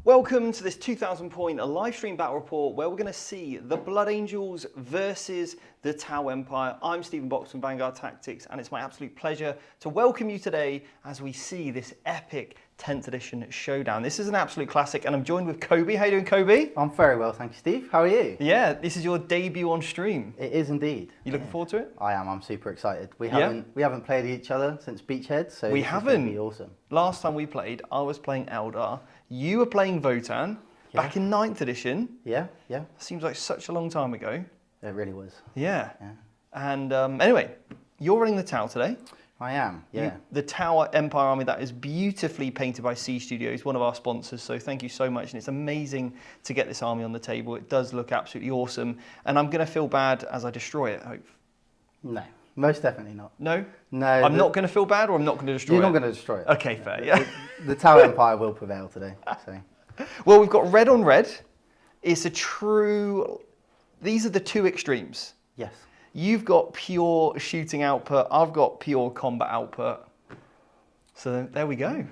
Welcome to this 2,000 point live stream battle report where we're going to see the Blood Angels versus the Tau Empire. I'm Stephen Box from Vanguard Tactics, and it's my absolute pleasure to welcome you today as we see this epic 10th edition showdown. This is an absolute classic, and I'm joined with Kobe. How you doing, Kobe? I'm very well, thank you, Steve. How are you? Yeah, this is your debut on stream. It is indeed. You looking forward to it? I am. I'm super excited. We haven't played each other since Beachhead, so we haven't. Be awesome. Last time we played, I was playing Eldar. You were playing Votan back in 9th edition. Yeah. Seems like such a long time ago. It really was. Yeah. And anyway, you're running the Tau today. I am, yeah. The Tau Empire Army that is beautifully painted by C Studios, one of our sponsors, so thank you so much. And it's amazing to get this army on the table. It does look absolutely awesome. And I'm going to feel bad as I destroy it, I hope. No, most definitely not. No? No. I'm not going to feel bad, or I'm not going to destroy it? You're not going to destroy it. Okay, fair, yeah. The Tau Empire will prevail today, so. Well, we've got red on red. It's a true... These are the two extremes. Yes. You've got pure shooting output. I've got pure combat output. So there we go.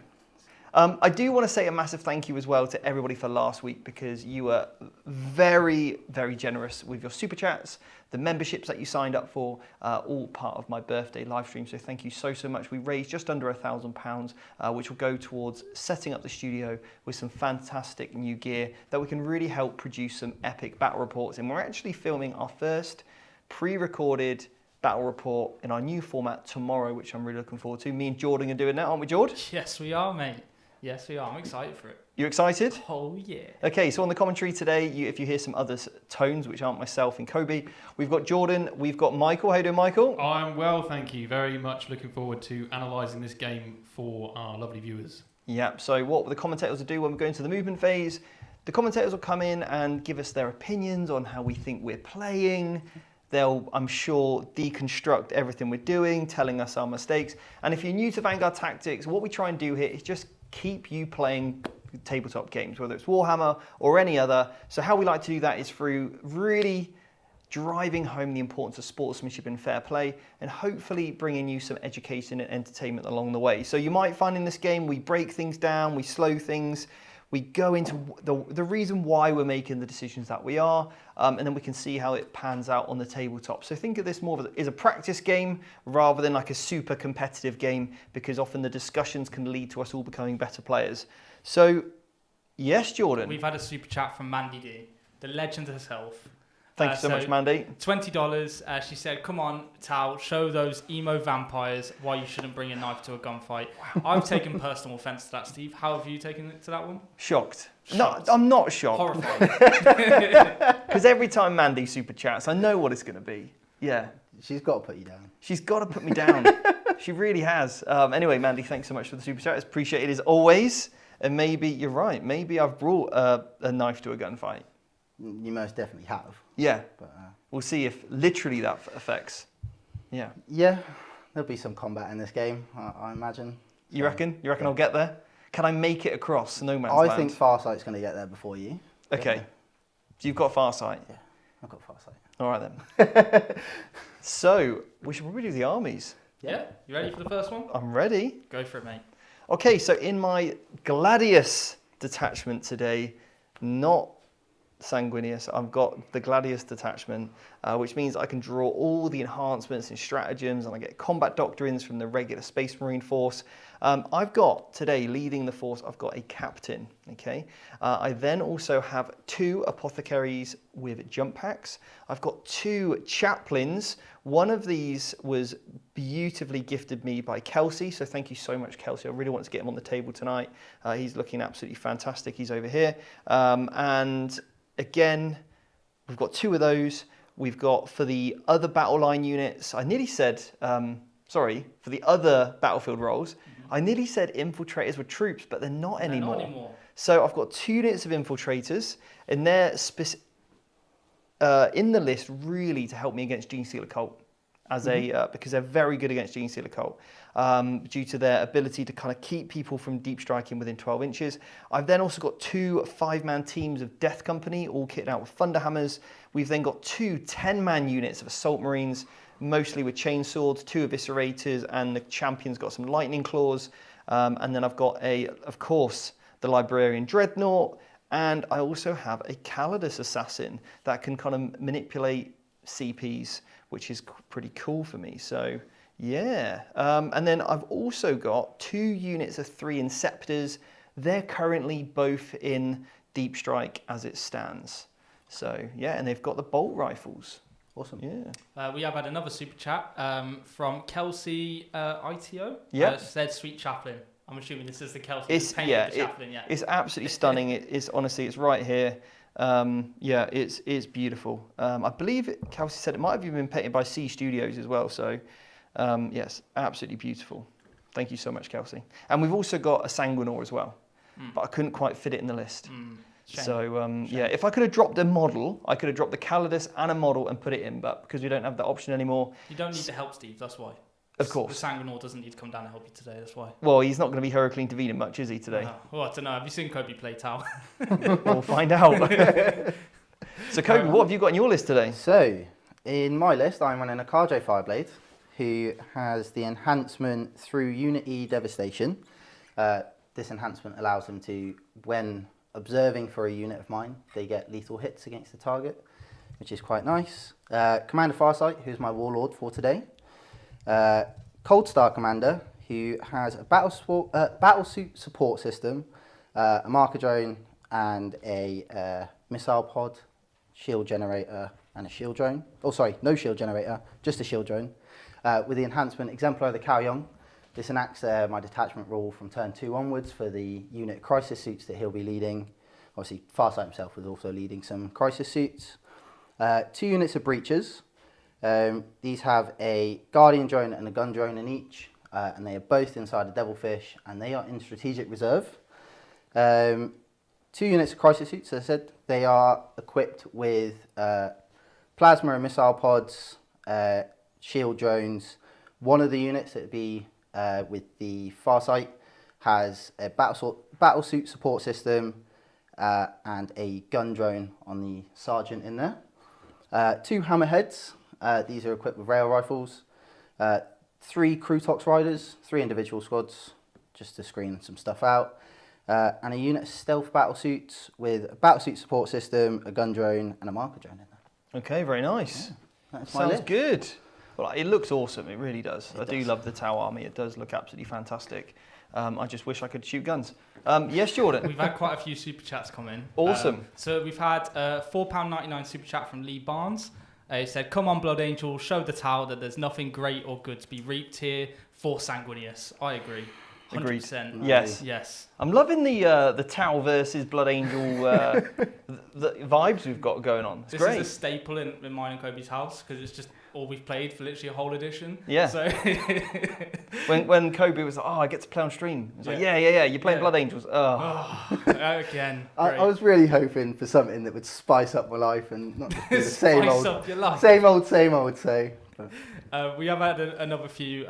I do want to say a massive thank you as well to everybody for last week, because you were very, very generous with your super chats, the memberships that you signed up for, all part of my birthday live stream. So thank you so much. We raised just under £1,000, which will go towards setting up the studio with some fantastic new gear that we can really help produce some epic battle reports. And we're actually filming our first pre-recorded battle report in our new format tomorrow, which I'm really looking forward to. Me and Jordan are doing that, aren't we, George? Yes, we are, mate. Yes, we are. I'm excited for it. You excited? Oh, yeah. Okay, so on the commentary today, if you hear some other tones, which aren't myself and Kobe, we've got Jordan, we've got Michael. How you doing, Michael? I'm well, thank you. Very much looking forward to analysing this game for our lovely viewers. Yeah, so what the commentators will do when we go into the movement phase, the commentators will come in and give us their opinions on how we think we're playing. They'll, I'm sure, deconstruct everything we're doing, telling us our mistakes. And if you're new to Vanguard Tactics, what we try and do here is just keep you playing tabletop games, whether it's Warhammer or any other. So how we like to do that is through really driving home the importance of sportsmanship and fair play, and hopefully bringing you some education and entertainment along the way. So you might find in this game we break things down, we slow things, we go into the reason why we're making the decisions that we are, and then we can see how it pans out on the tabletop. So think of this more as a practice game rather than like a super competitive game, because often the discussions can lead to us all becoming better players. So, yes, Jordan? We've had a super chat from Mandy D, the legend herself. Thank you so much, Mandy. $20. She said, come on, Tau, show those emo vampires why you shouldn't bring a knife to a gunfight. Wow. I've taken personal offence to that, Steve. How have you taken it to that one? Shocked. No, I'm not shocked. Horrified. Because every time Mandy super chats, I know what it's going to be. Yeah. She's got to put you down. She's got to put me down. She really has. Anyway, Mandy, thanks so much for the super chat. It's appreciated as always. And maybe you're right. Maybe I've brought a knife to a gunfight. You most definitely have. Yeah. But, we'll see if literally that affects. Yeah. Yeah, there'll be some combat in this game, I imagine. You reckon? You reckon I'll get there? Can I make it across no man's land? I think Farsight's going to get there before you. Okay. So you've got Farsight? Yeah, I've got Farsight. All right then. So, we should probably do the armies. Yeah? You ready for the first one? I'm ready. Go for it, mate. Okay, so in my Gladius detachment today, not Sanguinius, I've got the Gladius detachment, which means I can draw all the enhancements and stratagems, and I get combat doctrines from the regular Space Marine force. I've got, today, leading the force, I've got a captain, okay? I then also have 2 apothecaries with jump packs. I've got 2 chaplains. One of these was beautifully gifted me by Kelsey, so thank you so much, Kelsey. I really want to get him on the table tonight. He's looking absolutely fantastic. He's over here. And again, we've got 2 of those. We've got, for the other battle line units, I nearly said, for the other battlefield roles, I nearly said infiltrators were troops, but they're not anymore. Not anymore. So I've got 2 units of infiltrators, and they're in the list really to help me against Gene Stealer Cult, as because they're very good against Gene Stealer Cult, due to their ability to kind of keep people from deep striking within 12 inches. I've then also got 2 5-man teams of Death Company, all kitted out with Thunderhammers. We've then got 2 10-man units of Assault Marines, mostly with chainswords, 2 eviscerators, and the champion's got some lightning claws. And then I've got of course, the Librarian Dreadnought, and I also have a Calidus Assassin that can kind of manipulate CPs, which is pretty cool for me. So yeah, and then I've also got 2 units of 3 Inceptors. They're currently both in Deep Strike as it stands. So yeah, and they've got the bolt rifles. Awesome. Yeah. We have had another super chat from Kelsey ITO. Yeah. Said Sweet Chaplain. I'm assuming this is the Kelsey. It's the Chaplain, yeah. It's absolutely stunning. It's honestly, it's right here. Yeah, it's beautiful. I believe Kelsey said it might have even been painted by C Studios as well. So yes, absolutely beautiful. Thank you so much, Kelsey. And we've also got a Sanguinor as well, but I couldn't quite fit it in the list. Shame. So yeah, if I could have dropped a model, I could have dropped the Calidus and a model and put it in, but because we don't have that option anymore. You don't need to help Steve, that's why. Of course. The Sanguinor doesn't need to come down and help you today, that's why. Well, he's not going to be Heraclean Divina much, is he, today? Well, I don't know. Have you seen Kobe play Tau? We'll find out. So, Kobe, what have you got on your list today? So, in my list, I'm running a Carjo Fireblade, who has the enhancement through Unity Devastation. This enhancement allows them to, when observing for a unit of mine, they get lethal hits against the target, which is quite nice. Commander Farsight, who's my Warlord for today. Cold Star Commander, who has a battlesuit support system, a marker drone, and a missile pod, shield generator, and a shield drone. Oh, sorry, no shield generator, just a shield drone. With the enhancement Exemplar of the Cao Yong. This enacts my detachment rule from turn 2 onwards for the unit crisis suits that he'll be leading. Obviously, Farsight himself was also leading some crisis suits. 2 units of breachers. These have a guardian drone and a gun drone in each, and they are both inside a devilfish, and they are in strategic reserve. 2 units of crisis suits, as I said, they are equipped with plasma and missile pods, shield drones. One of the units that would be with the Farsight has a battlesuit support system and a gun drone on the sergeant in there. 2 hammerheads. These are equipped with rail rifles. 3 Crutox riders, 3 individual squads, just to screen some stuff out. And a unit of stealth battlesuits with a battlesuit support system, a gun drone, and a marker drone in there. Okay, very nice. Yeah, that's my Sounds list. good. Well, it looks awesome. It really does. I do does. love the Tau army. It does look absolutely fantastic. I just wish I could shoot guns. Yes, Jordan. We've had quite a few super chats come in. Awesome. So we've had a £4.99 super chat from Lee Barnes. He said, "Come on, Blood Angel, show the Tau that there's nothing great or good to be reaped here for Sanguinius." I agree. 100%. Agreed. Yes. Yes. I'm loving the Tau versus Blood Angel the vibes we've got going on. It's This great. is a staple in mine and Kobe's house because it's just all we've played for literally a whole edition. Yeah. So when Kobe was like, "Oh, I get to play on stream," it's like, Yeah. "Yeah, you're playing Yeah. Blood Angels." Oh. again. I was really hoping for something that would spice up my life and not just be the same Spice old, up your life. same old, so. We have had another few.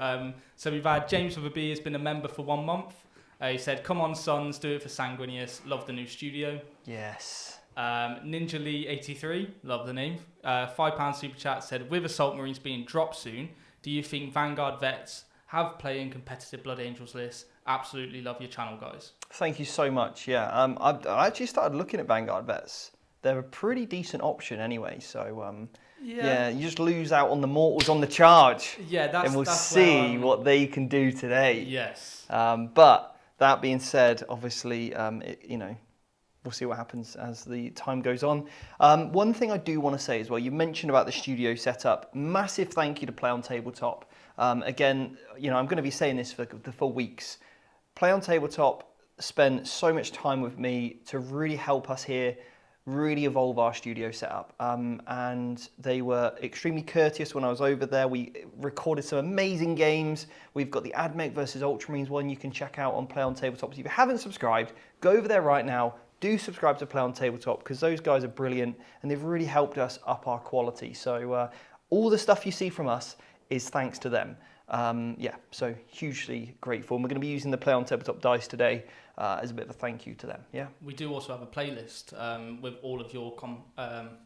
So we've had James with a B has been a member for 1 month. He said, "Come on, sons, do it for Sanguinius. Love the new studio." Yes. Ninja Lee 83, love the name. £5 super chat said, "With Assault Marines being dropped soon, do you think Vanguard vets have play in competitive Blood Angels lists? Absolutely love your channel, guys." Thank you so much. Yeah. I actually started looking at Vanguard vets. They're a pretty decent option anyway. So yeah, you just lose out on the mortals on the charge. Yeah, that's and we'll that's see where, what they can do today. Yes. But that being said, obviously, we'll see what happens as the time goes on. One thing I do want to say as well, you mentioned about the studio setup. Massive thank you to Play on Tabletop. Again, I'm going to be saying this for weeks. Play on Tabletop spent so much time with me to really help us here, really evolve our studio setup. And they were extremely courteous when I was over there. We recorded some amazing games. We've got the AdMech versus Ultramarines one you can check out on Play on Tabletop. So if you haven't subscribed, go over there right now. Do subscribe to Play on Tabletop because those guys are brilliant and they've really helped us up our quality. So all the stuff you see from us is thanks to them. So hugely grateful. And we're going to be using the Play on Tabletop dice today as a bit of a thank you to them. Yeah. We do also have a playlist with all of your collaborations.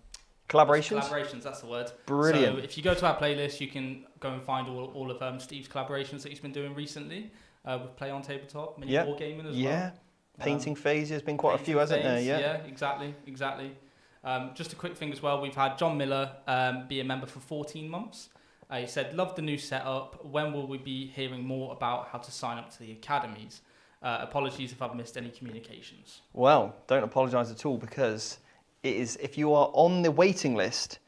Collaborations, that's the word. Brilliant. So if you go to our playlist, you can go and find all of Steve's collaborations that he's been doing recently with Play on Tabletop, mini wargaming as well. Painting phase, there's been quite a few, hasn't there? Yeah, exactly. Just a quick thing as well, we've had John Miller be a member for 14 months. He said, love the new setup. When will we be hearing more about how to sign up to the academies? Apologies if I've missed any communications. Well, don't apologise at all, because it is, if you are on the waiting list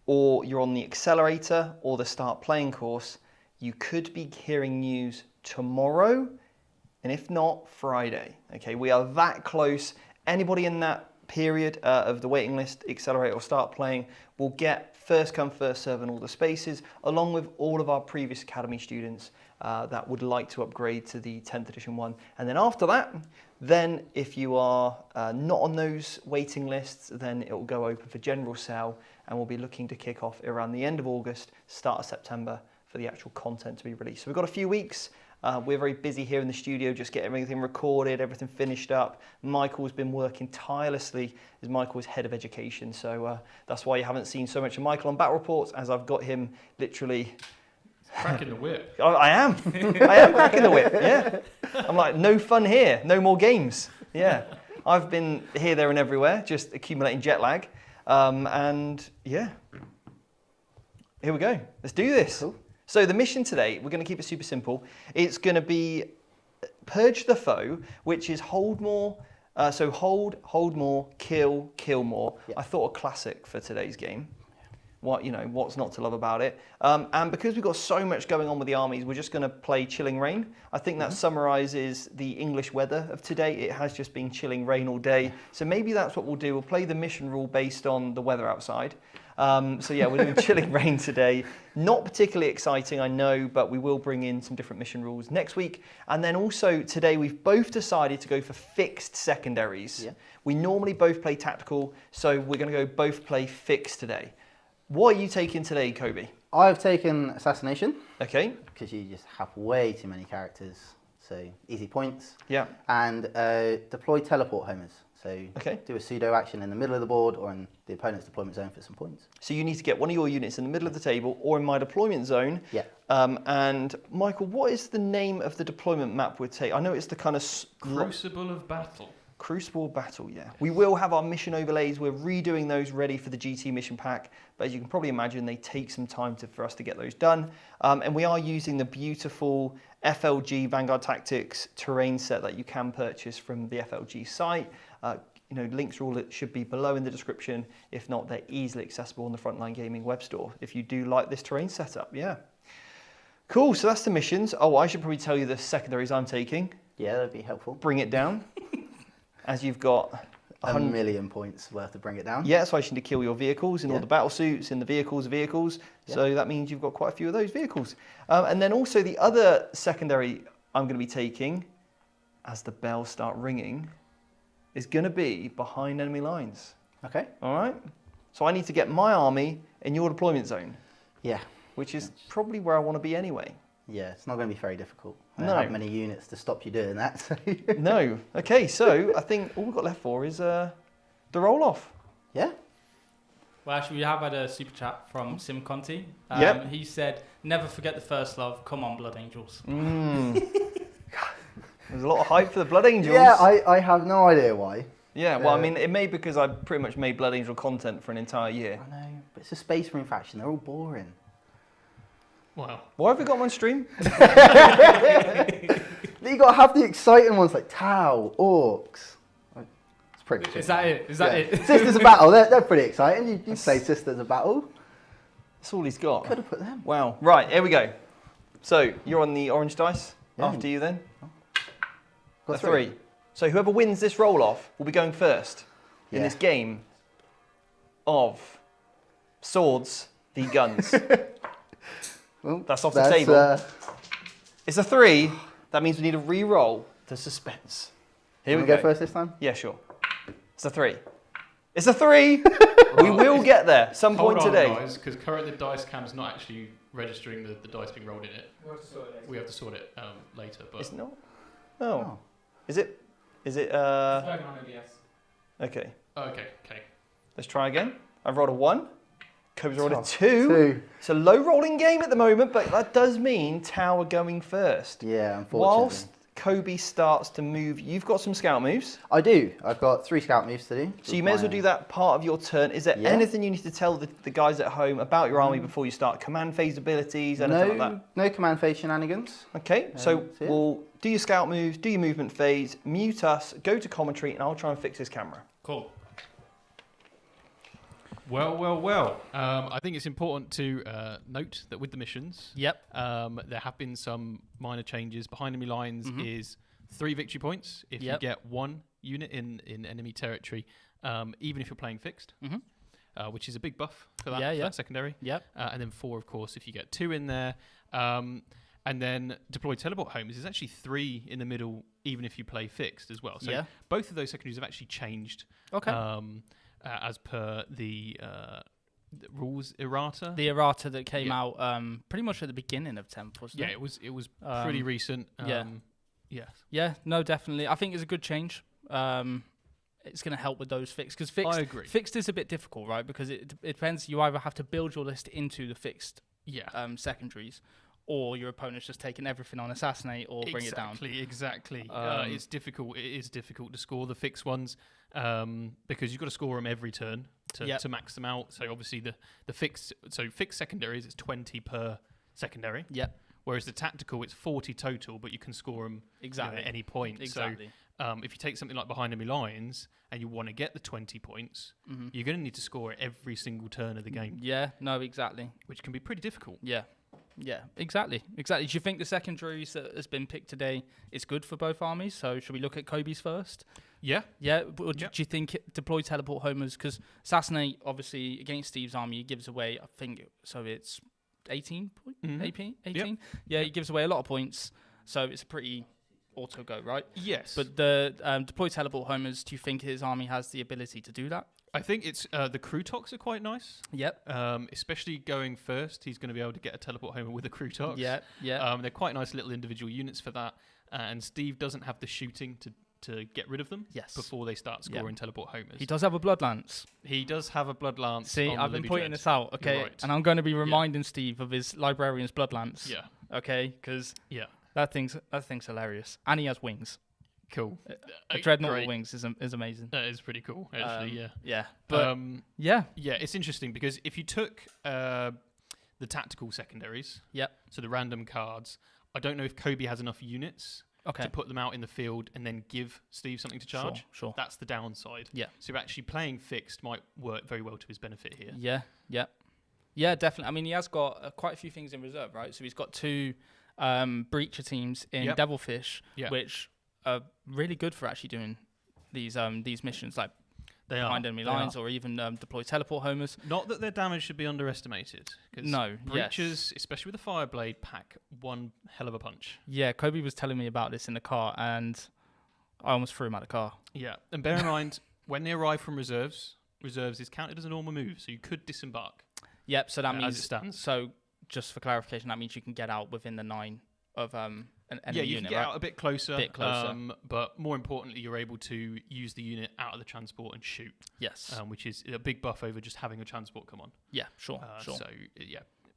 or you're on the accelerator or the start playing course, you could be hearing news tomorrow, and if not, Friday. Okay, we are that close. Anybody in that period of the waiting list, accelerate or start playing, will get first come, first serve in all the spaces, along with all of our previous academy students that would like to upgrade to the 10th edition one. And then after that, then if you are not on those waiting lists, then it will go open for general sale, and we'll be looking to kick off around the end of August, start of September for the actual content to be released. So we've got a few weeks. We're very busy here in the studio, just getting everything recorded, everything finished up. Michael's been working tirelessly, as Michael is head of education. So that's why you haven't seen so much of Michael on Battle Reports, as I've got him literally... Cracking the whip. I am cracking the whip, yeah. I'm like, no fun here, no more games. Yeah, I've been here, there and everywhere, just accumulating jet lag. And yeah, here we go. Let's do this. Cool. So the mission today, we're going to keep it super simple. It's going to be Purge the Foe, which is hold more. So hold more, kill more. Yeah. I thought a classic for today's game. What's not to love about it? And because we've got so much going on with the armies, we're just going to play Chilling Rain. I think that summarises the English weather of today. It has just been chilling rain all day. So maybe that's what we'll do. We'll play the mission rule based on the weather outside. So yeah, we're doing Chilling Rain today. Not particularly exciting, I know, but we will bring in some different mission rules next week. And then also today, we've both decided to go for fixed secondaries. Yeah. We normally both play tactical, so we're going to go both play fixed today. What are you taking today, Kobe? I've taken Assassination. Okay. Because you just have way too many characters, so easy points. Yeah. And deploy teleport homers. So do a pseudo action in the middle of the board or in the opponent's deployment zone for some points. So you need to get one of your units in the middle of the table or in my deployment zone. Yeah. And Michael, what is the name of the deployment map we'd take? I know it's the kind of... Crucible of Battle. Crucible Battle, yeah. We will have our mission overlays. We're redoing those ready for the GT mission pack. But as you can probably imagine, they take some time for us to get those done. And we are using the beautiful FLG Vanguard Tactics terrain set that you can purchase from the FLG site. Links are all that should be below in the description. If not, they're easily accessible on the Frontline Gaming web store if you do like this terrain setup, yeah. Cool, so that's the missions. Oh, I should probably tell you the secondaries I'm taking. Yeah, that'd be helpful. Bring it down. As you've got 100 million points worth to bring it down. Yeah, so I need to kill your vehicles and all the battle suits and the vehicles. Yeah. So that means you've got quite a few of those vehicles. And then also the other secondary I'm going to be taking, as the bells start ringing, is going to be behind enemy lines. Okay. All right. So I need to get my army in your deployment zone. Yeah. Which is probably where I want to be anyway. Yeah, it's not going to be very difficult. I don't have many units to stop you doing that. So. No. Okay, so I think all we've got left for is the roll-off. Yeah. Well, actually, we have had a super chat from Sim Conti. Yep. He said, never forget the first love. Come on, Blood Angels. There's a lot of hype for the Blood Angels. Yeah, I have no idea why. Yeah, well, I mean, it may be because I pretty much made Blood Angel content for an entire year. I know, but it's a Space Marine faction. They're all boring. Wow. Why have we got them on stream? You got to have the exciting ones like Tau, Orcs. It's pretty cool. Is that it? Is that it? Sisters of Battle, they're pretty exciting. You played Sisters of Battle. That's all he's got. Could have put them. Wow. Right, here we go. So, you're on the orange dice. Yeah. After you then. Got three. So whoever wins this roll-off will be going first in this game of swords v guns. Well, that's off the table. It's a 3. That means we need a re-roll to suspense. Here we go. Go first this time? Yeah, sure. It's a 3. It's a 3! We will get there some point today. Hold on, guys, because currently the dice cam's not actually registering the dice being rolled in it. We have to sort it later. But It's not? Oh. Is it? It's working on it, yes. Okay. Okay. Let's try again. I've rolled a 1. Kobe's rolled a 2. It's a low rolling game at the moment, but that does mean Tau are going first. Yeah, unfortunately. Whilst Kobe starts to move. You've got some scout moves. I do. I've got 3 scout moves to do. So you may as well do that part of your turn. Is there anything you need to tell the guys at home about your army before you start? Command phase abilities, anything like that? No command phase shenanigans. Okay, so we'll do your scout moves, do your movement phase, mute us, go to commentary, and I'll try and fix this camera. Cool. Well. I think it's important to note that with the missions, Yep. there have been some minor changes. Behind enemy lines is 3 victory points if you get 1 unit in enemy territory, even if you're playing fixed, which is a big buff for that, for that secondary. Yep. And then 4, of course, if you get 2 in there. And then deploy teleport homers is actually 3 in the middle, even if you play fixed as well. So both of those secondaries have actually changed. Okay. As per the rules errata. The errata that came out pretty much at the beginning of 10th, wasn't it? Yeah, it was pretty recent. Yes. Yeah, no, definitely. I think it's a good change. It's going to help with those fixed. Because I agree. Fixed is a bit difficult, right? Because it depends. You either have to build your list into the fixed secondaries, or your opponent's just taking everything on assassinate or bring it down. Exactly. It's difficult. It is difficult to score the fixed ones because you've got to score them every turn to max them out. So obviously the fixed secondaries, it's 20 per secondary. Yep. Whereas the tactical, it's 40 total, but you can score them at any point. Exactly. So if you take something like behind enemy lines and you want to get the 20 points, you're going to need to score it every single turn of the game. Yeah. No. Exactly. Which can be pretty difficult. Yeah. Yeah, exactly. Do you think the secondaries that has been picked today is good for both armies? So should we look at Kobe's first? Yeah. Yeah. Or do you think deploy teleport homers? Because assassinate, obviously, against Steve's army, gives away, I think, so it's 18 points? 18? Yep. Yeah, he gives away a lot of points. So it's a pretty auto go, right? Yes. But the deploy teleport homers, do you think his army has the ability to do that? I think it's the crew tox are quite nice. Yep. Especially going first, he's going to be able to get a teleport homer with a crew tox. Yeah. They're quite nice little individual units for that. And Steve doesn't have the shooting to get rid of them before they start scoring teleport homers. He does have a blood lance. He does have a blood lance. See, I've been pointing this out, okay? Right. And I'm going to be reminding Steve of his librarian's blood lance. Yeah. Okay, because that thing's hilarious. And he has wings. Cool. A dreadnought with wings is amazing. That is pretty cool, actually. But it's interesting because if you took the tactical secondaries, so the random cards, I don't know if Kobe has enough units to put them out in the field and then give Steve something to charge. Sure. That's the downside. Yeah. So actually playing fixed might work very well to his benefit here. Yeah, definitely. I mean, he has got quite a few things in reserve, right? So he's got 2 breacher teams in Devilfish, which are really good for actually doing these missions, like behind enemy lines, or even deploy teleport homers. Not that their damage should be underestimated. No, breachers, especially with the Fireblade, pack one hell of a punch. Yeah, Kobe was telling me about this in the car, and I almost threw him out of the car. Yeah, and bear in mind, when they arrive from reserves is counted as a normal move, so you could disembark. Yep, so that means... As it stands. So, just for clarification, that means you can get out within the 9 of an enemy unit, you can get right? out a bit closer. But more importantly, you're able to use the unit out of the transport and shoot. Yes. Which is a big buff over just having a transport come on. Yeah, sure. So,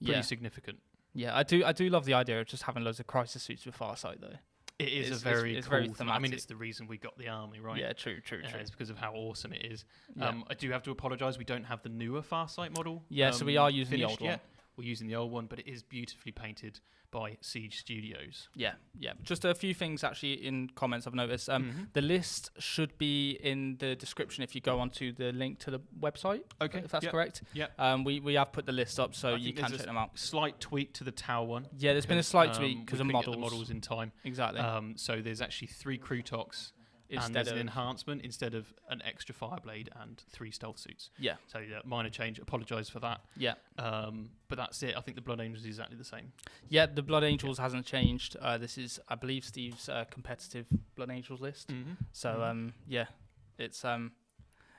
pretty significant. Yeah, I do love the idea of just having loads of crisis suits with Farsight, though. It is it's cool very thing. thematic. I mean, it's the reason we got the army, right? Yeah, true. It's because of how awesome it is. Yeah. I do have to apologise. We don't have the newer Farsight model. Yeah, so we are using the old one. We're using the old one, but it is beautifully painted by Siege Studios. Yeah. Just a few things actually in comments I've noticed. The list should be in the description if you go onto the link to the website. Okay, if that's correct. Yeah. We have put the list up so you can check them out. Slight tweak to the tower one. Yeah, there's been a slight tweak because of models. Get the models in time. Exactly. So there's actually 3 crew tox. And there's an enhancement instead of an extra Fireblade and 3 stealth suits. Yeah. So minor change. Apologise for that. Yeah. But that's it. I think the Blood Angels is exactly the same. Yeah, the Blood Angels hasn't changed. This is, I believe, Steve's competitive Blood Angels list. So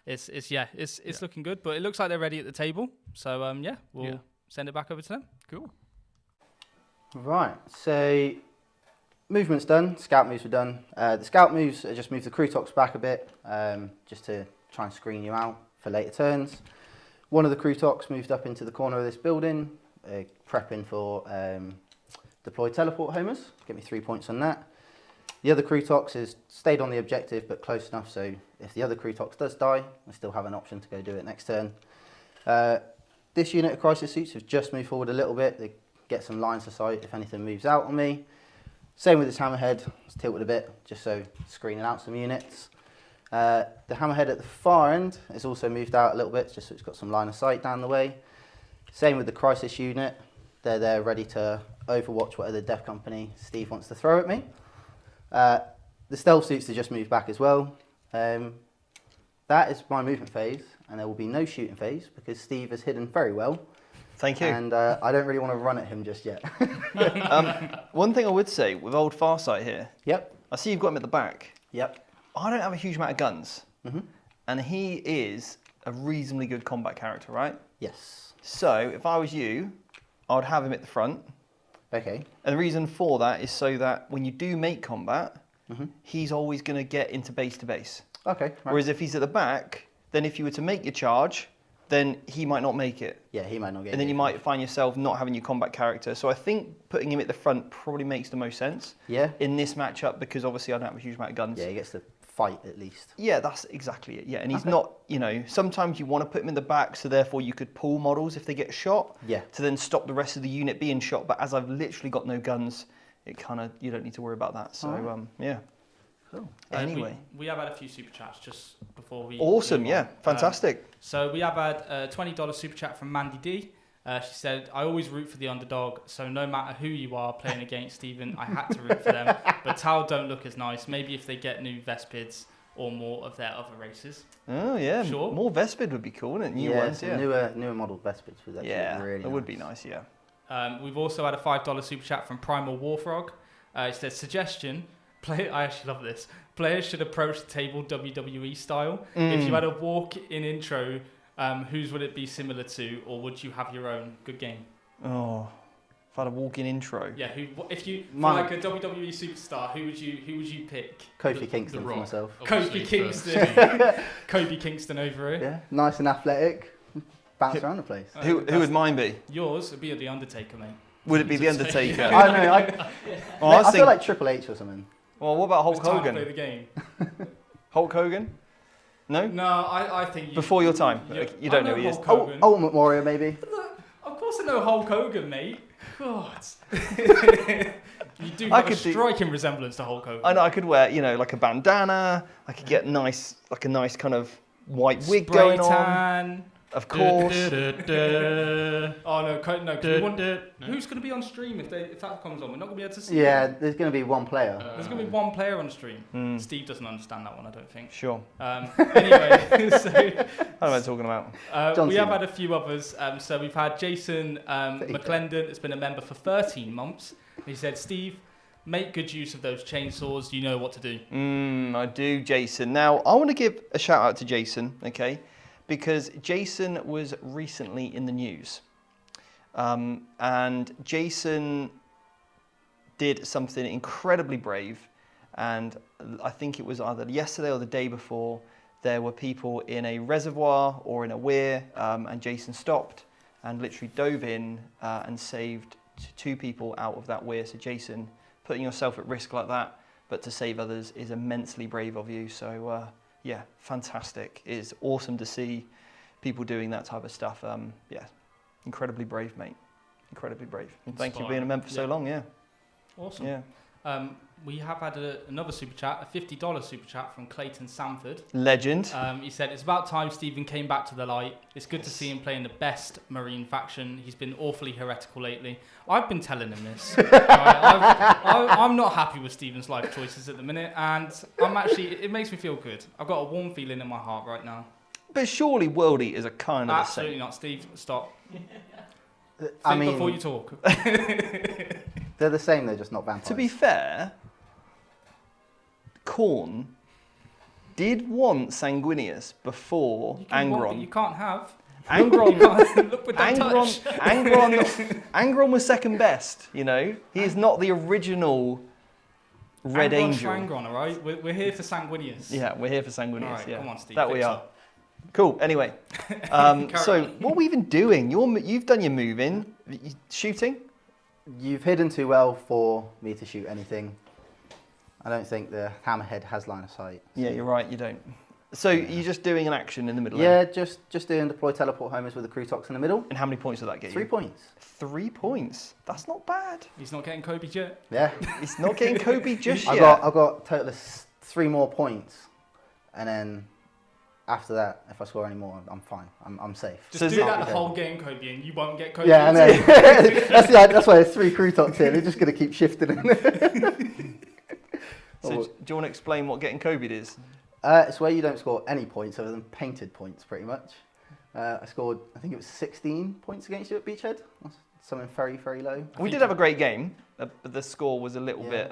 it's looking good. But it looks like they're ready at the table. So we'll send it back over to them. Cool. Right. So. Movement's done, scout moves are done. The scout moves are just move the crew tox back a bit, just to try and screen you out for later turns. One of the crew tox moved up into the corner of this building, prepping for deploy teleport homers. Get me 3 points on that. The other Crutox has stayed on the objective, but close enough so if the other Crutox does die, I still have an option to go do it next turn. This unit of Crisis Suits have just moved forward a little bit. They get some lines of sight if anything moves out on me. Same with this Hammerhead, it's tilted a bit, just so screening out some units. The Hammerhead at the far end has also moved out a little bit, just so it's got some line of sight down the way. Same with the Crisis unit. They're there ready to overwatch whatever dev company Steve wants to throw at me. The Stealth Suits have just moved back as well. That is my movement phase, and there will be no shooting phase because Steve has hidden very well. Thank you. And I don't really want to run at him just yet. One thing I would say with old Farsight here, Yep. I see you've got him at the back. Yep. I don't have a huge amount of guns, Mm-hmm. and he is a reasonably good combat character, right? Yes. So if I was you, I would have him at the front. Okay. And the reason for that is so that when you do make combat, Mm-hmm. he's always going to get into base to base. Okay. Right. Whereas if he's at the back, then if you were to make your charge, then he might not make it. Yeah, he might not get. And then it. you might find yourself not having your combat character. So I think putting him at the front probably makes the most sense Yeah. in this matchup because obviously I don't have a huge amount of guns. Yeah, he gets to fight at least. Yeah, that's exactly it. Yeah, and he's not, sometimes you want to put him in the back so therefore you could pull models if they get shot Yeah. to then stop the rest of the unit being shot. But as I've literally got no guns, it kind of, you don't need to worry about that. So, Alright. yeah. Cool. Anyway. We have had a few super chats just before we. Awesome, move on. yeah. Fantastic. So we have had a $20 super chat from Mandy D. She said, I always root for the underdog, so no matter who you are playing against Stephen, I had to root for them. But Tau don't look as nice. Maybe if they get new Vespids or more of their other races. Oh, yeah. Sure. More Vespid would be cool, wouldn't it? New yeah, ones, some yeah. newer model Vespids was actually Yeah, really that would nice. be nice, yeah. We've also had a $5 super chat from Primal Warfrog. It says, suggestion, I actually love this. Players should approach the table WWE style. If you had a walk-in intro, whose would it be similar to, or would you have your own? Good game. Oh, if I had a walk-in intro. Yeah, if you for Mine- like a WWE superstar, who would you pick? Kofi Kingston for Rock. myself. Kofi Obviously, Kingston. Kofi Kingston over here. Yeah, nice and athletic, bounce around the place. Who would mine be? Yours would be the Undertaker, mate. Would it be The Undertaker? I don't know. Oh, I was I feel thinking, like Triple H or something. well, what about Hulk It's time to play Hogan? the game. Hulk Hogan? No? No, I think you, Before your time? You don't I know who he is. Hulk Oh, Hogan. Ultimate Warrior maybe. Of course I know Hulk Hogan, mate. God. You do I have a could do- striking resemblance to Hulk Hogan. I know I could wear, like a bandana. I could get a nice kind of white wig Spray going on. tan. Of course. Oh no, no, 'cause we want, No. who's going to be on stream if that comes on? We're not going to be able to see. Yeah, them. there's going to be one player. There's going to be one player on stream. Mm, Steve doesn't understand that one, I don't think. sure. Anyway, so I don't know what I'm talking about. John we have Cena. had a few others. So we've had Jason McClendon, has been a member for 13 months. He said, Steve, make good use of those chainsaws. You know what to do. I do, Jason. Now, I want to give a shout out to Jason, okay? Because Jason was recently in the news. And Jason did something incredibly brave. And I think it was either yesterday or the day before, there were people in a reservoir or in a weir, and Jason stopped and literally dove in and saved two people out of that weir. So Jason, putting yourself at risk like that, but to save others is immensely brave of you. So yeah, fantastic. It's awesome to see people doing that type of stuff. Yeah, incredibly brave, mate. Incredibly brave. And thank you for being a member for so long, yeah. Awesome. Yeah. We have had another super chat, a $50 super chat from Clayton Sanford. Legend. He said, it's about time Stephen came back to the light. It's good to see him playing the best Marine faction. He's been awfully heretical lately. I've been telling him this. I'm not happy with Stephen's life choices at the minute, and it makes me feel good. I've got a warm feeling in my heart right now. But surely World Eaters are kind of the Absolutely same. not, Steve. Stop. I Think mean, before you talk. they're the same. They're just not vampires. To be fair, Khorne did want Sanguinius before You can want, but Angron. you can't have. Angron, Look with that touch. Angron was second best. He is not the original Red Angron Angel. Schwangron, all right? We're here for Sanguinius. Yeah, we're here for Sanguinius. All right, yeah, come on, Steve, that we fix are. up. Cool. Anyway, Carry so on. what are we even doing? You've done your moving, shooting. You've hidden too well for me to shoot anything. I don't think the hammerhead has line of sight. Yeah, you're right. You don't. So you're just doing an action in the middle. Yeah, just doing deploy teleport homers with the Crutox in the middle. And how many points will that get you? 3 points. 3 points. That's not bad. He's not getting Kobe yet. Yeah. He's not getting Kobe just yet. I've got total of 3 more points, and then after that, if I score any more, I'm fine. I'm safe. Just do that the whole game, Kobe, and you won't get Kobe. Yeah, I know. that's why there's 3 Crutox here. They're just going to keep shifting. So do you want to explain what getting Kobe is? It's where you don't score any points other than painted points, pretty much. I scored, I think it was 16 points against you at Beachhead. That's something very, very low. We did have a great game, but the score was a little bit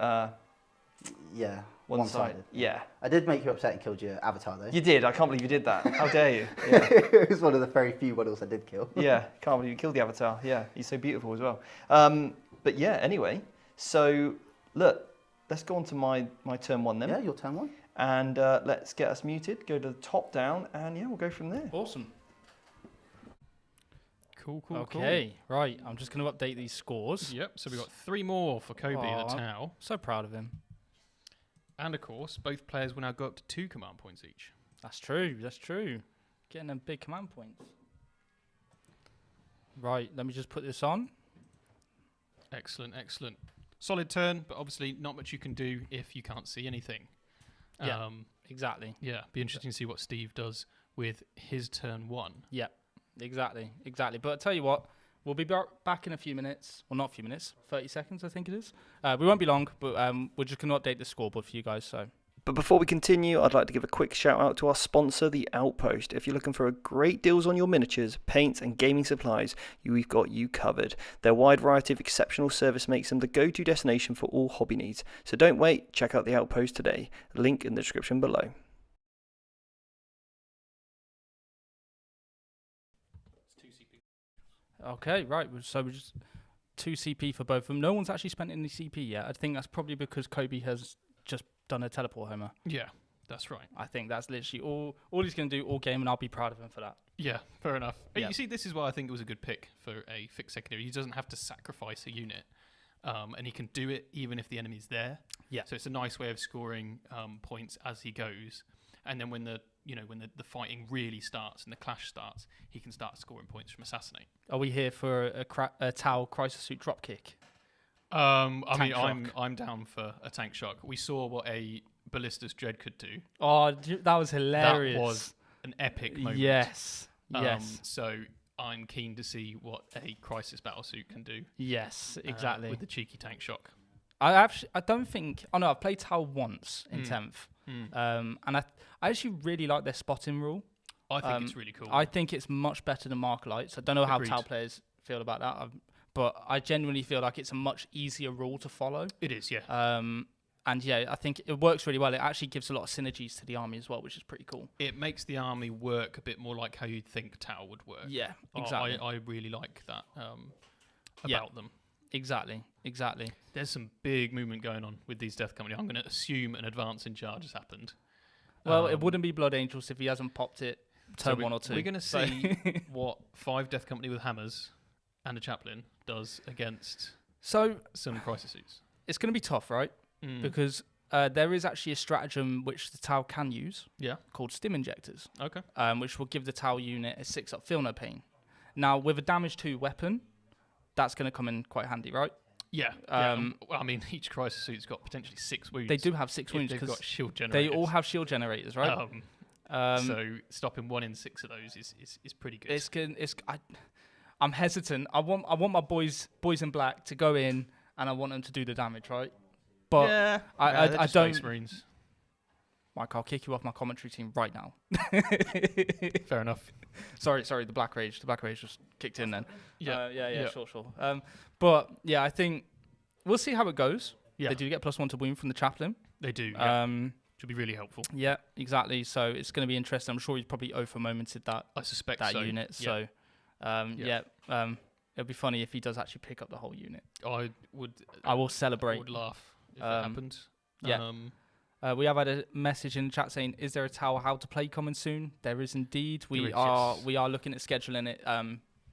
yeah, one-sided. Yeah. I did make you upset and killed your avatar, though. You did. I can't believe you did that. How dare you? Yeah. It was one of the very few models I did kill. Yeah, can't believe you killed the avatar. Yeah, he's so beautiful as well. But yeah, anyway, so look, let's go on to my turn 1 then. Yeah, your turn 1. And let's get us muted, go to the top down, and yeah, we'll go from there. Awesome. Cool. Okay, right. I'm just going to update these scores. Yep, so we've got 3 more for Kobe the Tau. So proud of him. And of course, both players will now go up to 2 command points each. That's true. Getting them big command points. Right, let me just put this on. Excellent. Solid turn, but obviously not much you can do if you can't see anything. Yeah, exactly. Yeah, be interesting to see what Steve does with his turn 1. Yeah, exactly. But I'll tell you what, we'll be back in a few minutes. Well, not a few minutes, 30 seconds, I think it is. We won't be long, but we're just going to update the scoreboard for you guys. So. But before we continue, I'd like to give a quick shout out to our sponsor, The Outpost. If you're looking for great deals on your miniatures, paints and gaming supplies, we've got you covered. Their wide variety of exceptional service makes them the go-to destination for all hobby needs. So don't wait, check out The Outpost today. Link in the description below. Okay, right. So we're just 2 CP for both of them. No one's actually spent any CP yet. I think that's probably because Kobe has just done a teleport homer. Yeah, that's right. I think that's literally all he's going to do all game, and I'll be proud of him for that. Yeah, fair enough. Yeah. You see, this is why I think it was a good pick for a fixed secondary. He doesn't have to sacrifice a unit, and he can do it even if the enemy's there. Yeah. So it's a nice way of scoring points as he goes, and then when the fighting really starts and the clash starts, he can start scoring points from assassinate. Are we here for a Tau crisis suit drop kick? I'm down for a tank shock. We saw what a Ballista's Dread could do. Oh, that was hilarious. That was an epic moment. Yes. So I'm keen to see what a crisis battlesuit can do. Yes, exactly. With the cheeky tank shock. I don't think. Oh no, I've played Tau once in 10th, and I actually really like their spotting rule. I think it's really cool. I think it's much better than Mark Lights. I don't know Agreed. how Tau players feel about that, but I genuinely feel like it's a much easier rule to follow. It is, yeah. And yeah, I think it works really well. It actually gives a lot of synergies to the army as well, which is pretty cool. It makes the army work a bit more like how you'd think Tau would work. Yeah, exactly. I really like that about them. Exactly. There's some big movement going on with these Death Company. I'm going to assume an advance in charge has happened. Well, it wouldn't be Blood Angels if he hasn't popped it turn 1 or 2. We're going to see what 5 Death Company with hammers and a chaplain does against some crisis suits. It's going to be tough, right? Because there is actually a stratagem which the Tau can use called Stim Injectors. Okay. Which will give the Tau unit a 6-up Feel No Pain. Now, with a damage 2 weapon, that's going to come in quite handy, right? Yeah. Well, I mean, each crisis suit's got potentially 6 wounds. They do have 6 wounds because they've got shield generators. They all have shield generators, right? So stopping 1 in 6 of those is pretty good. I'm hesitant. I want my boys in black to go in, and I want them to do the damage, right? But I don't. Space Marines. Mike, I'll kick you off my commentary team right now. Fair enough. Sorry. The Black Rage just kicked in then. Yeah. Sure. But yeah, I think we'll see how it goes. Yeah. They do get +1 to wound from the chaplain. They do. Yeah. Should be really helpful. Yeah, exactly. So it's going to be interesting. I'm sure he's probably momented that. I suspect that so. unit. Yeah. So it'll be funny if he does actually pick up the whole unit. I will celebrate. I would laugh if it happened. Yeah. We have had a message in the chat saying, "Is there a Tower How to Play coming soon?" There is indeed. We are looking at scheduling it.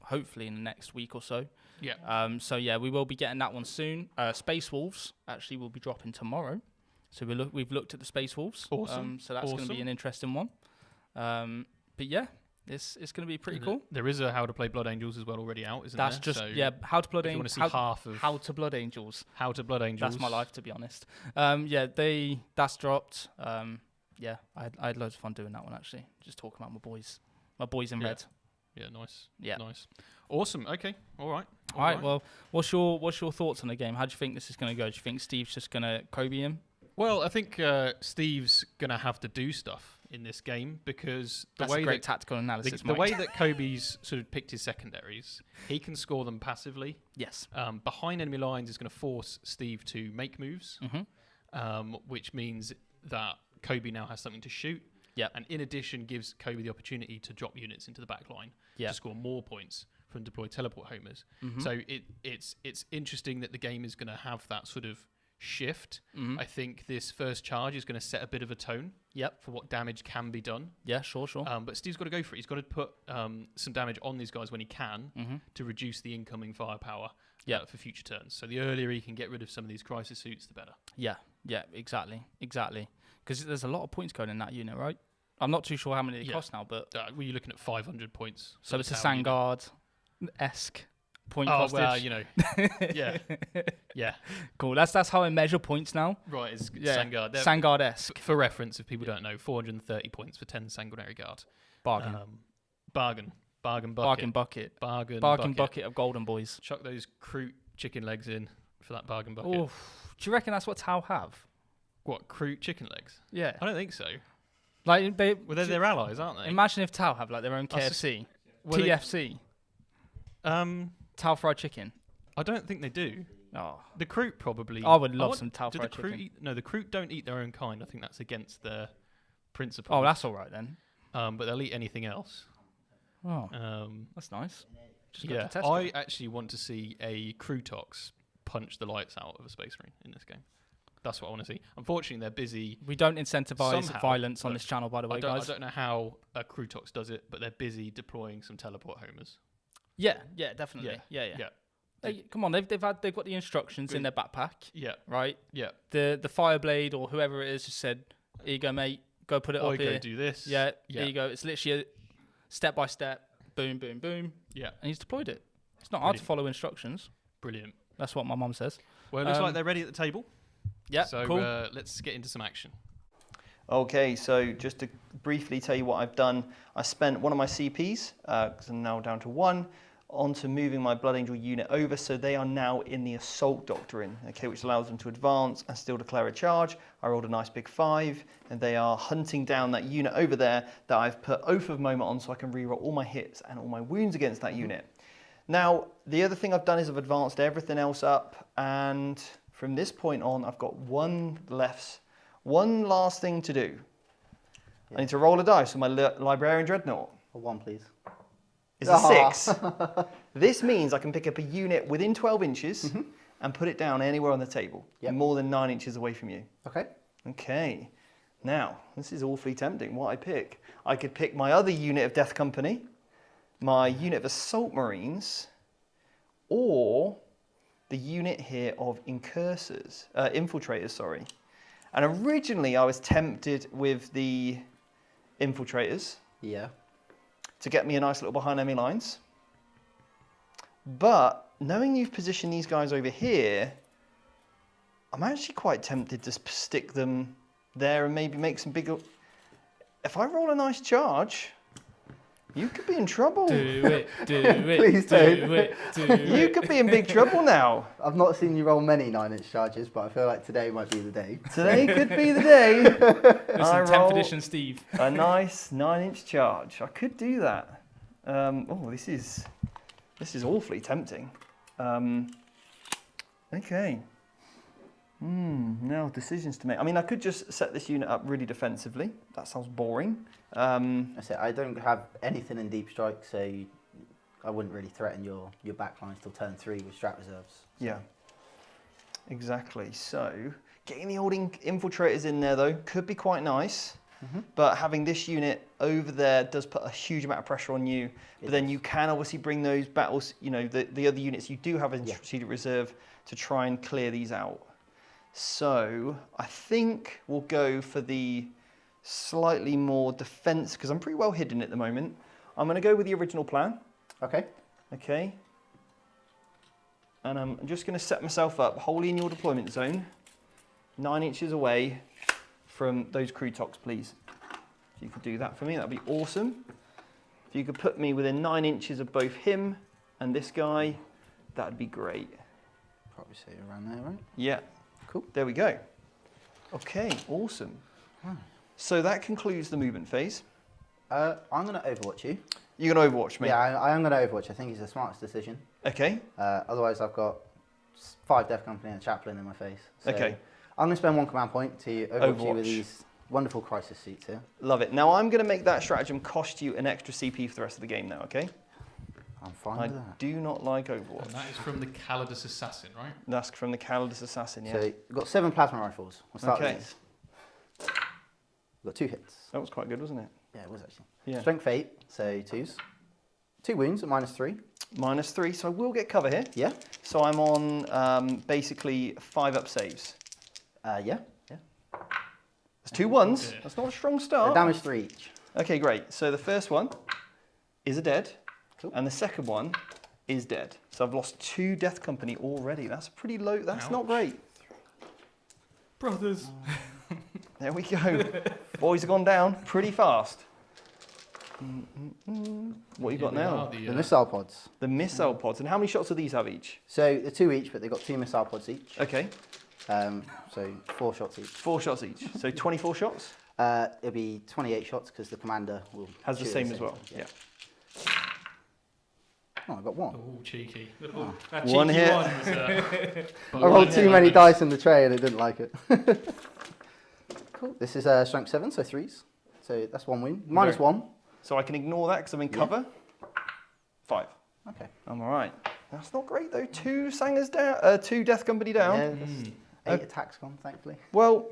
Hopefully in the next week or so. Yeah. So yeah, we will be getting that one soon. Space Wolves actually will be dropping tomorrow. So we've looked at the Space Wolves. Awesome. So that's going to be an interesting one. But yeah, it's going to be pretty cool. There is a How to Play Blood Angels as well already out, isn't That's there? just How to Blood Angels. You want to see half of How to Blood Angels. How to Blood Angels. That's my life, to be honest. That's dropped. I had loads of fun doing that one actually. Just talking about my boys in red. Yeah, nice. Yeah, nice. Awesome. Okay. All right. Well, what's your thoughts on the game? How do you think this is going to go? Do you think Steve's just going to Kobe him? Well, I think Steve's going to have to do stuff in this game because That's a great tactical analysis. The way that Kobe's sort of picked his secondaries, he can score them passively. Yes. Behind enemy lines is going to force Steve to make moves, which means that Kobe now has something to shoot. Yeah. And in addition, gives Kobe the opportunity to drop units into the back line to score more points from deployed teleport homers. So it's interesting that the game is going to have that sort of shift. I think this first charge is going to set a bit of a tone for what damage can be done. Yeah, sure. But Steve's got to go for it. He's got to put some damage on these guys when he can to reduce the incoming firepower for future turns. So the earlier he can get rid of some of these crisis suits, the better. Yeah, exactly. Because there's a lot of points going in that unit, right? I'm not too sure how many they cost now, but... were you looking at 500 points? So it's a Vanguard-esque point costage. Well, you know, yeah. Cool, that's how I measure points now. Right, it's Vanguard. Vanguard-esque. For reference, if people don't know, 430 points for 10 Sanguinary Guard. Bargain. Bargain bucket. Bargain bucket of golden boys. Chuck those Kroot chicken legs in for that bargain bucket. Oof. Do you reckon that's what Tau have? What, Kroot chicken legs? Yeah. I don't think so. Like they're their allies, aren't they? Imagine if Tau have like their own KFC, TFC, Tau fried chicken. I don't think they do. Oh, the Kroot probably. I would love some Tau fried chicken. The Kroot don't eat their own kind. I think that's against their principles. Oh, that's all right then. But they'll eat anything else. Oh, that's nice. I actually want to see a Krootox punch the lights out of a Space Marine in this game. That's what I want to see. Unfortunately, they're busy. We don't incentivize violence on this channel, by the way, guys. I don't know how a Krootox does it, but they're busy deploying some teleport homers. Yeah, definitely. Yeah. Come on, they've got the instructions in their backpack. Yeah. Right. Yeah. The Fireblade or whoever it is just said, "Here you go, mate. Go put it up here. Go do this." Yeah. There you go. It's literally a step by step. Boom, boom, boom. Yeah. And he's deployed it. It's not hard to follow instructions. Brilliant. That's what my mum says. Well, it looks like they're ready at the table. Yeah, so cool. Let's get into some action. Okay, so just to briefly tell you what I've done, I spent one of my CPs, because I'm now down to one, onto moving my Blood Angel unit over, so they are now in the Assault Doctrine, okay, which allows them to advance and still declare a charge. I rolled a nice big 5, and they are hunting down that unit over there that I've put Oath of Moment on so I can reroll all my hits and all my wounds against that unit. Now, the other thing I've done is I've advanced everything else up, and from this point on, I've got one last thing to do. Yeah. I need to roll a dice with my Librarian Dreadnought. A 1, please. It's a 6. This means I can pick up a unit within 12 inches and put it down anywhere on the table, more than 9 inches away from you. Okay. Now, this is awfully tempting. What I pick? I could pick my other unit of Death Company, my unit of Assault Marines, or the unit here of infiltrators, sorry. And originally I was tempted with the infiltrators. Yeah. To get me a nice little behind enemy lines. But knowing you've positioned these guys over here, I'm actually quite tempted to stick them there and maybe make some bigger... If I roll a nice charge, you could be in trouble. Do it. Please don't. You could be in big trouble now. I've not seen you roll many 9-inch charges, but I feel like today might be the day. Today could be the day. Listen, 10th edition Steve. A nice 9-inch charge. I could do that. This is awfully tempting. Okay. Now decisions to make. I mean, I could just set this unit up really defensively. That sounds boring. I don't have anything in Deep Strike, so I wouldn't really threaten your backlines till turn 3 with strat reserves. So. Yeah, exactly. So getting the old infiltrators in there, though, could be quite nice. But having this unit over there does put a huge amount of pressure on you. But then you can obviously bring those battles, the other units you do have in strategic reserve to try and clear these out. So I think we'll go for the slightly more defense, because I'm pretty well hidden at the moment. I'm going to go with the original plan. Okay. Okay. And I'm just going to set myself up wholly in your deployment zone, 9 inches away from those crutox, please. If you could do that for me, that'd be awesome. If you could put me within 9 inches of both him and this guy, that'd be great. Probably say around there, right? Yeah. Cool. There we go. Okay, awesome. So that concludes the movement phase. I'm going to overwatch you. You're going to overwatch me? Yeah, I am going to overwatch. I think it's the smartest decision. Okay. Otherwise, I've got 5 Death Company and a Chaplain in my face. So Okay. I'm going to spend 1 command point to overwatch you with these wonderful crisis seats here. Love it. Now I'm going to make that stratagem cost you an extra CP for the rest of the game now, okay? I'm fine I with that. do not like Overwatch. And that is from the Calidus Assassin, right? That's from the Calidus Assassin, yeah. So you've got 7 plasma rifles. We'll start Okay. with these. We've got 2 hits. That was quite good, wasn't it? Yeah, it was actually. Yeah. Strength 8, so 2s. 2 wounds at -3. -3, so I will get cover here. Yeah. So I'm on basically 5 up saves. Yeah. There's 2 ones. Yeah. That's not a strong The start. damage 3 each. Okay, great. So the first one is a dead, Cool. and the second one is dead. So I've lost 2 Death Company already. That's pretty low. That's not Ouch. great. Brothers. There we go. Boys have gone down pretty fast. What you got now? The missile pods. The missile pods. And how many shots do these have each? So the 2 each, but they've got 2 missile pods each. Okay, So 4 shots each. 4 shots each. So 24 shots? It'll be 28 shots because the commander will Has the shoot at same as well. time, Yeah. Oh, I got 1. Oh, cheeky. That One cheeky hit. one was, I rolled too many dice in the tray and it didn't like it. Cool. This is strength 7, so 3s. So that's 1 wound. -1. So I can ignore that because I'm in cover. 5. Okay. I'm all right. That's not great though. 2 Sangers down. 2 Death Company down. Yeah, that's 8 attacks gone, thankfully. Well,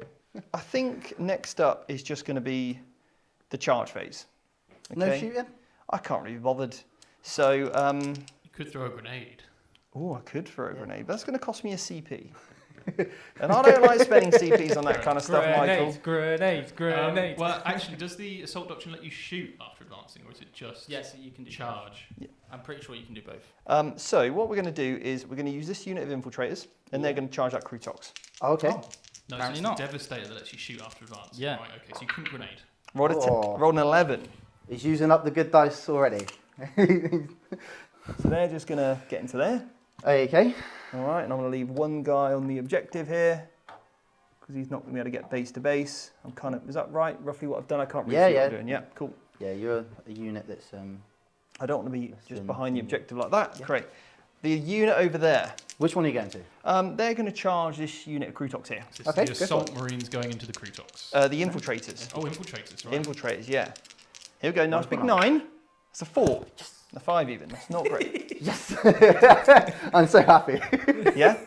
I think next up is just going to be the charge phase. No Okay? shooting? I can't really be bothered. So, You could throw a grenade. oh, I could throw a grenade. But that's going to cost me a CP. And I don't like spending CPs on that kind of stuff, Michael. Grenades. Well, actually, does the Assault Doctrine let you shoot after advancing, or is it just Yes, you can do charge? both. I'm pretty sure you can do both. So what we're going to do is we're going to use this unit of infiltrators, and they're going to charge that Crutox. Oh, okay. No, Apparently it's the not. Devastator that lets you shoot after advance. Yeah. Right, okay, so you couldn't grenade. Rolled an 11. He's using up the good dice already. So they're just going to get into there. Okay. All right, and I'm going to leave 1 guy on the objective here because he's not going to be able to get base to base. I'm kind of, is that right? Roughly what I've done? I can't really see what I'm doing. Yeah, cool. Yeah, you're a unit that's... I don't want to be That's just in- behind the objective like that. Yeah. Great. The unit over there, Which one are you going to? they're going to charge this unit of Crutox here. So this Okay, is go the for it. Assault Marines going into the Crutox. The infiltrators. Oh, infiltrators, right? Infiltrators, yeah. Here we go, nice big Wonderful. 9. It's a 4. A 5 even. That's not great. Yes! I'm so happy. Yeah?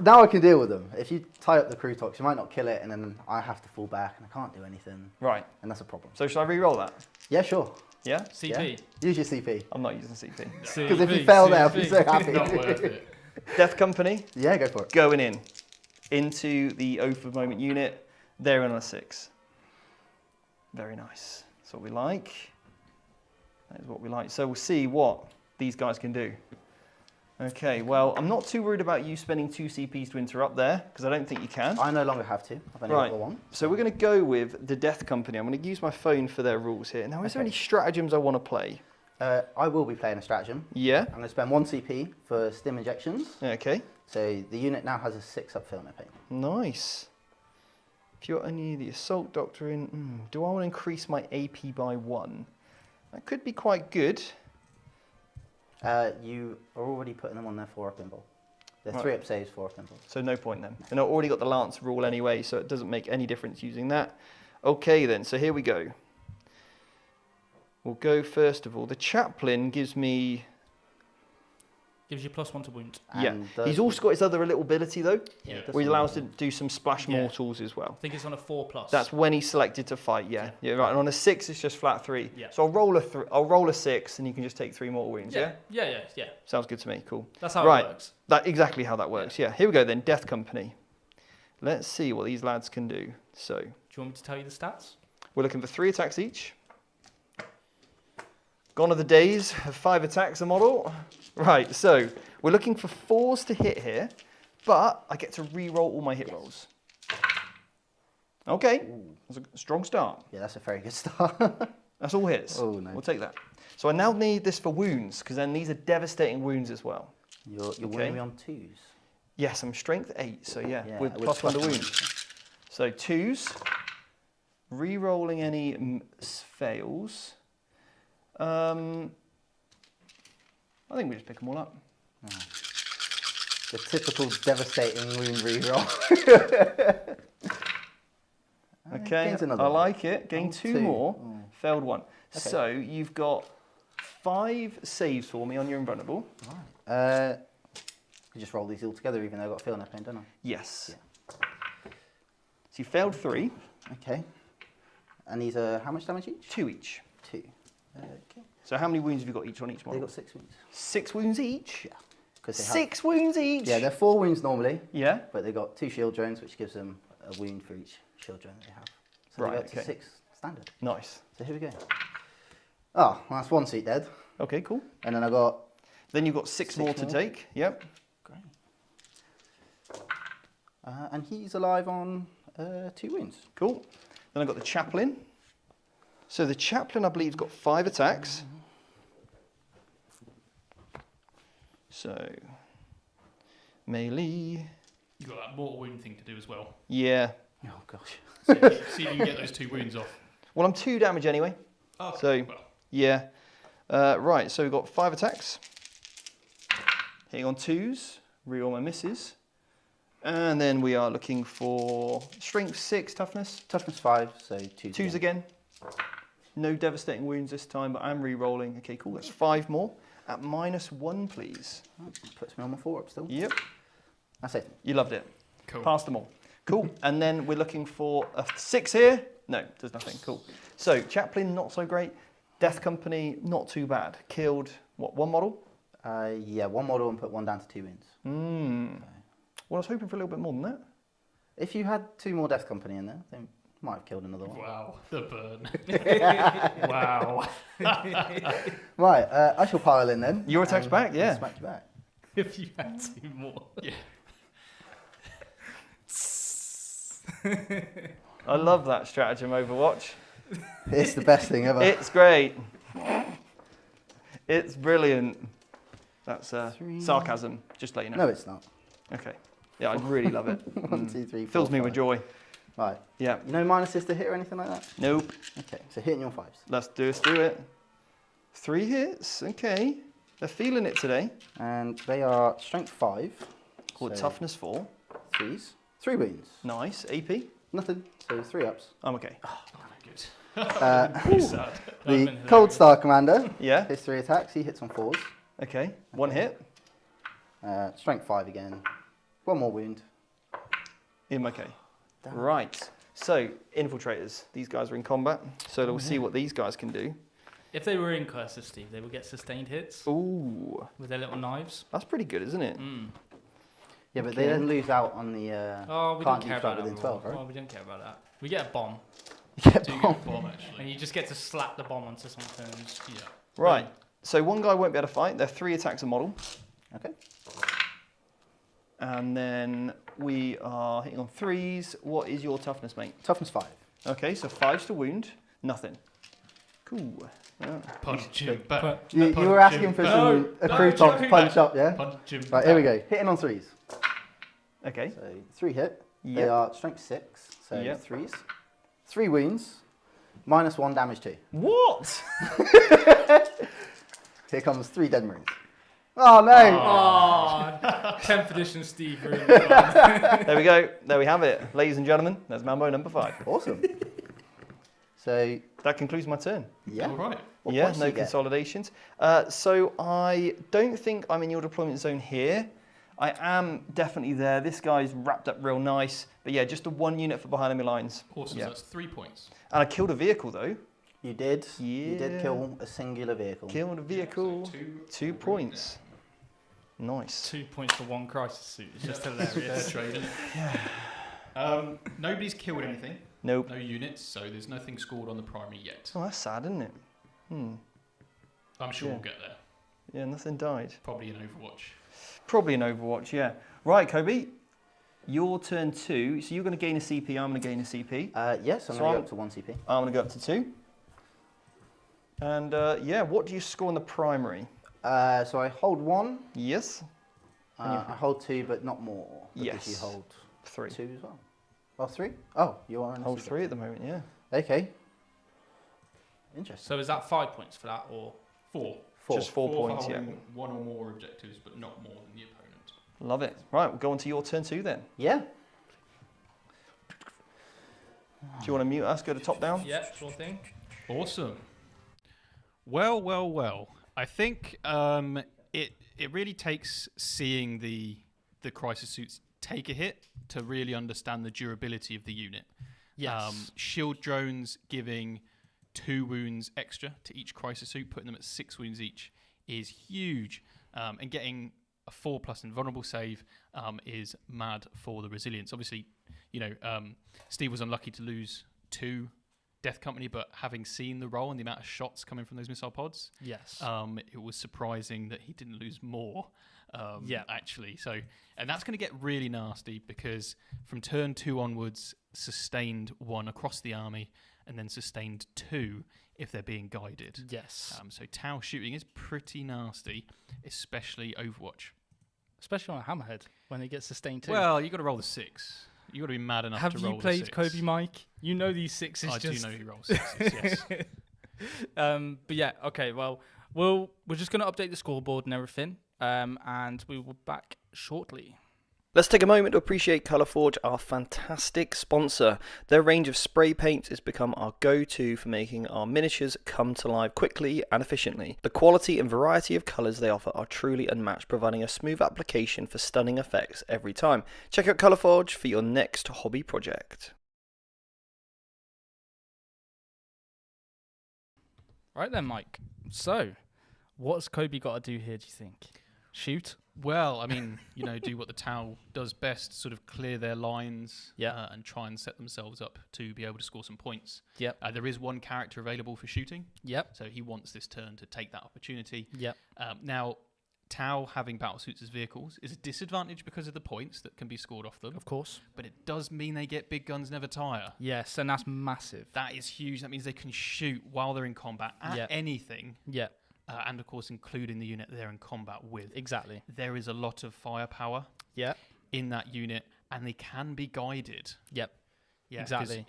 Now I can deal with them. If you tie up the Crutox, you might not kill it, and then I have to fall back, and I can't do anything, Right. and that's a problem. So should I re-roll that? Yeah, sure. Yeah? CP. Use your CP. I'm not using CP. Because if you fail there, I'll be so happy. Not worth it. Death Company, Yeah, go for it. going in. Into the Oath of Moment unit. They're in on a 6. Very nice. That's what we like. That is what we like. So we'll see what these guys can do. Okay, well, I'm not too worried about you spending 2 CPs to interrupt there, because I don't think you can. I no longer have to. I've only Right. got 1. So we're going to go with the Death Company. I'm going to use my phone for their rules here. Now, is there Okay. any stratagems I want to play? I will be playing a stratagem. Yeah. I'm going to spend 1 CP for stim injections. Okay. So the unit now has a 6 up fill no pain. Nice. If you're only the Assault Doctrine, do I want to increase my AP by 1? That could be quite good. You are already putting them on their 4 up invul. They're Right. 3 up saves, 4 up invul. So no point then. And I've already got the Lance rule anyway, so it doesn't make any difference using that. Okay then, so here we go. We'll go first of all. The Chaplain gives me... Gives you +1 to wound. Yeah. And He's also got his other little ability though, Yeah. does where he some allows to damage. do some splash Yeah. mortals as well. I think it's on a 4+. That's when he's selected to fight, yeah. Yeah, right. And on a 6, it's just flat 3. Yeah. So I'll roll a 6 and you can just take 3 mortal wounds, yeah? Yeah. Sounds good to me, cool. That's how Right. it works. Exactly how that works, yeah. Here we go then, Death Company. let's see what these lads can do. So, Do you want me to tell you the stats? we're looking for 3 attacks each. Gone are the days of 5 attacks a model. Right, so we're looking for 4s to hit here, but I get to re-roll all my hit rolls. Okay, that's a strong start. Yeah, that's a very good start. That's all hits. Oh, no. We'll take that. So I now need this for wounds, because then these are devastating wounds as well. You're Okay. winning me on 2s. Yes, I'm strength 8, so yeah, Yeah, with with plus 1 to +1. wounds. So 2s, re-rolling any fails. I think we just pick them all up. The typical devastating wound reroll. Okay, gains another I one. like it. Gain Oh, 2 2. more, Oh. failed 1. Okay. So you've got 5 saves for me on your invulnerable. I just roll these all together, even though I've got a feel no pain, don't I? Yes. So you failed 3, Okay. And these are how much damage each? 2 each. 2. Okay. So how many wounds have you got each on each They've model? got 6 wounds. 6 wounds each? Yeah. 'Cause they have- 6 wounds each? Yeah, they're 4 wounds normally, Yeah? but they've got 2 shield drones, which gives them a wound for each shield drone they have. So Right, they go up to okay. 6 standard. Nice. So here we go. Oh, well, that's 1 seat dead. Okay, cool. And then I got... Then you've got 6 more to more. take. Yep. Great. And he's alive on 2 wounds. Cool. Then I've got the chaplain. So the chaplain, I believe, has got 5 attacks. So melee. You've got that mortal wound thing to do as well. Yeah. Oh, gosh. See if you can get those 2 wounds off. Well, I'm 2 damage anyway. Okay, So well, yeah. Right. So we've got 5 attacks. Hitting on 2s. Reroll my misses. And then we are looking for strength 6, toughness. Toughness 5, so 2s. 2s again. No devastating wounds this time, but I'm re-rolling. Okay, cool. That's 5 more. At -1, please. Oh, puts me on my 4 up still. Yep. That's it. You loved it. cool. Passed them all. Cool. And then we're looking for a 6 here. No, does nothing. Cool. So chaplain, not so great. Death company, not too bad. Killed, what, 1 model? Yeah, 1 model and put 1 down to 2 wounds. Well, I was hoping for a little bit more than that. If you had 2 more Death Company in there, they might have killed another one. Wow, the burn. Wow. Right, I shall pile in then. Your attack's back, and yeah. Smack you back. If you had 2 more. Yeah. I love that stratagem Overwatch. It's the best thing ever. It's great. It's brilliant. That's 3. sarcasm, just to let you know. No, it's not. Okay. Yeah, I really love it. 1, 2, 3, 4. Fills me with 5. joy. Right. Yeah. You know minuses to hit or anything like that? Nope. Okay, so hitting your 5s. Let's do it. 3 hits. Okay. They're feeling it today. And they are strength 5. Called so toughness 4. 3s. 3 wounds. Nice. AP. Nothing. So 3 ups. I'm okay. Good. Uh, Sad. the Cold Star Commander. Yeah. His 3 attacks. He hits on 4s. Okay. 1 hit. Strength 5 again. 1 more wound. I'm okay. Damn. Right. So, infiltrators. These guys are in combat. So we'll see what these guys can do. If they were in cursive, Steve, they would get sustained hits Ooh. with their little knives. That's pretty good, isn't it? Yeah, but Okay. they then lose out on the. Oh, we can't don't care use about that within that. 12, right? Oh, we don't care about that. We get a bomb, Yeah, Do you bomb. get a bomb, and actually? you just get to slap the bomb onto some turns. Yeah. Right. So one guy won't be able to fight. They're 3 attacks a model. Okay. And then we are hitting on 3s. What is your toughness, mate? Toughness 5. Okay, so 5s to wound. Nothing. Cool. Yeah. Punch him back. You Punch were asking him for back. some a no, crouton jumping punch back. up, yeah? Punch him Right, here we back. go. Hitting on 3s. Okay. So 3 hit. They Yep. are strength 6. So Yep. 3s. 3 wounds. -1 damage 2. What? Here comes 3 dead marines. Oh no! Oh, 10th edition Steve. Really fun. There we go. There we have it. Ladies and gentlemen, there's Mambo number 5. Awesome. So That concludes my turn. yeah. All right. What Yeah, points do no you get? consolidations. So I don't think I'm in your deployment zone here. I am definitely there. This guy's wrapped up real nice. But yeah, just a 1 unit for behind enemy lines. Awesome. Yeah. So that's 3 points. And I killed a vehicle though. You did. You did Yeah. kill a singular vehicle. Killed a vehicle. So 2 points. Nice. 2 points for 1 crisis suit. It's just Fair hilarious. trade. Nobody's killed anything. Nope. No units, so there's nothing scored on the primary yet. Oh, that's sad, isn't it? I'm sure we'll get there. Yeah, nothing died. Probably in Overwatch. Probably in Overwatch, yeah. Right, Kobe, your turn 2. So you're going to gain a CP, I'm going to gain a CP. Yes, I'm So going to go up to 1 CP. I'm going to go up to 2. And yeah, what do you score in the primary? So I hold 1. Yes. I hold 2, but not more. Because Yes. you hold 3. 2 as well. Oh, 3? Oh, you are in a Hold CP. 3 at the moment, yeah. Okay. Interesting. So is that 5 points for that, or 4. 4. Just 4 for points, yeah. holding one or more objectives, but not more than the opponent. Love it. Right, we'll go on to your turn 2 then. Yeah. Do you want to mute us? Go to top down? Yeah, sure thing. Awesome. Well. I think it really takes seeing the crisis suits take a hit to really understand the durability of the unit. Yes. Shield drones giving 2 wounds extra to each crisis suit, putting them at 6 wounds each, is huge. And getting a 4+ invulnerable save is mad for the resilience. Obviously, Steve was unlucky to lose 2 Death Company, but having seen the role and the amount of shots coming from those missile pods, Yes. it was surprising that he didn't lose more. Actually. So, and that's going to get really nasty because from turn 2 onwards, sustained 1 across the army, and then sustained 2 if they're being guided. Yes. So Tau shooting is pretty nasty, especially Overwatch. Especially on a hammerhead when it gets sustained too. Well, you got to roll the 6. You got to be mad enough have to you roll the played 6. Kobe Mike? You know these 6s. I just... do know he rolls 6s. Yes. But yeah, okay. Well, we're just going to update the scoreboard and everything, and we will be back shortly. Let's take a moment to appreciate Colourforge, our fantastic sponsor. Their range of spray paints has become our go-to for making our miniatures come to life quickly and efficiently. The quality and variety of colours they offer are truly unmatched, providing a smooth application for stunning effects every time. Check out Colourforge for your next hobby project. Right then, Mike. So, what's Kobe got to do here, do you think? Shoot? Well, I mean, do what the Tau does best, sort of clear their lines and try and set themselves up to be able to score some points. Yep. There is 1 character available for shooting. Yep. So he wants this turn to take that opportunity. Yep. Now, Tau having battle suits as vehicles is a disadvantage because of the points that can be scored off them. Of course. But it does mean they get big guns never tire. Yes, and that's massive. That is huge. That means they can shoot while they're in combat at anything. Yeah. And of course, including the unit they're in combat with. Exactly. There is a lot of firepower in that unit, and they can be guided. Yep. Yeah, exactly.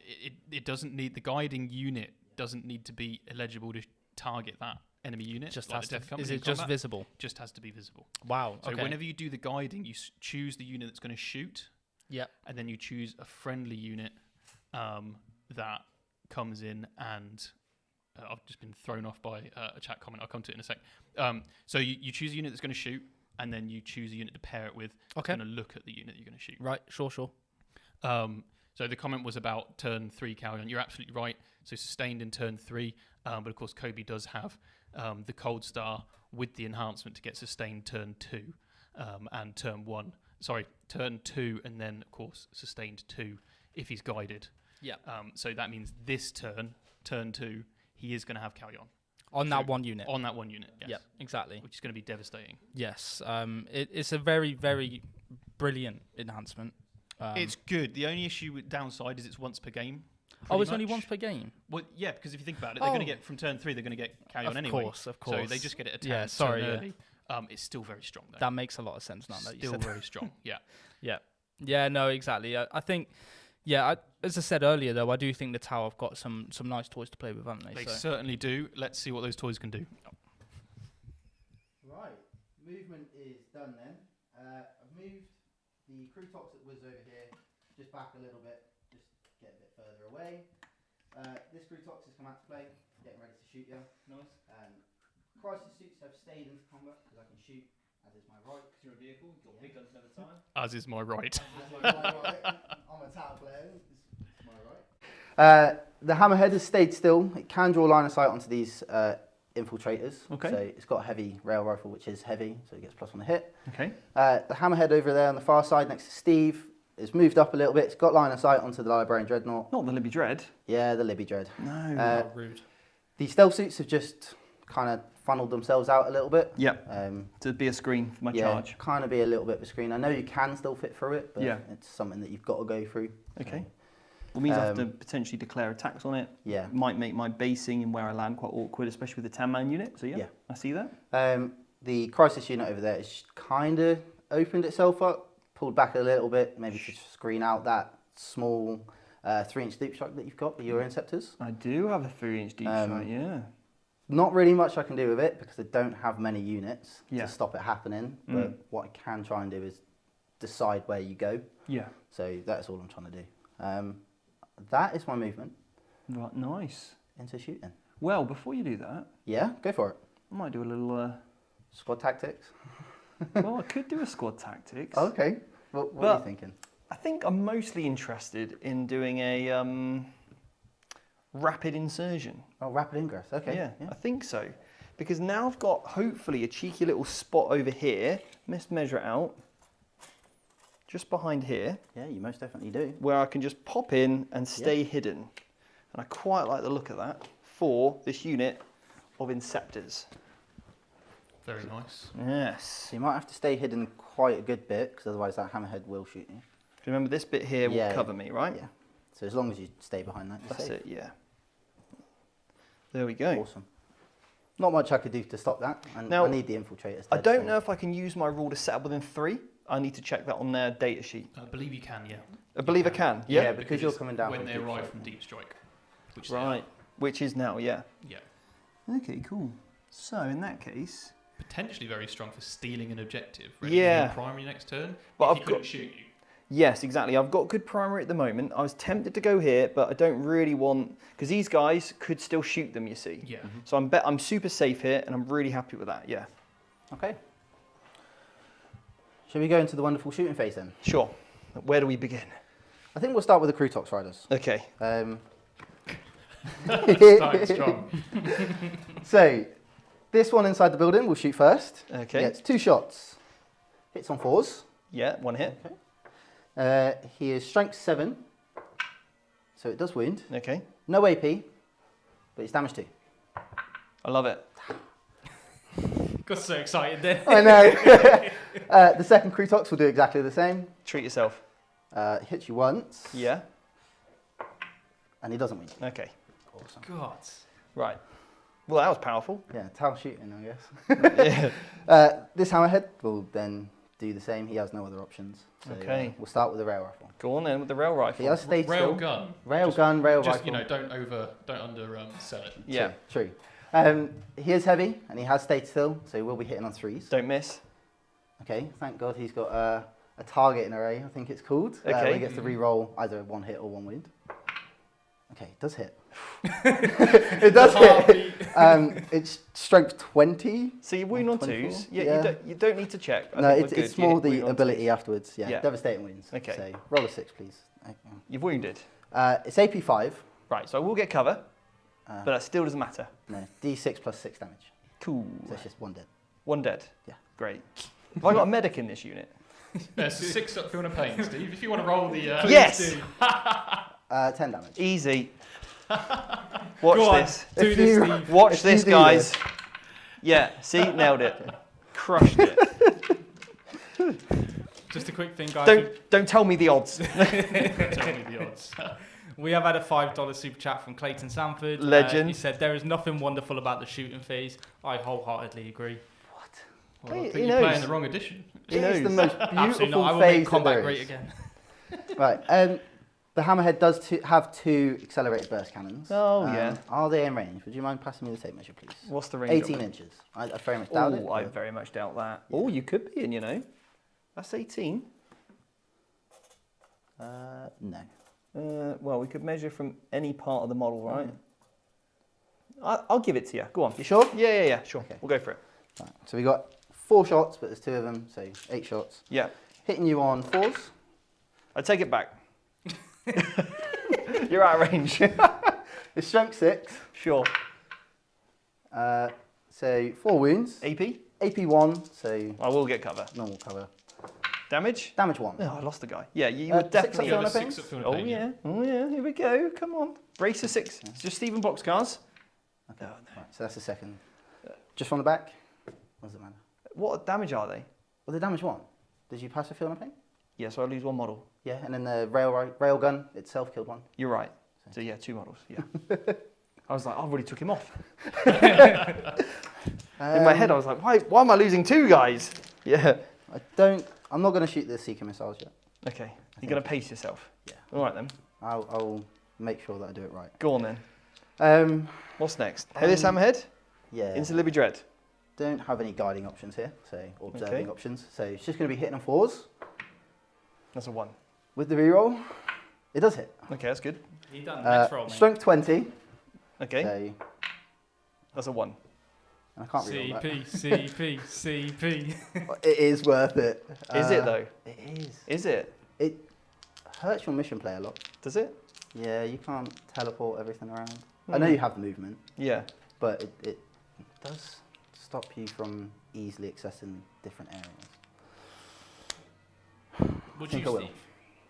It doesn't need, the guiding unit doesn't need to be eligible to target that enemy unit. Just like has the to, Death Company is in it just combat. visible? Just has to be visible. Wow. So okay. whenever you do the guiding, you choose the unit that's going to shoot. Yep. And then you choose a friendly unit that comes in and... I've just been thrown off by a chat comment. I'll come to it in a sec. So you choose a unit that's going to shoot, and then you choose a unit to pair it with. Okay. Going to look at the unit you're going to shoot. Right. Sure. So the comment was about turn 3 carry-on. You're absolutely right. So sustained in turn 3, but of course Kobe does have the Cold Star with the enhancement to get sustained turn 2 and turn 1. Sorry, turn 2, and then of course sustained 2 if he's guided. Yeah. So that means this turn 2. He is going to have carry on that one unit. On that one unit, yes. Yep, exactly. Which is going to be devastating. Yes, it's a very, very brilliant enhancement. It's good. The only issue with downside is it's once per game. Oh, it's only once per game? Well, yeah, because if you think about it, they're going to get, from turn 3, they're going to get carry on anyway. Of course. So they just get it a turn early. It's still very strong, though. That makes a lot of sense now that you said. Still very strong, yeah. Yeah, no, exactly. I think... Yeah, as I said earlier, though, I do think the Tower have got some nice toys to play with, haven't they? They certainly do. Let's see what those toys can do. Right, movement is done then. I've moved the crew tox that was over here just back a little bit, just get a bit further away. This crew tox has come out to play, getting ready to shoot you. Nice. Crisis suits have stayed into combat because I can shoot, as is my right. Because you're a vehicle, you've got big guns never time. As is my right. I'm a tower player. It's my right. The hammerhead has stayed still. It can draw line of sight onto these infiltrators. Okay. So it's got a heavy rail rifle, which is heavy, so it gets +1 to hit. Okay. The hammerhead over there on the far side next to Steve it's moved up a little bit. It's got line of sight onto the Librarian Dreadnought. Not the Libby Dread. Yeah, the Libby Dread. No. Rude. The stealth suits have just kind of funneled themselves out a little bit. Yep. To be a screen for my charge. Kind of be a little bit of a screen. I know you can still fit through it, but it's something that you've got to go through. Okay. Well, means I have to potentially declare attacks on it. Yeah. Might make my basing and where I land quite awkward, especially with the 10-man unit. So yeah, I see that. The crisis unit over there is kind of opened itself up, pulled back a little bit, maybe to screen out that small 3-inch deep strike that you've got with your Inceptors. I do have a 3-inch deep strike, yeah. Not really much I can do with it because I don't have many units Yeah. to stop it happening. But what I can try and do is decide where you go. Yeah. So that's all I'm trying to do. That is my movement Right, nice. into shooting. Well, before you do that, Yeah, go for it. I might do a little... Squad tactics. well, I could do a squad tactics. Okay. What are you thinking? I think I'm mostly interested in doing a rapid insertion. Oh, rapid ingress. Okay. Yeah, I think so. Because now I've got, hopefully, a cheeky little spot over here. Let's measure it out. Just behind here. Yeah, you most definitely do. Where I can just pop in and stay hidden. And I quite like the look of that for this unit of Inceptors. Very nice. Yes. So you might have to stay hidden quite a good bit, because otherwise that hammerhead will shoot you. Remember, this bit here will cover me, right? Yeah. So as long as you stay behind that, you're That's safe. it, yeah. There we go. Awesome. Not much I could do to stop that. And Now, I need the infiltrators. I dead, don't so- know if I can use my rule to set up within 3. I need to check that on their data sheet. I believe you can, yeah. I believe I can. Yeah, because you're it's coming down when from they deep arrive strike. from deep strike. Which Right. Which is now, yeah. they are. Yeah. Okay, cool. So in that case, Potentially very strong for stealing an objective. Yeah. Primary next turn. But if I've he couldn't got- shoot you. yes, exactly. I've got good primary at the moment. I was tempted to go here, but I don't really want, because these guys could still shoot them, you see. Yeah. So I'm super safe here, and I'm really happy with that. Yeah. Okay. Shall we go into the wonderful shooting phase then? Sure. Where do we begin? I think we'll start with the Crutox Riders. Okay. Starting strong. So, this one inside the building will shoot first. Okay. Gets 2 shots. Hits on 4s. Yeah, one hit. He is strength 7, so it does wound. Okay. No AP, but it's damage 2. I love it. Got so excited then. I know. The second Crutox will do exactly the same. Treat yourself. Hits you once, Yeah. and he doesn't wound. Okay. Awesome. God. Right. Well, that was powerful. Yeah, towel shooting, I guess. Yeah. This Hammerhead will then do the same. He has no other options. So, Okay. we'll start with the rail rifle. Go on then with the rail rifle. He has stayed Rail still. gun. Rail gun, rail Just, rifle. don't undersell it. Yeah. True. He is heavy, and he has stayed still, so he will be hitting on 3s. Don't miss. Okay, thank God he's got a targeting array, I think it's called. Okay. Where he gets to re-roll either 1 hit or 1 wound. Okay, it does hit. It does hit. It's strength 20. So you wound on 24? 2s. Yeah, Yeah. You don't need to check. I No, think it's, we're it's good. more You the wound on ability 2s. afterwards. Yeah, Yeah. devastating wounds. Okay. So roll a 6, please. You've wounded. It's AP 5. Right, so I will get cover, but that still doesn't matter. No, D6 plus 6 damage. Cool. So it's just 1 dead. 1 dead. Yeah. Great. Have I got a medic in this unit? 6 up feeling a pain, Steve. If you want to roll the... Yes! 10 damage. Easy. Watch Go on, this. do If this, you- Steve. Watch If you this, do guys. this- Yeah, see? Nailed it. Crushed it. Just a quick thing, guys. Don't tell me the odds. Tell me the odds. We have had a $5 super chat from Clayton Sanford. Legend. He said, there is nothing wonderful about the shooting phase. I wholeheartedly agree. Well, Hey, I he think you're playing knows. the wrong edition. It knows. is the most Absolutely beautiful not. I will make phase that combat there great is. again. Right. The Hammerhead does have 2 accelerated burst cannons. Oh, yeah. Are they in range? Would you mind passing me the tape measure, please? What's the range? 18 inches. I very much doubt it. Oh, I but- very much doubt that. Oh, you could be in, you know. That's 18. No. Well, we could measure from any part of the model, right? I'll give it to you. Go on. You sure? Yeah, sure. Okay. We'll go for it. Right. So we got 4 shots, but there's 2 of them, so 8 shots. Yeah. Hitting you on 4s. I take it back. You're out of range. It's strength 6. Sure. So 4 wounds. AP? AP 1, so I will get cover. normal cover. Damage? Damage 1. Oh, I lost the guy. Yeah, you would definitely. 6 up Phil and a Six Pain? up Phil and a Oh Pain, yeah, oh yeah. Here we go. Come on, brace for 6. It's just Stephen Boxcars. Okay. Right, so that's the second. Just from the back? What does it matter? What damage are they? Well, the damage 1. Did you pass a Phil and a Pain? Yeah, so I lose 1 model. Yeah, and then the rail gun itself killed 1. You're right. So yeah, 2 models. Yeah. I was like, I already took him off. In my head, I was like, why am I losing 2 guys? Yeah. I'm not going to shoot the Seeker missiles yet. Okay. You're gonna pace yourself. Yeah. All right then. I'll make sure that I do it right. Go on then. What's next? Heaviest Hammerhead? Yeah. Into Libby Dread. Don't have any guiding options here, or observing options. So it's just going to be hitting on 4s. That's a 1. With the reroll, it does hit. Okay, that's good. You done next roll, mate. Strength 20. Okay. So, That's a 1. and I can't reroll that. CP. It is worth it. Is it though? It is. Is it? It hurts your mission play a lot. Does it? Yeah, you can't teleport everything around. I know you have the movement, Yeah. but it does stop you from easily accessing different areas. Would think you, I will. Steve?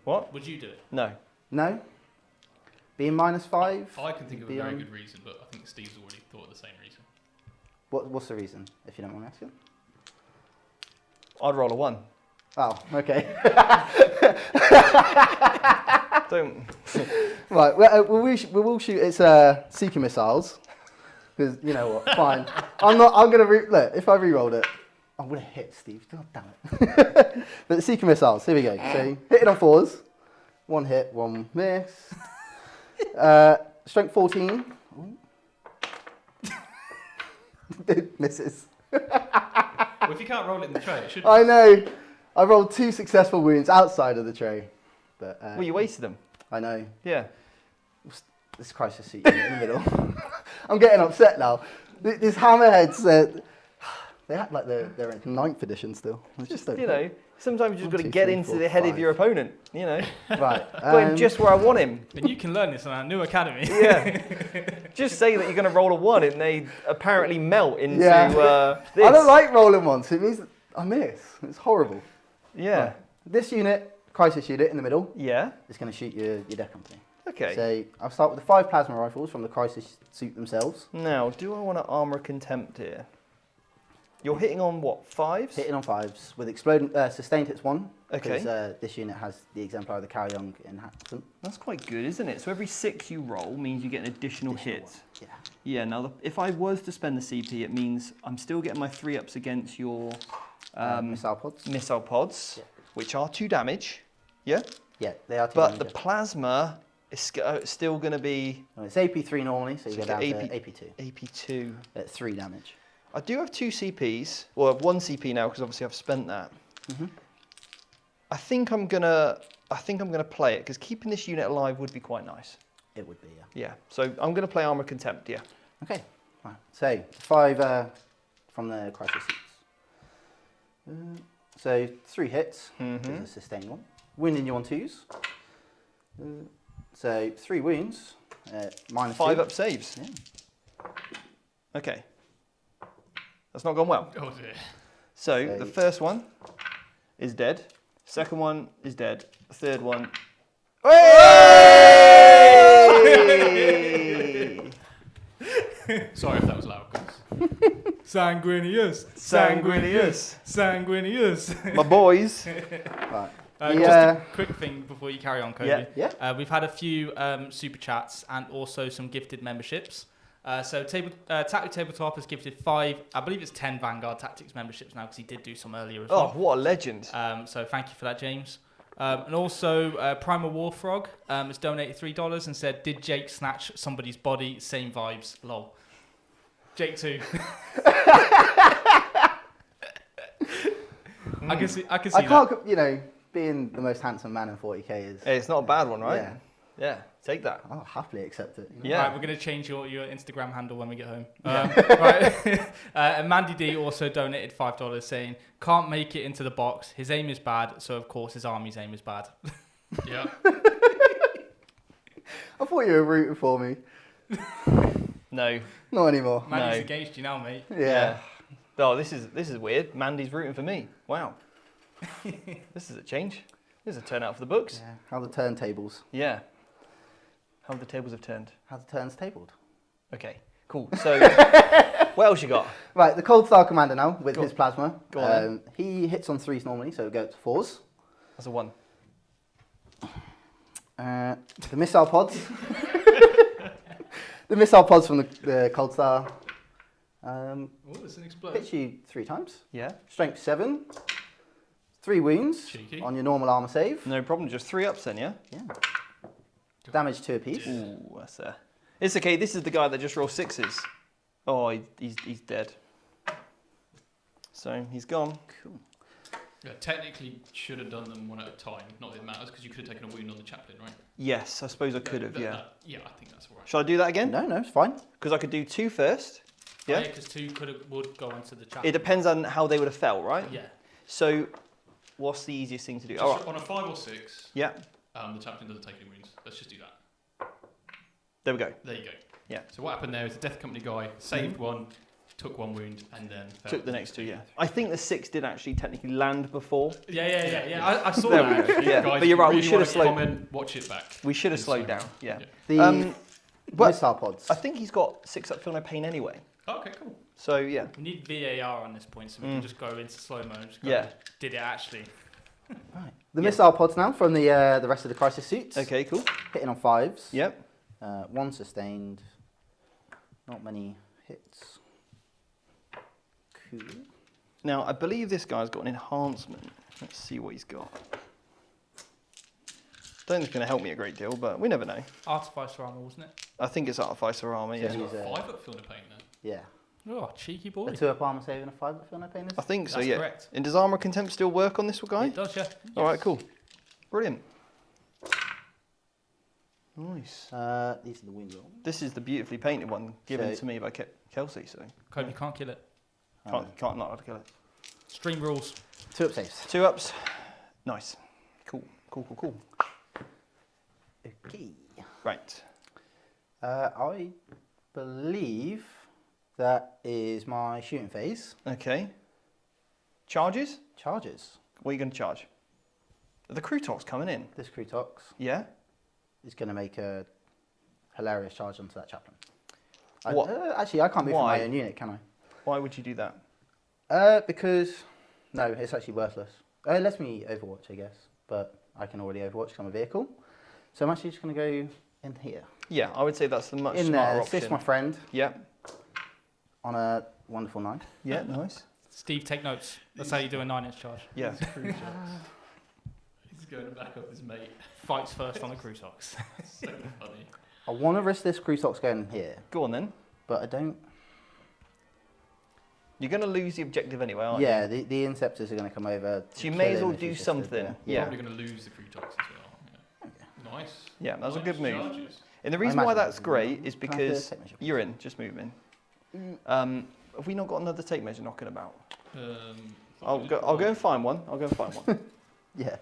What? Would you do it? No. No? Being -5? I can think of a be very on- good reason, but I think Steve's already thought of the same reason. What's the reason, if you don't mind me asking? I'd roll a 1. Oh, okay. Don't. Right, well, we will shoot its Seeker missiles. Because, you know what, fine. I'm going to, look, if I re-rolled it, I'm going to hit Steve. God damn it. But the Seeker missiles, here we go. So, hit it on 4s. 1 hit, 1 miss. Strength 14. Misses. Well, if you can't roll it in the tray, it should. I know. I rolled 2 successful wounds outside of the tray. But Well, you wasted them. I know. Yeah. This crisis seat in the middle. I'm getting upset now. These hammerheads, they act like they're in 9th edition still. It's just You know, sometimes you just got to 1, 2, get 3, into 4, the head of 5. your opponent. You know, Right. got him just where I want him. Then you can learn this on our new academy. Yeah. Just say that you're going to roll a 1 and they apparently melt into Yeah. this. I don't like rolling ones. It means I miss. It's horrible. Yeah. Right. This unit, crisis unit in the middle, Yeah. is going to shoot your deck company. Okay. So I'll start with the 5 plasma rifles from the crisis suit themselves. Now, do I want to armor contempt here? You're hitting on what, 5s? Hitting on 5s with exploding sustained hits 1. Okay. Because this unit has the exemplar of the Carry Young enhancement. That's quite good, isn't it? So every 6 you roll means you get an additional hit. one. Yeah. Yeah, now if I was to spend the CP, it means I'm still getting my 3-ups against your Missile pods. missile pods, Yeah. which are 2 damage. Yeah? Yeah, they are 2 But the damage. plasma is still going to be Well, it's AP3 normally, so you So go down you to get AP2 AP2. at 3 damage. I do have 2 CPs, or 1 CP now because obviously I've spent that. Mhm. I think I'm gonna play it because keeping this unit alive would be quite nice. It would be, yeah. Yeah, so I'm gonna play Armor Contempt. Yeah. Okay, right. So 5 from the crisis suits. So 3 hits, Mhm. is a sustained 1. Wounding you on 2s. So 3 wounds, -2. 5-up saves. Yeah. Okay. That's not gone well. Oh dear. So So- the first one is dead. Second one is dead. The third one. Hey! Sorry if that was loud, guys. Sanguinius. Sanguinius. My boys. Right. Just a quick thing before you carry on, Kobe. Yeah. We've had a few super chats and also some gifted memberships. So Tactic Tabletop has gifted 5, I believe it's 10 Vanguard Tactics memberships now because he did do some earlier as Oh, well. what a legend. So thank you for that, James. And also Primal Warfrog has donated $3 and said, "Did Jake snatch somebody's body? Same vibes, lol." Jake too. I can see I that. can't, being the most handsome man in 40k is... Hey, it's not a bad one, right? Yeah. Yeah, take that. I'll happily accept it. Yeah. Right, we're going to change your Instagram handle when we get home. Right. And Mandy D also donated $5 saying, "Can't make it into the box. His aim is bad, so of course his army's aim is bad." Yeah. I thought you were rooting for me. No. Not anymore. Mandy's No. against you now, mate. Yeah. Oh, this is weird. Mandy's rooting for me. Wow. This is a change. This is a turnout for the books. Yeah. How the turntables. Yeah. How the tables have turned. How the turns tabled. Okay, cool. So, what else you got? Right, the Cold Star Commander now with Go his plasma. Go on then. He hits on 3s normally, so it goes to 4s. That's a 1. The missile pods. The missile pods from the Cold Star. Oh, it's an explode. Hits you 3 times. Yeah. Strength 7. 3 wounds Cheeky. on your normal armor save. No problem. Just 3 ups then, yeah? Yeah. Damage 2 apiece. Ooh, that's It's okay. This is the guy that just rolls 6s. Oh, he's dead. So he's gone. Cool. Yeah, technically should have done them one at a time. Not that it matters because you could have taken a wound on the chaplain, right? Yes, I suppose I could have, yeah. Yeah, I think that's all right. Shall I do that again? No, it's fine. Because I could do 2 first. Yeah. because 2 would go onto the chat. It depends on how they would have felt, right? Yeah. So, what's the easiest thing to do? Just All right. on a 5 or 6, Yeah. the chaplain doesn't take any wounds. Let's just do that. There we go. There you go. Yeah. So what happened there is the Death Company guy saved 1, took 1 wound, and then Took the next 2, yeah. I think the 6 did actually technically land before. Yeah. I saw There that. we go. Yeah. Guys, But you're if you right. We really should wanna have slowed. comment, watch it back. We should have It's slowed so down. good. Yeah. The but- missile pods. I think he's got 6 up, feel no pain anyway. Okay, cool. So yeah. We need VAR on this point so we can just go into slow mo and just go, Yeah. did it actually? Right. The missile pods now from the rest of the crisis suits. Okay. Cool. Hitting on 5s. Yep. 1 sustained. Not many hits. Cool. Now I believe this guy's got an enhancement. Let's see what he's got. Don't think it's going to help me a great deal, but we never know. Artificer armor, wasn't it? I think it's Artificer armor. So Yeah. he's, 5 up, feel no pain then. yeah. Oh, cheeky boy. A 2-up armor save and a 5-up feel no pain is? I think so. That's Yeah. correct. And does armor contempt still work on this guy? It does, yeah. All right. Cool. Brilliant. Nice. These are the wound rolls. This is the beautifully painted one given So- to me by Kelsey. So Kobe, you can't kill it. can't not have to kill it. Stream rules. 2-up saves. 2 ups. Nice. Cool. Okay. Right. I believe that is my shooting phase. Okay. Charges? Charges. What are you going to charge? The crew talk's coming in. This Crutox Yeah? is going to make a hilarious charge onto that chaplain. What? Actually, I can't move from Why? my own unit, can Why would you do that? I? Because, no, it's actually worthless. It lets me Overwatch, I guess, but I can already Overwatch because I'm a vehicle. So I'm actually just going to go in here. Yeah, I would say that's the much In smarter there, option. assist my friend Yeah. on a wonderful 9. Yeah, nice. Steve, take notes. That's how you do a 9-inch charge. Yeah. He's going to back up his mate. Fights first on the crew socks. So funny. I want to risk this Crutox going in here, Go on then. but I don't. You're going to lose the objective anyway, aren't Yeah, you? the Inceptors are going to come over. So you kill may as him well if do he's just something. stood there. You're Yeah. probably going to lose the crew tox as well. Yeah. Nice. Yeah, that was a Nice good move. charges. And the reason why imagine that's that. great is Can I have the because tape measure, you're in. Just move in. Have we not got another tape measure knocking about? I'll go and find one. Yeah.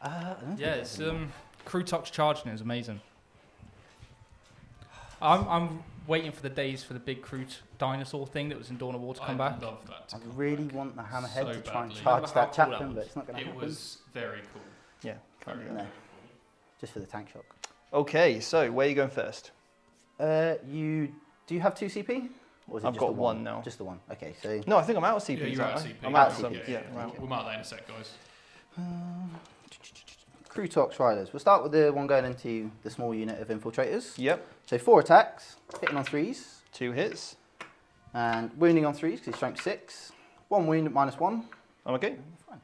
I don't Yeah, think it's there's any crew tox charging is amazing. I'm waiting for the days for the big crew dinosaur thing that was in Dawn of War to come I back. love that. more. I really want the hammerhead So to try and badly. charge Remember how that cool that chaplain, was? but it's not going to It happen. was very cool. Yeah, can't do Very that. No, just for the tank shock. Okay, so where are you going first? Do you have 2 CP? Or is it I've just got the one now. Just the one. Okay, so No, I think I'm out of CP. Yeah, you're out of aren't I? CP. I'm Out out of of some. CP. Yeah, I'm out. We'll mark that in a sec, guys. Crutox Riders. We'll start with the one going into the small unit of infiltrators. Yep, So 4 attacks, hitting on 3s, 2 hits. and wounding on 3s because he's strength 6. 1 wound at -1. I'm okay. Fine.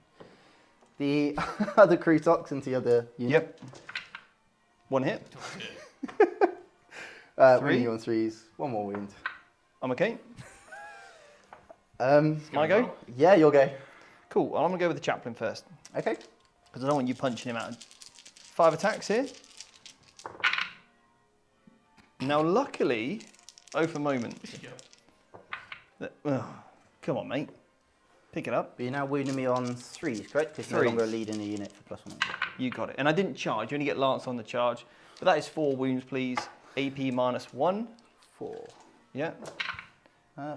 The other Crutox into the other unit. Yep. 1 hit. Yeah. 3. Wounding on 3s, 1 more wound. I'm okay. My go? Yeah, you'll go. Cool. Well, I'm going to go with the chaplain first Okay. because I don't want you punching him out. 5 attacks here. Now, luckily, for a moment. Come on, mate. Pick it up. But you're now wounding me on 3s, correct? Because you're no 3s. longer leading the unit for +1. You got it. And I didn't charge. You only get lance on the charge. But that is 4 wounds, please. AP -1. 4. Yeah.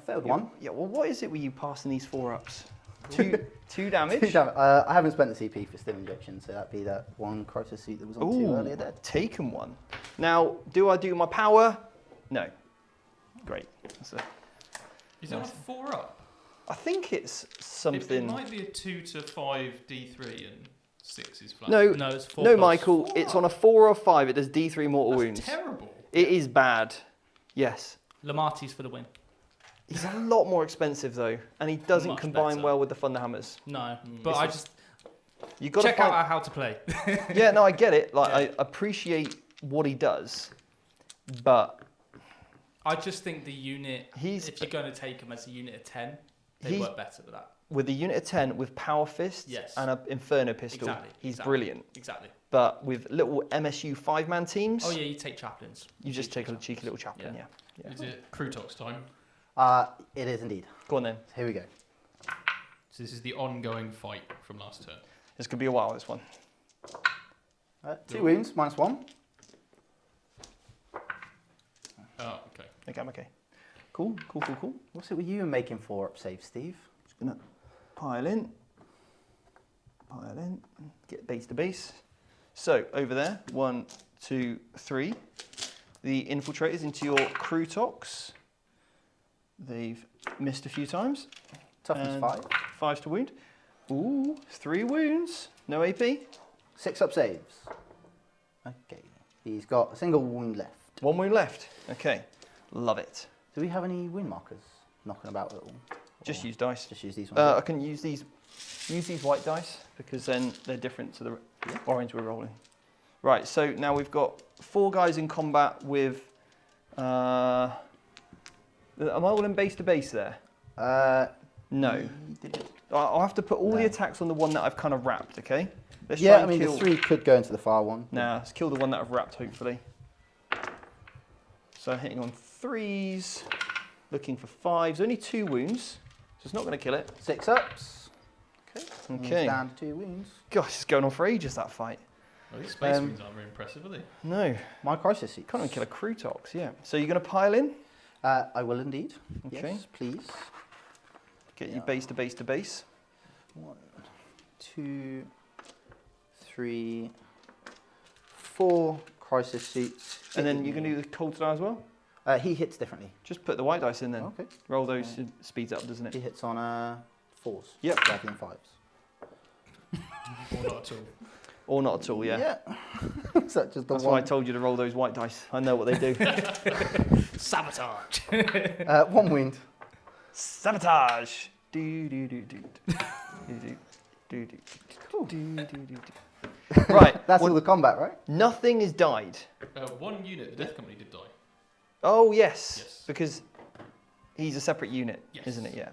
Failed 1. Yeah, well, what is it with you passing these 4 ups? Two damage. 2 damage. I haven't spent the CP for stim injection, so that'd be that one crisis suit that was on 2 earlier there. Taken one. Now, do I do my power? No. Great. Is it on a 4 up? I think it's something. It might be a 2 to 5 D3 and 6 is flat. No, No, it's 4 no, plus. Michael. It's on a 4 or 5. It does D3 mortal wounds. That's terrible. It is bad. Yes. Lamarty's for the win. He's a lot more expensive though, and he doesn't Much combine better. well with the Thunderhammers. No, but I just You got check out how to play. Yeah, no, I get it. Like I appreciate what he does, but I just think the unit, He's- if you're going to take him as a unit of 10, they He's- work better with that. with a unit of 10 with power fists Yes. and an Inferno pistol, Exactly. he's brilliant. Exactly. But with little MSU 5-man teams, Oh yeah, you take chaplains. you just take a cheeky little chaplain. Yeah. Is it crew talks time? It is indeed. Go on then. Here we go. So this is the ongoing fight from last turn. This could be a while. This one. 2 wounds, -1. Oh, okay. Okay, I'm okay. Cool. What's it with you and making 4-up saves, Steve? Just gonna pile in, get base to base. So over there, 1, 2, 3. The infiltrators into your crew tox. They've missed a few times. Toughness And 5. 5s to wound. Ooh, 3 wounds. No AP. 6-up saves. Okay. He's got a single wound left. 1 wound left. Okay, love it. Do we have any wound markers knocking about at all? Just Or use dice. Just use these ones. I can use these white dice because then they're different to the orange we're rolling. Right, so now we've got 4 guys in combat with. Am I all in base to base there? No. I'll have to put all the attacks on the one that I've kind of wrapped, okay? Let's try Yeah, I and mean, kill. the 3 could go into the far one. Nah, let's kill the one that I've wrapped, hopefully. So I'm hitting on 3s, looking for 5s. Only 2 wounds, so it's not going to kill it. 6-ups. Okay. Down to 2 wounds. Gosh, it's going on for ages, that fight. Well, these space wounds aren't very impressive, are they? No, My crisis suit. can't even kill a crew tox, yeah. So you're going to pile in, I will indeed. Okay. Yes, please. get your base to base to base. 1, 2, 3, 4 crisis suits. And then you're going to do the cold die as well? He hits differently. Just put the white dice in then. Okay. Roll those, it speeds up, doesn't He it? hits on 4s. Yep. Rather than 5s. Or not at all. Or not at all, yeah. Is that just the That's one? why I told you to roll those white dice. I know what they do. Sabotage. 1 wound. Sabotage! Do, do, do, do. Do, do, do, do, do, do. Right, That's all the combat, right? nothing has died. 1 unit, the Death Company did die. Oh, yes. Yes. Because he's a separate unit, Yes. isn't it?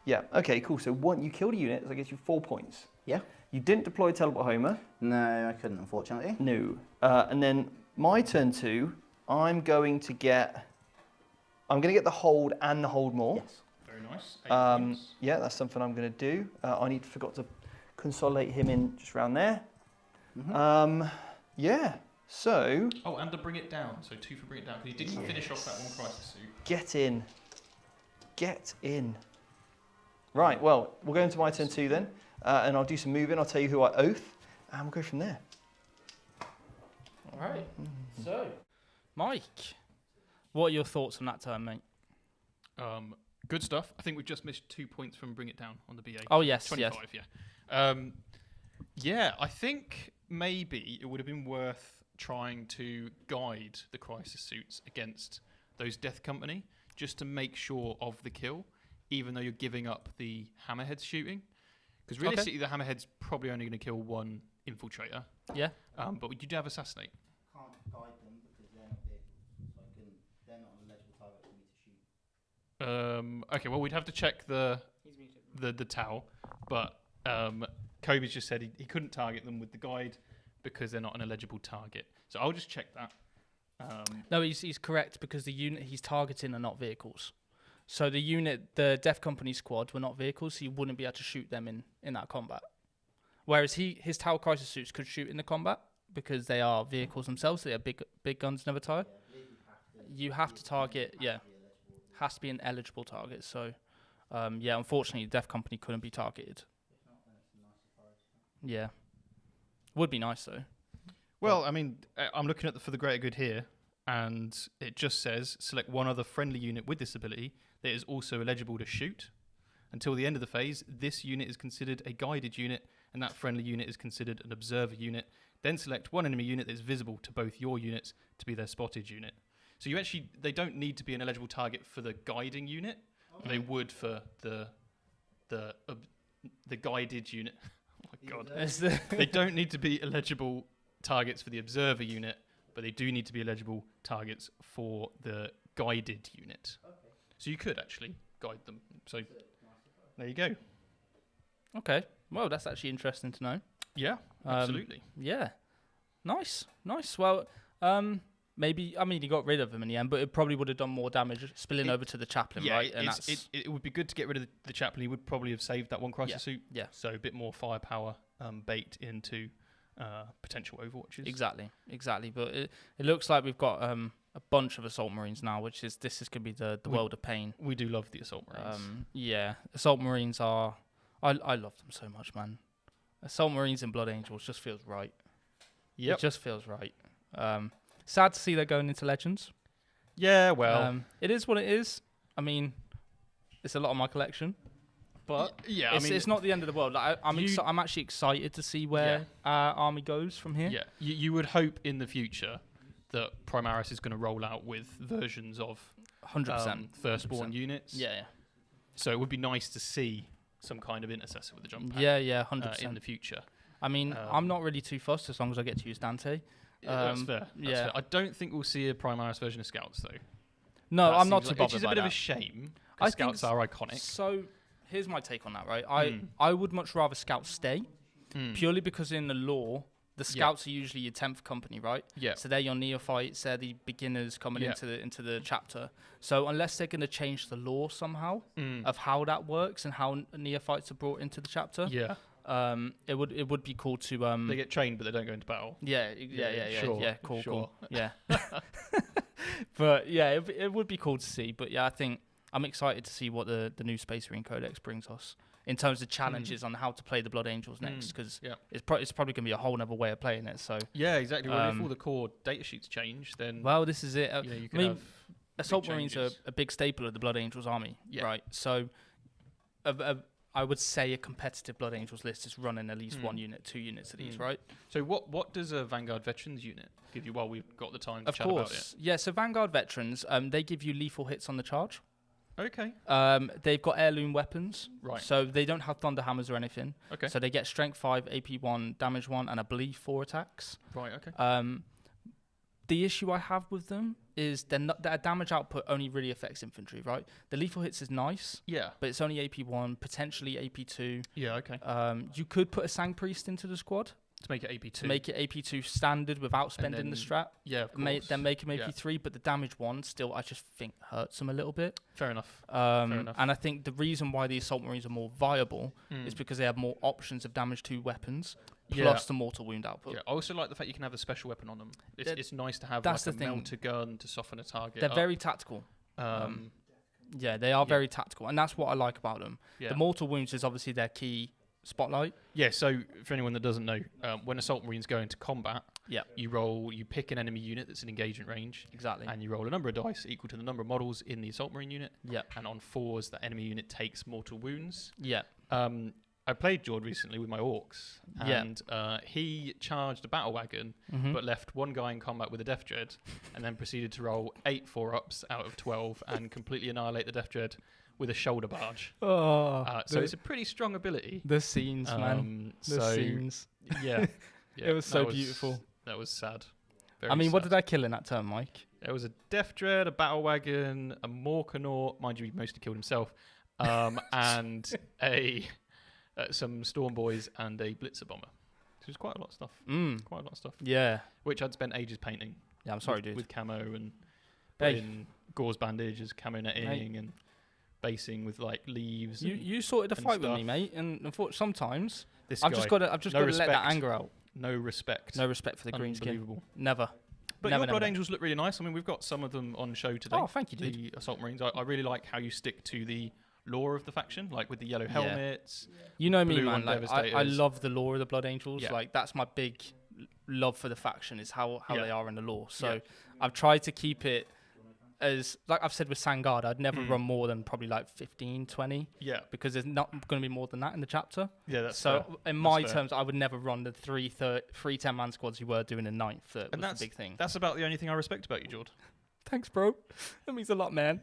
Yeah. Okay, cool. So you killed a unit, so that gets you 4 points. Yeah. You didn't deploy Teleport Homer. No, I couldn't, unfortunately. No. And then my turn 2, I'm going to get the hold and the hold more. Yes. Very nice. 8 points. Yeah, that's something I'm going to do. Forgot to consolidate him in just around there. Yeah. So Oh, and to bring it down. So 2 for bring it down. Because he didn't finish off that 1 crisis suit. get in. Right. Well, we'll go into my turn 2 then, and I'll do some moving. I'll tell you who I oath, and we'll go from there. All right. So, Mike, what are your thoughts on that turn, mate? Good stuff. I think we've just missed 2 points from bring it down on the BA. Oh yes, 25, yeah. Yeah, I think maybe it would have been worth trying to guide the crisis suits against those Death Company just to make sure of the kill, even though you're giving up the hammerheads shooting. Because realistically, the hammerhead's probably only going to kill 1 infiltrator. Yeah. But you do have assassinate. Can't guide them because they're not vehicles, so they're not an eligible target for me to shoot. Okay, well, we'd have to check the Tau, but Kobe's just said he couldn't target them with the guide because they're not an eligible target. So I'll just check that. No, he's correct because the unit he's targeting are not vehicles. So the Death Company squad were not vehicles, so you wouldn't be able to shoot them in that combat. Whereas his Tower Crisis suits could shoot in the combat because they are vehicles themselves. So they are big guns, never tire. You have to target, has to be an eligible target. So Yeah, unfortunately, the Death Company couldn't be targeted. Yeah. Would be nice, though. Well, I mean, I'm looking at for the greater good here, and it just says select one other friendly unit with this ability that is also eligible to shoot. Until the end of the phase, this unit is considered a guided unit, and that friendly unit is considered an observer unit. Then select one enemy unit that is visible to both your units to be their spotted unit. So they don't need to be an eligible target for the guiding unit. Okay. They would for the guided unit. Oh my god! They don't need to be eligible targets for the observer unit, but they do need to be eligible targets for the guided unit. Okay. So you could actually guide them. So there you go. Okay. Well, that's actually interesting to know. Yeah, absolutely. Yeah. Nice. Well, maybe, I mean, you got rid of him in the end, but it probably would have done more damage spilling over to the chaplain, right? And it would be good to get rid of the chaplain. He would probably have saved that one crisis suit. Yeah. So a bit more firepower baked into potential overwatches. Exactly. But it looks like we've got a bunch of assault marines now, this is going to be the world of pain. We do love the assault marines. Yeah, assault marines are, I love them so much, man. Assault marines and blood angels just feels right. It just feels right. Sad to see they're going into legends. Yeah, well, it is what it is. I mean, it's a lot of my collection. But it's not the end of the world. Like, I'm actually excited to see where our army goes from here. Yeah, you would hope in the future that Primaris is going to roll out with versions of 100% firstborn units. Yeah. So it would be nice to see some kind of intercessor with the jump pad. Yeah, 100% in the future. I mean, I'm not really too fussed as long as I get to use Dante. That's fair. Fair. I don't think we'll see a Primaris version of Scouts though. No, I'm not too bothered. Which is a bit of a shame. Because Scouts are iconic. So here's my take on that, right? I would much rather Scouts stay, purely because in the lore, the Scouts are usually your 10th company, right? Yeah. So they're your neophytes, they're the beginners coming into the chapter. So unless they're going to change the lore somehow of how that works and how neophytes are brought into the chapter, it would be cool to they get trained, but they don't go into battle. Yeah, cool. Yeah. But yeah, it would be cool to see. But yeah, I think I'm excited to see what the new Space Marine Codex brings us in terms of challenges on how to play the Blood Angels next, because it's probably going to be a whole other way of playing it. So yeah, exactly. Well, if all the core data sheets change, then this is it. You can have Assault Marines are a big staple of the Blood Angels army, right? So I would say a competitive Blood Angels list is running at least 1 unit, 2 units of these, right? So what does a Vanguard Veterans unit give you while we've got the time to chat about it? Yeah, so Vanguard Veterans, they give you lethal hits on the charge. Okay. They've got heirloom weapons. Right. So they don't have thunder hammers or anything. Okay. So they get strength 5, AP 1, damage 1, and I believe 4 attacks. Right, okay. The issue I have with them is their damage output only really affects infantry, right? The lethal hits is nice. Yeah. But it's only AP 1, potentially AP 2. Yeah, okay. You could put a Sang Priest into the squad. To make it AP 2. To make it AP 2 standard without spending the strat. Yeah, of course. Then make him AP 3, but the damage 1 still, I just think, hurts them a little bit. Fair enough. Fair enough. And I think the reason why the Assault Marines are more viable is because they have more options of damage 2 weapons, plus the mortal wound output. Yeah, I also like the fact you can have a special weapon on them. It's nice to have that's like a melter gun to soften a target. They're very tactical. Yeah, they are very tactical, and that's what I like about them. Yeah. The mortal wounds is obviously their key spotlight. Yeah, so for anyone that doesn't know, when Assault Marines go into combat, you pick an enemy unit that's in engagement range. Exactly. And you roll a number of dice equal to the number of models in the Assault Marine unit. Yeah. And on 4s, the enemy unit takes mortal wounds. Yeah. I played Jord recently with my orcs, and he charged a battle wagon, but left one guy in combat with a Death Dread, and then proceeded to roll 8 4-ups out of 12 and completely annihilate the Death Dread with a shoulder barge. So it's a pretty strong ability. The scenes, man. The scenes. Yeah. It was so beautiful. That was sad. What did I kill in that turn, Mike? There was a Death Dread, a battle wagon, a Morkanaut, mind you, he mostly killed himself, and some Storm Boys and a Blitzer Bomber. So it was quite a lot of stuff. Quite a lot of stuff. Yeah. Which I'd spent ages painting. Yeah, I'm sorry, dude. With camo and putting gauze bandage as camo netting and basing with like leaves. You sorted a fight with me, mate, and unfortunately sometimes I've just got to let that anger out. No respect. No respect for the green skin. Never. But your Blood Angels look really nice. I mean, we've got some of them on show today. Oh, thank you, dude. The Assault Marines. I really like how you stick to the lore of the faction, like with the yellow helmets. You know me, blue man. on Like, I Devastators. love the lore of the Blood Angels. Yeah. Like that's my big love for the faction is how they are in the lore. So Yeah. I've tried to keep it as, like I've said with Vanguard, I'd never run more than probably like 15, 20. Yeah. Because there's not going to be more than that in the chapter. Yeah, that's so fair. in my That's fair. terms, I would never run the three 10-man squads you were doing in 9th. That And was that's the big thing. That's about the only thing I respect about you, Jord. Thanks, bro. That means a lot, man.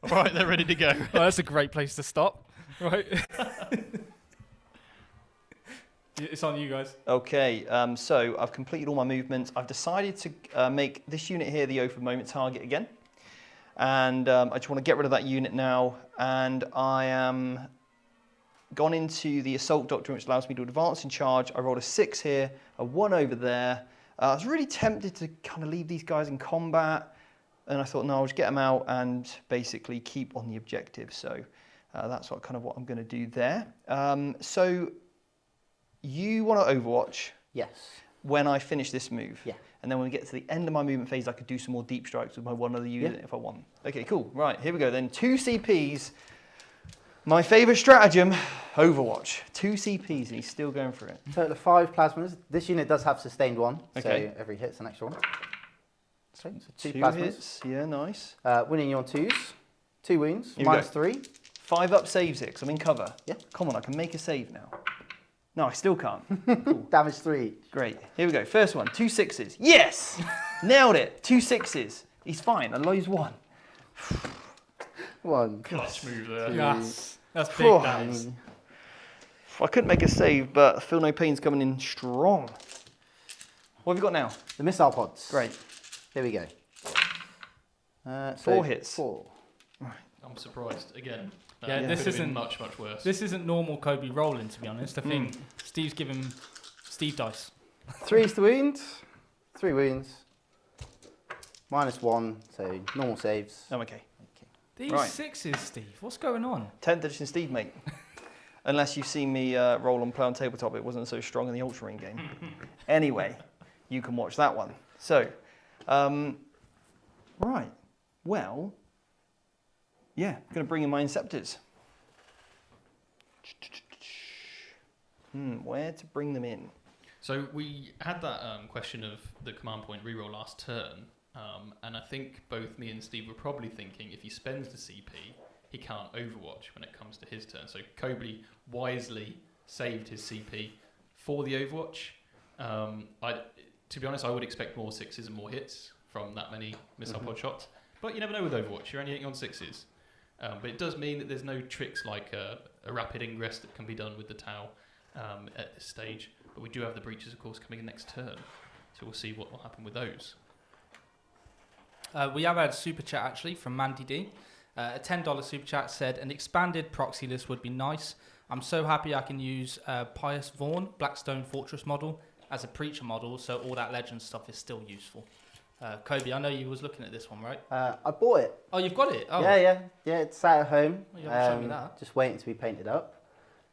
All right, they're ready to go. Well, that's a great place to stop, right? It's on you guys. Okay, so I've completed all my movements. I've decided to make this unit here the open moment target again. And I just want to get rid of that unit now. And I am gone into the assault doctrine, which allows me to advance in charge. I rolled a 6 here, a 1 over there. I was really tempted to kind of leave these guys in combat. And I thought, no, I'll just get them out and basically keep on the objective. So that's what I'm going to do there. So you want to Overwatch Yes. when I finish this move. Yeah. And then when we get to the end of my movement phase, I could do some more deep strikes with my one other unit if I want. Okay, cool. Right, here we go then. 2 CPs. My favourite stratagem, Overwatch. 2 CPs and he's still going for it. Total of 5 plasmas. This unit does have sustained 1, Okay. so every hit's an extra 1. Okay, so 2 2 plasmas. hits. Yeah, nice. Winning you on 2s. 2 wounds. Here we Minus go. 3. 5 up saves it because I'm in cover. Yeah. Come on, I can make a save now. No, I still can't. Damage 3. Great. Here we go. First one. 2 6s. Yes! Nailed it. 2 6s. He's fine. I lose 1. 1. Clutch move there. Yes. That's big, Phew. that is. I couldn't make a save, but Feel No Pain's coming in strong. What have you got now? The missile pods. Great. Here we go. 4 hits. 4. I'm surprised again. Yeah, this could have been isn't- much worse. This isn't normal Kobe rolling, to be honest. I think Steve's given Steve dice. 3s to wound. 3 wounds. Minus 1, so normal saves. I'm okay. These Right. 6s, Steve. What's going on? 10th edition Steve, mate. Unless you've seen me roll on Play on Tabletop, it wasn't so strong in the Ultra Ring game. Anyway, you can watch that one. So, right. Well, yeah, I'm going to bring in my Inceptors. Where to bring them in? So we had that question of the command point reroll last turn, and I think both me and Steve were probably thinking if he spends the CP, he can't Overwatch when it comes to his turn. So Kobe wisely saved his CP for the Overwatch. To be honest, I would expect more 6s and more hits from that many missile pod shots, but you never know with Overwatch. You're only hitting on 6s. But it does mean that there's no tricks like a rapid ingress that can be done with the Tau at this stage. But we do have the breaches, of course, coming in next turn. So we'll see what will happen with those. We have had a super chat actually from Mandy D. A $10 super chat said, an expanded proxy list would be nice. I'm so happy I can use Pius Vaughan, Blackstone Fortress model, as a preacher model, so all that legend stuff is still useful. Kobe, I know you was looking at this one, right? I bought it. Oh, you've got it? Oh. Yeah, it's sat at home. Oh, you haven't shown me that. Just waiting to be painted up.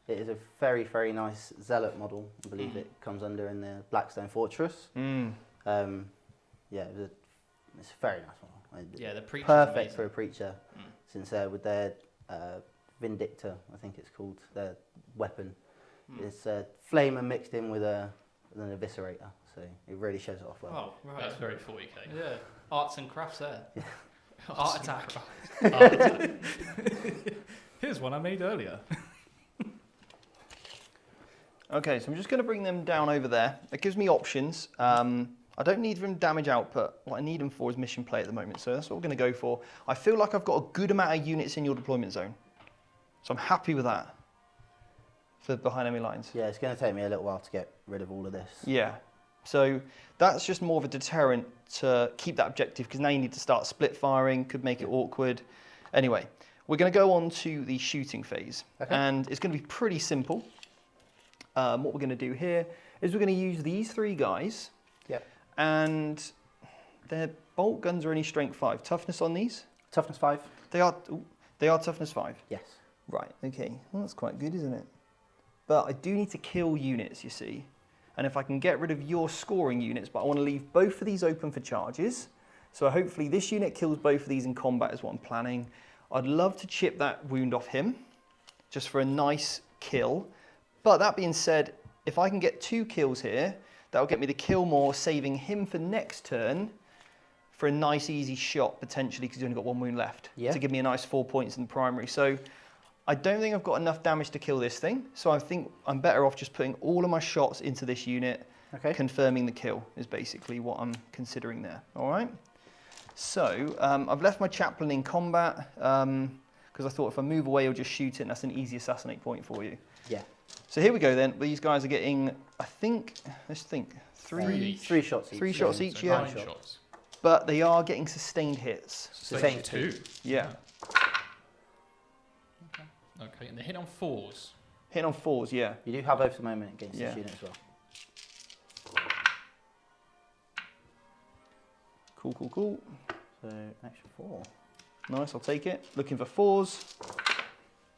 It is a very, very nice Zealot model. I believe it comes under in the Blackstone Fortress. Mm. Yeah, it's a very nice model. Yeah, the preacher's Perfect amazing. for a preacher, since with their Vindictor, I think it's called, their weapon. It's flamer mixed in with an eviscerator, so it really shows it off well. Oh, right. That's very 40k. Yeah, arts and crafts there. Art attack. Here's one I made earlier. Okay, so I'm just going to bring them down over there. It gives me options. I don't need them damage output. What I need them for is mission play at the moment, so that's what we're going to go for. I feel like I've got a good amount of units in your deployment zone, so I'm happy with that for behind enemy lines. Yeah, it's going to take me a little while to get rid of all of this. Yeah, so that's just more of a deterrent to keep that objective, because now you need to start split firing, could make it awkward. Anyway, we're going to go on to the shooting phase, and it's going to be pretty simple. What we're going to do here is we're going to use these 3 guys, and their bolt guns are only strength 5. Toughness on these? Toughness 5? They are toughness 5? Yes. Right, okay. Well, that's quite good, isn't it? But I do need to kill units, you see. And if I can get rid of your scoring units, but I want to leave both of these open for charges. So hopefully this unit kills both of these in combat is what I'm planning. I'd love to chip that wound off him, just for a nice kill. But that being said, if I can get 2 kills here, that'll get me the kill more, saving him for next turn for a nice easy shot, potentially, because he's only got 1 wound left, to give me a nice 4 points in the primary. So I don't think I've got enough damage to kill this thing, so I think I'm better off just putting all of my shots into this unit, confirming the kill is basically what I'm considering there, all right? So I've left my chaplain in combat, because I thought if I move away, he'll just shoot it, and that's an easy assassinate point for you. Yeah. So here we go then. These guys are getting, I think, let's think, 3 shots each. 3 shots each, So yeah. 9 shots. But they are getting sustained hits. Sustained 2. Yeah. Okay, and they hit on 4s. Hitting on 4s, yeah. You do have over the moment against this unit as well. Cool, cool, cool. So extra 4. Nice, I'll take it. Looking for 4s.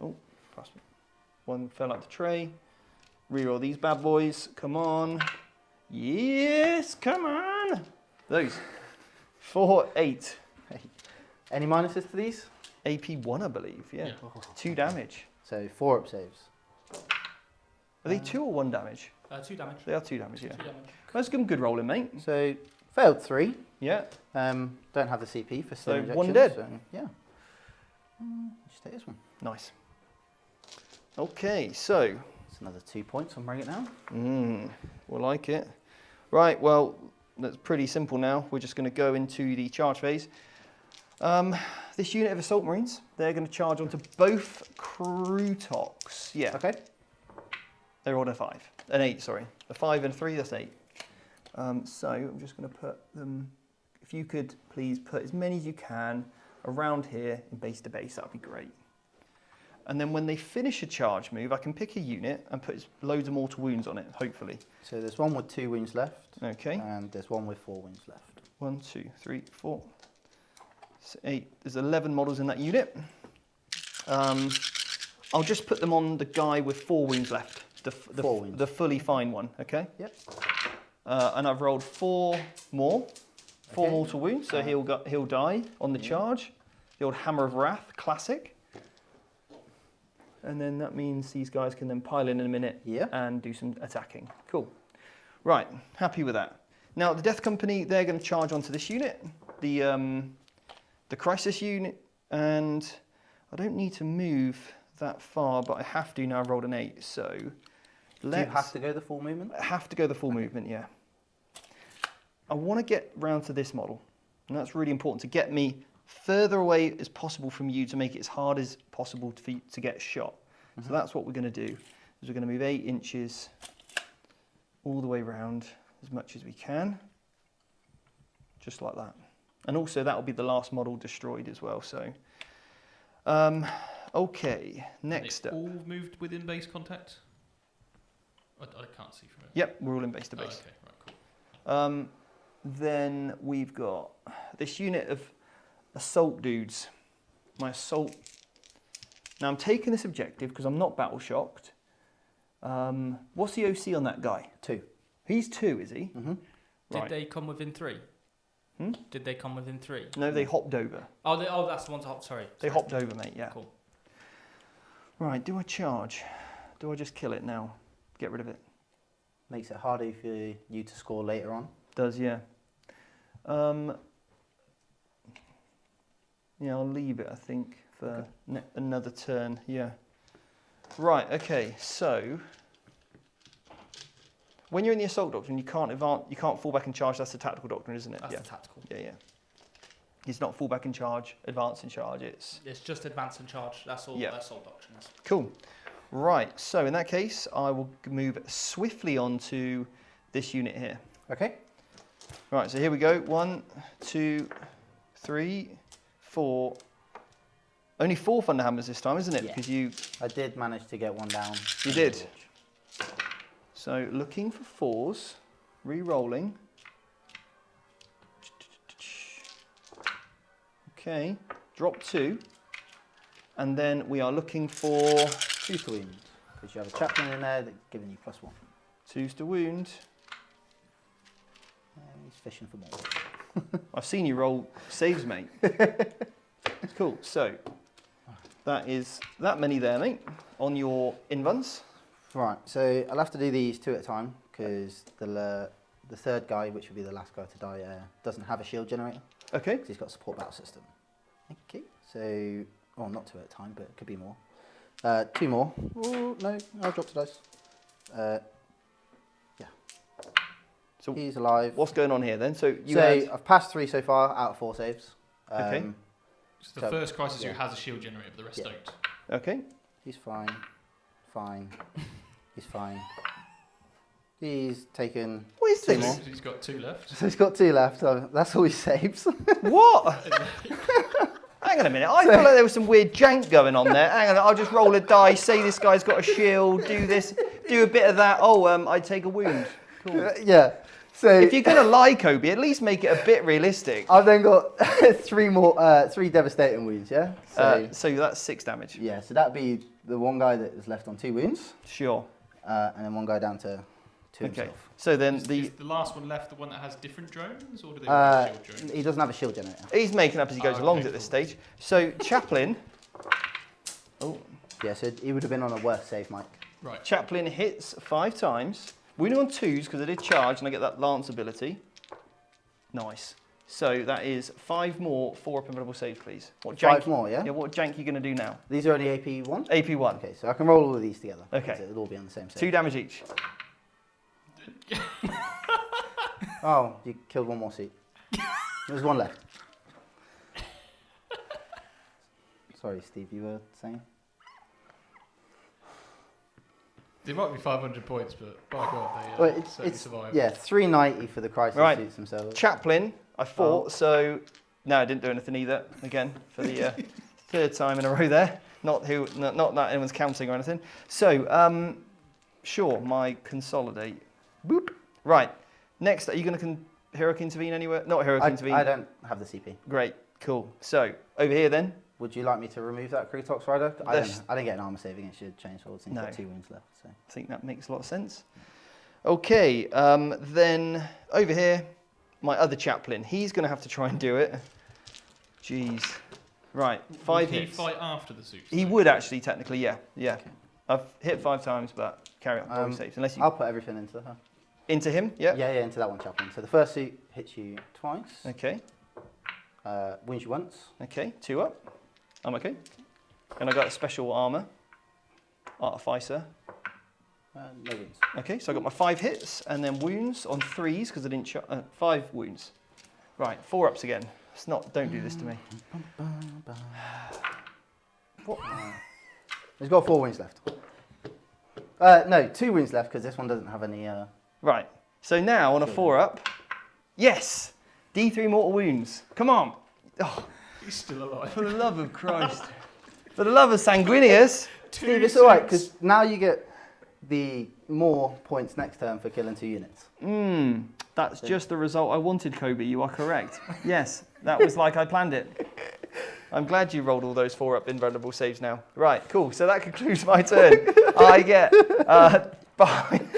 Oh, past me. 1 fell out the tray. Reroll these bad boys. Come on. Yes, come on. Those. 4, 8. Any minuses to these? AP 1, I believe, yeah. 2 damage. So 4 up saves. Are they 2 or 1 damage? 2 damage. They are 2 damage, yeah. 2 damage. That's some good rolling, mate. So failed 3. Yeah. Don't have the CP for So stun 1 injection, dead. So, yeah. Just take this one. Nice. Okay, so. It's another 2 points on Bring It Down. We'll like it. Right, well, that's pretty simple now. We're just going to go into the charge phase. This unit of Assault Marines, they're going to charge onto both Crutox. Yeah. Okay. They're on a 5. An 8, sorry. A 5 and a 3, that's 8. So I'm just going to put them, if you could please put as many as you can around here in base to base, that would be great. And then when they finish a charge move, I can pick a unit and put loads of mortal wounds on it, hopefully. So there's one with 2 wounds left. Okay. And there's one with 4 wounds left. 1, 2, 3, 4, 8. There's 11 models in that unit. I'll just put them on the guy with 4 wounds left. The 4 wounds. The fully fine one, okay? Yep. And I've rolled 4 more. 4 Okay. mortal wounds, so he'll die on the charge. The old Hammer of Wrath, classic. And then that means these guys can then pile in a minute and do some attacking. Cool. Right, happy with that. Now the Death Company, they're going to charge onto this unit, the Crisis unit, and I don't need to move that far, but I have to now. I've rolled an 8, so Do you have to go the full movement? I have to go the full movement, yeah. I want to get round to this model, and that's really important to get me further away as possible from you to make it as hard as possible to get shot. So that's what we're going to do, is we're going to move 8 inches all the way around as much as we can, just like that. And also that will be the last model destroyed as well, so. Okay, next up. All moved within base contact? I can't see from it. Yep, we're all in base to Oh, base. okay, right, cool. Then we've got this unit of assault dudes. My assault. Now I'm taking this objective because I'm not battle shocked. What's the OC on that guy? 2. He's 2, is he? Mm-hmm. Did Right. they come within 3? Did they come within 3? No, they hopped over. Oh, that's the one to hop. Sorry. They hopped over, mate, yeah. Cool. Right, do I charge? Do I just kill it now? Get rid of it? Makes it harder for you to score later on. Does, yeah. Yeah, I'll leave it, I think, for another turn, yeah. Right, okay, so when you're in the assault doctrine, you can't fall back and charge. That's the tactical doctrine, isn't it? That's yeah. the tactical. Yeah, yeah. It's not fall back and charge, advance and charge. It's just advance and charge. That's all. Yeah. That's all doctrine is. cool. Right, so in that case, I will move swiftly onto this unit here. Okay. Right, so here we go. 1, 2, 3, 4. Only 4 Thunderhammers this time, isn't it? Yeah. Because I did manage to get one down. You did. So looking for 4s, re-rolling. Okay, drop 2. And then we are looking for 2 to wound. Because you have a chaplain in there that's giving you +1. 2s to wound. He's fishing for more. I've seen you roll saves, mate. Cool, so that is that many there, mate, on your invuns. Right, so I'll have to do these 2 at a time because the third guy, which would be the last guy to die, doesn't have a shield generator. Okay. Because he's got a support battle system. Okay, so, well, not 2 at a time, but it could be more. 2 more. Oh, no, I'll drop the dice. Yeah. So he's alive. what's going on here then? So I've passed 3 so far out of 4 saves. Okay. So the first crisis who has a shield generator, but the rest don't. Okay. He's fine. Fine. He's fine. He's taken What is 2 this? more. He's got 2 left. So he's got 2 left. So that's all he saves. What? Hang on a minute. I feel like there was some weird jank going on there. Hang on. I'll just roll a dice. Say this guy's got a shield. Do this. Do a bit of that. Oh, I take a wound. Cool. Yeah. So If you're gonna lie, Kobe, at least make it a bit realistic. I've then got 3 devastating wounds. Yeah. So that's 6 damage. Yeah. So that'd be the one guy that is left on 2 wounds, Sure. and then one guy down to 2 Okay. himself. So then Is the last one left the one that has different drones, or do they all have shield drones? He doesn't have a shield generator. he's making up as he goes along at this stage. So Chaplain. Oh. Yeah. So he would have been on a worse save, Mike. Right. Chaplain hits 5 times. Wounding on 2s because I did charge and I get that lance ability. Nice. So that is 5 more 4-up invulnerable saves, please. What 5 more, yeah? Yeah, what jank are you going to do now? These are only AP 1? AP 1. Okay, so I can roll all of these together. Okay. So it'll all be on the same save. 2 damage each. Oh, you killed 1 more seat. There's 1 left. Sorry, Steve, you were saying? They might be 500 points, but by God, they Well, certainly survive. Yeah, 390 for the crisis Right. suits themselves. Chaplain, I fought, so... No, I didn't do anything either, again, for the 3rd time in a row there. Not that anyone's counting or anything. So, sure, my consolidate. Boop. Right. Next, are you going to heroic intervene anywhere? Not heroic intervene. I don't have the CP. Great, cool. So, over here then. Would you like me to remove that Krutox Rider? I didn't get an armor saving, it should change swords. He's got 2 wounds left. So. I think that makes a lot of sense. Okay, then over here, my other chaplain. He's going to have to try and do it. Jeez. Right, 5 Would he hits. fight after the suits? He would actually, technically, yeah. Yeah. Okay. I've hit 5 times, but carry on. Saves, unless you... I'll put everything into her. Into him, yeah? Yeah, into that one chaplain. So the first suit hits you twice. Okay, Wounds you once. okay, 2 up. I'm okay. And I got a special armor. Artificer. No wounds. Okay, so I got my 5 hits and then wounds on 3s because I didn't 5 wounds. Right, 4 ups again. It's not. Don't do this to me. What? He's got 4 wounds left. No, 2 wounds left because this one doesn't have any. Right. So now on a 4 up, yes, D3 mortal wounds. Come on. Oh, He's still alive. for the love of Christ. For the love of Sanguinius. Steve, it's alright because now you get the more points next turn for killing 2 units. That's just the result I wanted, Kobe. You are correct. Yes, that was like I planned it. I'm glad you rolled all those 4-up invulnerable saves now. Right, cool. So that concludes my turn. I get 5.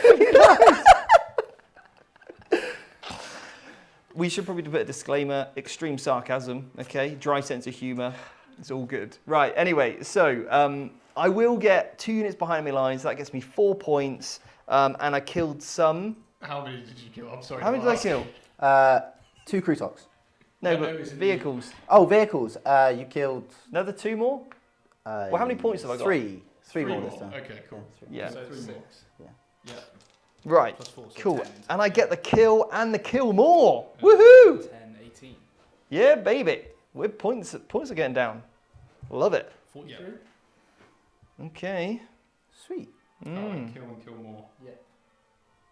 We should probably put a disclaimer, extreme sarcasm, okay? Dry sense of humour. It's all good. Right, anyway, so I will get 2 units behind enemy lines. That gets me 4 points. And I killed some. How many did you kill? I'm sorry. How many did I kill? 2 Krutox. No, No, but it was in vehicles. Oh, vehicles. You killed. Another 2 more? Well, how many points have I got? 3. 3 more more. this time. Okay, cool. Yeah. So 3 6. more. Yeah. Right. Plus 4, so Cool. 10. And I get the kill and the kill more. Woohoo! 10, 18. Yeah, baby. We're points are getting down. Love it. 43? Okay. Sweet. Kill and kill more. Yeah.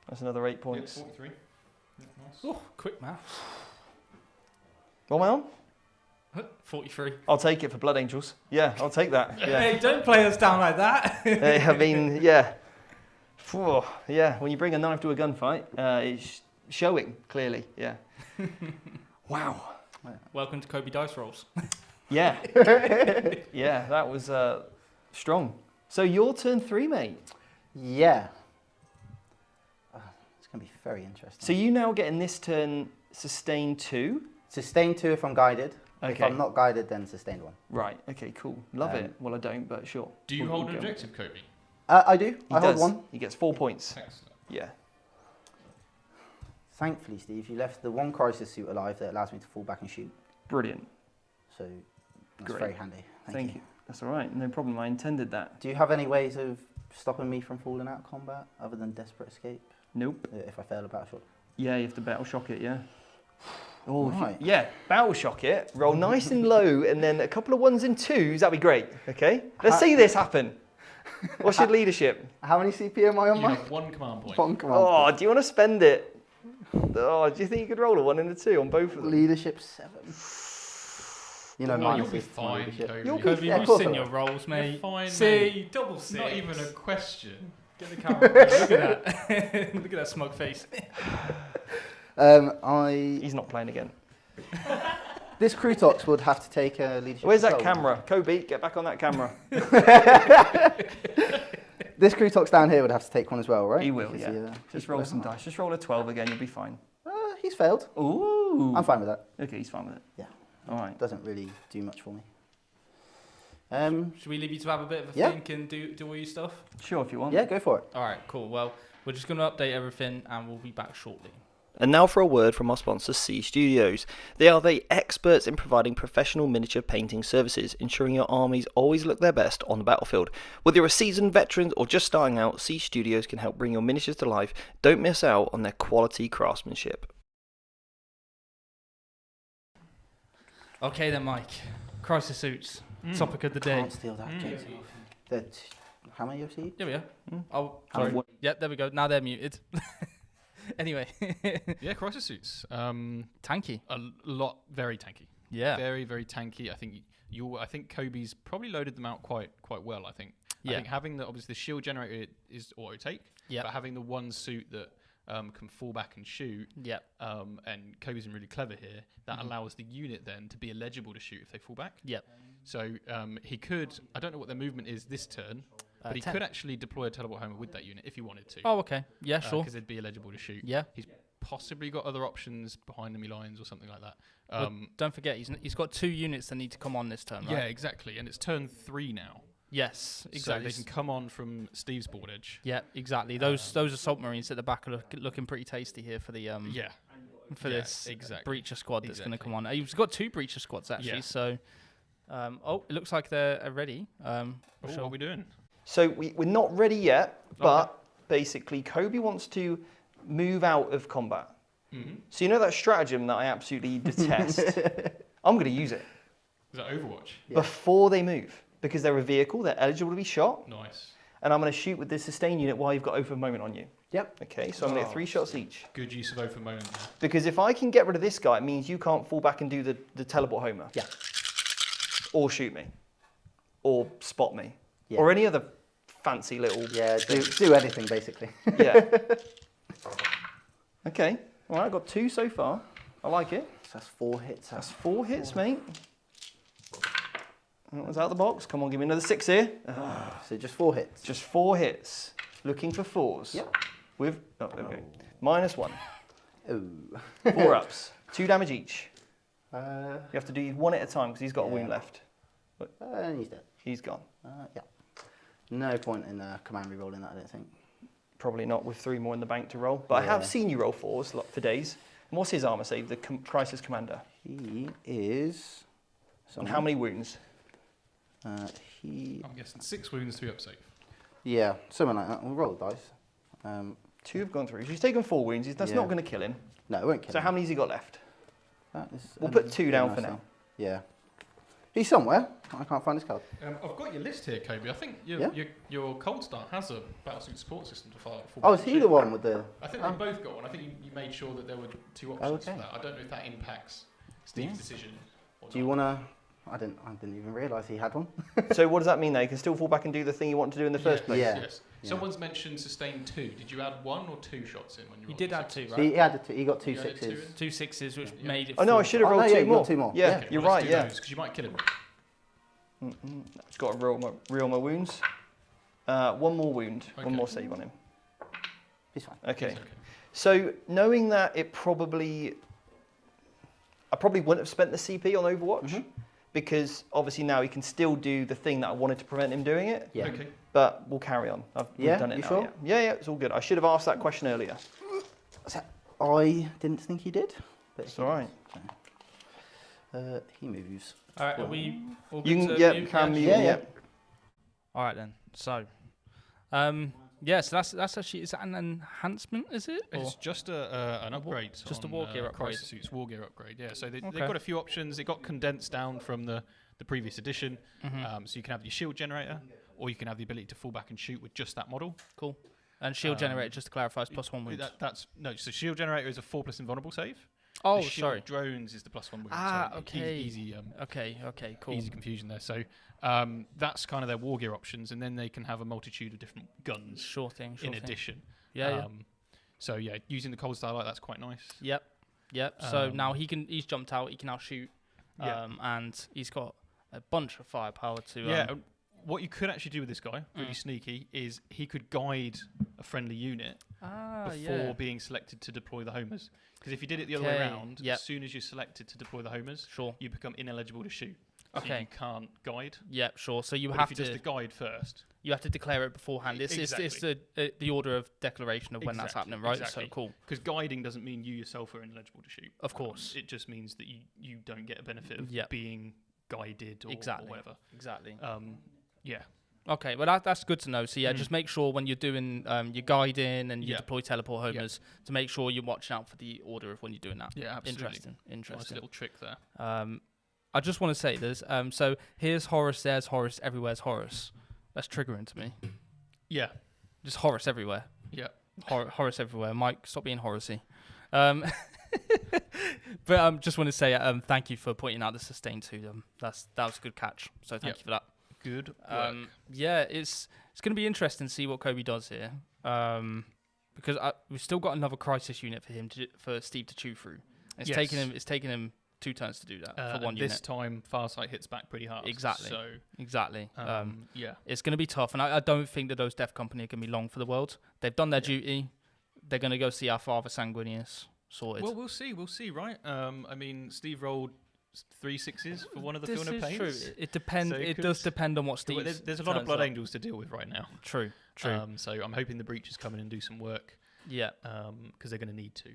That's another 8 Yeah, points. 43. Yeah, nice. Oh, quick maths. What am I on? 43. I'll take it for Blood Angels. Yeah, I'll take that. Yeah. Hey, don't play us down like that. I mean, yeah. Phew, yeah, when you bring a knife to a gunfight, it's showing clearly. Yeah. Wow. Welcome to Kobe Dice Rolls. Yeah. Yeah, that was strong. So your turn 3, mate. Yeah. It's going to be very interesting. So you now get in this turn sustain 2. Sustain 2 if I'm guided. Okay. If I'm not guided, then sustained 1. Right. Okay. Cool. Love it. Well, I don't, but sure. Do you We'll hold an go. objective, Kobe? I do. He I does. hold 1. He gets 4 points. Excellent. Yeah. Thankfully, Steve, you left the 1 crisis suit alive that allows me to fall back and shoot. Brilliant. So that's Great. very handy. Thank you. That's all right. No problem. I intended that. Do you have any ways of stopping me from falling out of combat other than desperate escape Nope. if I fail a battle shot? Yeah, you have to battle shock it. Yeah. Oh, Right. yeah. Battle shock it. Roll nice and low, and then a couple of 1s and 2s. That'd be great. Okay. Let's see this happen. What's your leadership? How many CP am I on, You Mike? have 1 command point. 1 command. Oh, do you want to spend it? Oh, do you think you could roll a 1 and a 2 on both of them? Leadership 7. You know, No, minus you'll be is to my fine, leadership. Kobe. You'll be Kobe, Yeah, of you've course seen I your will. rolls, mate. fine, See, mate. double six. Not even a question. Get the camera. Look at that. Look at that smug face. He's not playing again. This Crutox would have to take a leadership. Where's that as well. camera? Kobe, get back on that camera. This Crutox down here would have to take 1 as well, right? He will, Because yeah. he, Just he's roll below some half. dice. Just roll a 12 again, you'll be fine. He's failed. Ooh. I'm fine with that. Okay, he's fine with it. Yeah. All right. Doesn't really do much for me. Should we leave you to have a bit of a Yeah. think and do all your stuff? Sure, if you want. Yeah, go for it. All right, cool. Well, we're just going to update everything and we'll be back shortly. And now for a word from our sponsor, C Studios. They are the experts in providing professional miniature painting services, ensuring your armies always look their best on the battlefield. Whether you're a seasoned veteran or just starting out, C Studios can help bring your miniatures to life. Don't miss out on their quality craftsmanship. Okay then, Mike. Crisis suits. Topic of the day. Can't steal that objective. How many have you? There we go. Oh, How sorry. many- Yeah, there we go. Now they're muted. Anyway, Yeah, crisis suits. tanky. A lot, very tanky. Yeah. Very, very tanky. I think I think Kobe's probably loaded them out quite well. I think. Yeah. I think having obviously the shield generator is auto take. Yep. But having the 1 suit that can fall back and shoot. Yep. And Kobe's been really clever here. That allows the unit then to be eligible to shoot if they fall back. Yep. So he could. I don't know what their movement is this turn. But he 10. could actually deploy a teleport homer with that unit if he wanted to. Oh, okay. Yeah, sure. Because they'd be eligible to shoot. Yeah. He's possibly got other options behind enemy lines or something like that. But don't forget, he's got 2 units that need to come on this turn, right? Yeah, exactly. And it's turn 3 now. Yes, exactly. So they can come on from Steve's board edge. Yeah, exactly. Those assault marines at the back are looking pretty tasty here for the Yeah. for Yeah, this exactly. breacher squad that's going to Exactly. come on. He's got 2 breacher squads actually. Yeah. So, oh, it looks like they're ready. Oh, what are we doing? So we're not ready yet, but basically Kobe wants to move out of combat. Mm-hmm. So you know that stratagem that I absolutely detest? I'm going to use it Is that Overwatch? Yeah. before they move because they're a vehicle, they're eligible to be shot, Nice. and I'm going to shoot with this sustain unit while you've got open moment on you. Yep. Okay, so I'm going to get 3 shots each. Good use of open moment there. Because if I can get rid of this guy, it means you can't fall back and do the teleport homer. Yeah. Or shoot me. Or spot me. Yeah. Or any other fancy little... Yeah, do anything basically. Yeah. Okay. All right, I've got 2 so far. I like it. So that's 4 hits. That's 4 hits, mate. That was out of the box. Come on, give me another 6 here. So just 4 hits. Just 4 hits. Looking for 4s. Yep. With... Oh, there we go. -1. Oh. 4 ups. 2 damage each. You You have to do 1 at a time because he's got a wound left. And he's dead. He's gone. Yeah. No point in command re-rolling that, I don't think. Probably not with 3 more in the bank to roll. But I have Yeah. seen you roll 4s for days. And what's his armor save? The crisis commander. He is... And how many wounds? He... I'm guessing 6 wounds, 3 up safe. Yeah, something like that. We'll roll the dice. 2 have gone through. So he's taken 4 wounds. That's Yeah. not going to kill him. No, it won't kill So him. how many's he got left? That is We'll put 2 down nice for thing. now. Yeah. He's somewhere. I can't find his card. I've got your list here, Kobe. I think Yeah. your Cold Start has a battlesuit support system to fire. Oh, is he the one with the... I think they both got one. I think you made sure that there were 2 options okay. for that. I don't know if that impacts Steve's decision. Or Do you not. want to... I didn't even realise he had one. So what does that mean? Though? You can still fall back and do the thing you want to do in the first place. Yeah. Yes. Someone's mentioned sustain 2. Did you add 1 or 2 shots in when you You rolled did the add 2, sixes? right? He got 2 You added 6s. 2 6s, which Yeah. made it. Oh no, I full. should have Oh, rolled no, 2 yeah, you more. got 2 more. Yeah, Yeah. you're right. Yeah. Because you might kill him. Just got to reel my wounds. 1 more wound. Okay. 1 more save on him. He's fine. Okay. It's okay. So knowing that it probably I probably wouldn't have spent the CP on Overwatch because obviously now he can still do the thing that I wanted to prevent him doing it. Yeah. Okay. But we'll carry on. We've done it you now. sure? Yeah, it's all good. I should have asked that question earlier. I didn't think he did. But It's all right. he moves. All right, are we all good You to can, mute? can mute. Yeah. Yeah. All right then. So, so that's actually, is that an enhancement? Is it? It's just an upgrade. just a on, war gear upgrade. Crisis Suits war gear upgrade. Yeah. So they've Okay. got a few options. It got condensed down from the previous edition. So you can have your shield generator, or you can have the ability to fall back and shoot with just that model. Cool. And shield generator, just to clarify, is +1 wounds. So shield generator is a 4+ invulnerable save. Oh, the shield sorry. drones is the +1 wound. Ah, so okay. Easy. Okay, cool. Easy confusion there. So that's kind of their war gear options, and then they can have a multitude of different guns Sure thing. in addition. Yeah. So yeah, using the cold starlight, that's quite nice. Yep. So now he's jumped out. He can now shoot. And he's got a bunch of firepower to. What you could actually do with this guy, really sneaky, is he could guide a friendly unit before being selected to deploy the homers. Because if you did it the other way around, as soon as you're selected to deploy the homers, you become ineligible to shoot. So you can't guide. Yep, sure. So you but have if you to just the guide first. You have to declare it beforehand. It's the order of declaration of when that's happening, right? Exactly. So cool. Because guiding doesn't mean you yourself are ineligible to shoot. Of course. It just means that you don't get a benefit of being guided or whatever. Exactly. Yeah. Okay, well that's good to know. So yeah, just make sure when you're doing your guiding and you deploy teleport homers to make sure you're watching out for the order of when you're doing that. Yeah, absolutely. Interesting. Nice little trick there. I just want to say this. So here's Horus, there's Horus, everywhere's Horus. That's triggering to me. Yeah. Just Horus everywhere. Yeah. Horus everywhere. Mike, stop being Horusy. But just want to say thank you for pointing out the sustain to them. That was a good catch. So thank you for that. Good work. Yeah, it's going to be interesting to see what Kobe does here, because we've still got another crisis unit for Steve to chew through. It's taken him 2 turns to do that for one unit. This time, Farsight hits back pretty hard. Exactly. So exactly. yeah, it's going to be tough, and I don't think that those Death Company are going to be long for the world. They've done their duty. They're going to go see our father Sanguinius sorted. Well, we'll see, right? I mean, Steve rolled 3 6s for one of the This is is true. It depends. So it does depend on what Steve. There's a lot of Blood Angels to deal with right now. True. So I'm hoping the breaches come in and do some work. Yeah. Because they're going to need to.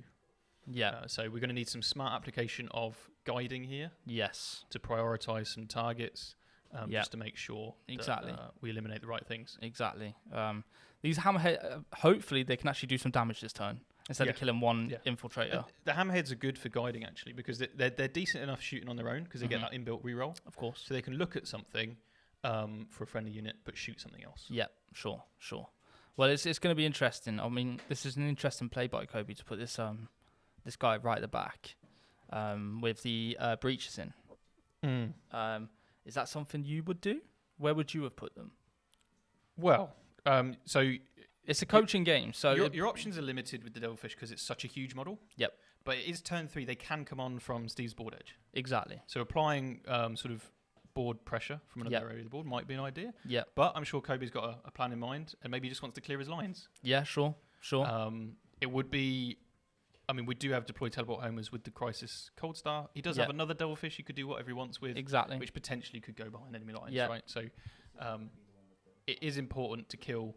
Yeah. So we're going to need some smart application of guiding here. Yes. To prioritize some targets. Just to make sure that we eliminate the right things. Exactly. These hammerhead, hopefully they can actually do some damage this turn instead of killing one infiltrator. The hammerheads are good for guiding actually because they're decent enough shooting on their own because they get that inbuilt reroll. Of course. So they can look at something for a friendly unit but shoot something else. Yeah, sure. Well, it's going to be interesting. I mean, this is an interesting play by Kobe to put this guy right at the back with the breaches in. Is that something you would do? Where would you have put them? Well, so it's a coaching game. So your options are limited with the Devilfish because it's such a huge model. Yep. But it is turn 3. They can come on from Steve's board edge. Exactly. So applying sort of board pressure from another area of the board might be an idea. Yeah. But I'm sure Kobe's got a plan in mind and maybe he just wants to clear his lines. Yeah, sure. It would be... I mean, we do have deployed teleport homers with the Crisis Cold Star. He does have another Devilfish he could do whatever he wants with. Exactly. Which potentially could go behind enemy lines, right? So it is important to kill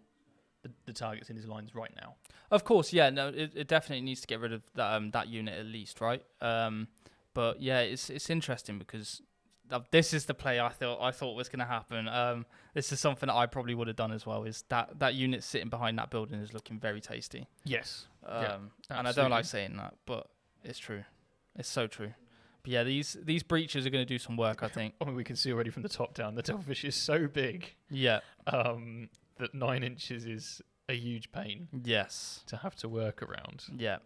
the targets in his lines right now. Of course, yeah. No, it definitely needs to get rid of that unit at least, right? But yeah, it's interesting because this is the play I thought was going to happen. This is something that I probably would have done as well. Is that unit sitting behind that building is looking very tasty. Yes. And I don't like saying that, but it's true. It's so true. But yeah, these breaches are going to do some work, I think. I mean, we can see already from the top down, the Devilfish is so big. Yeah. That 9 inches is a huge pain. Yes. To have to work around. Yeah.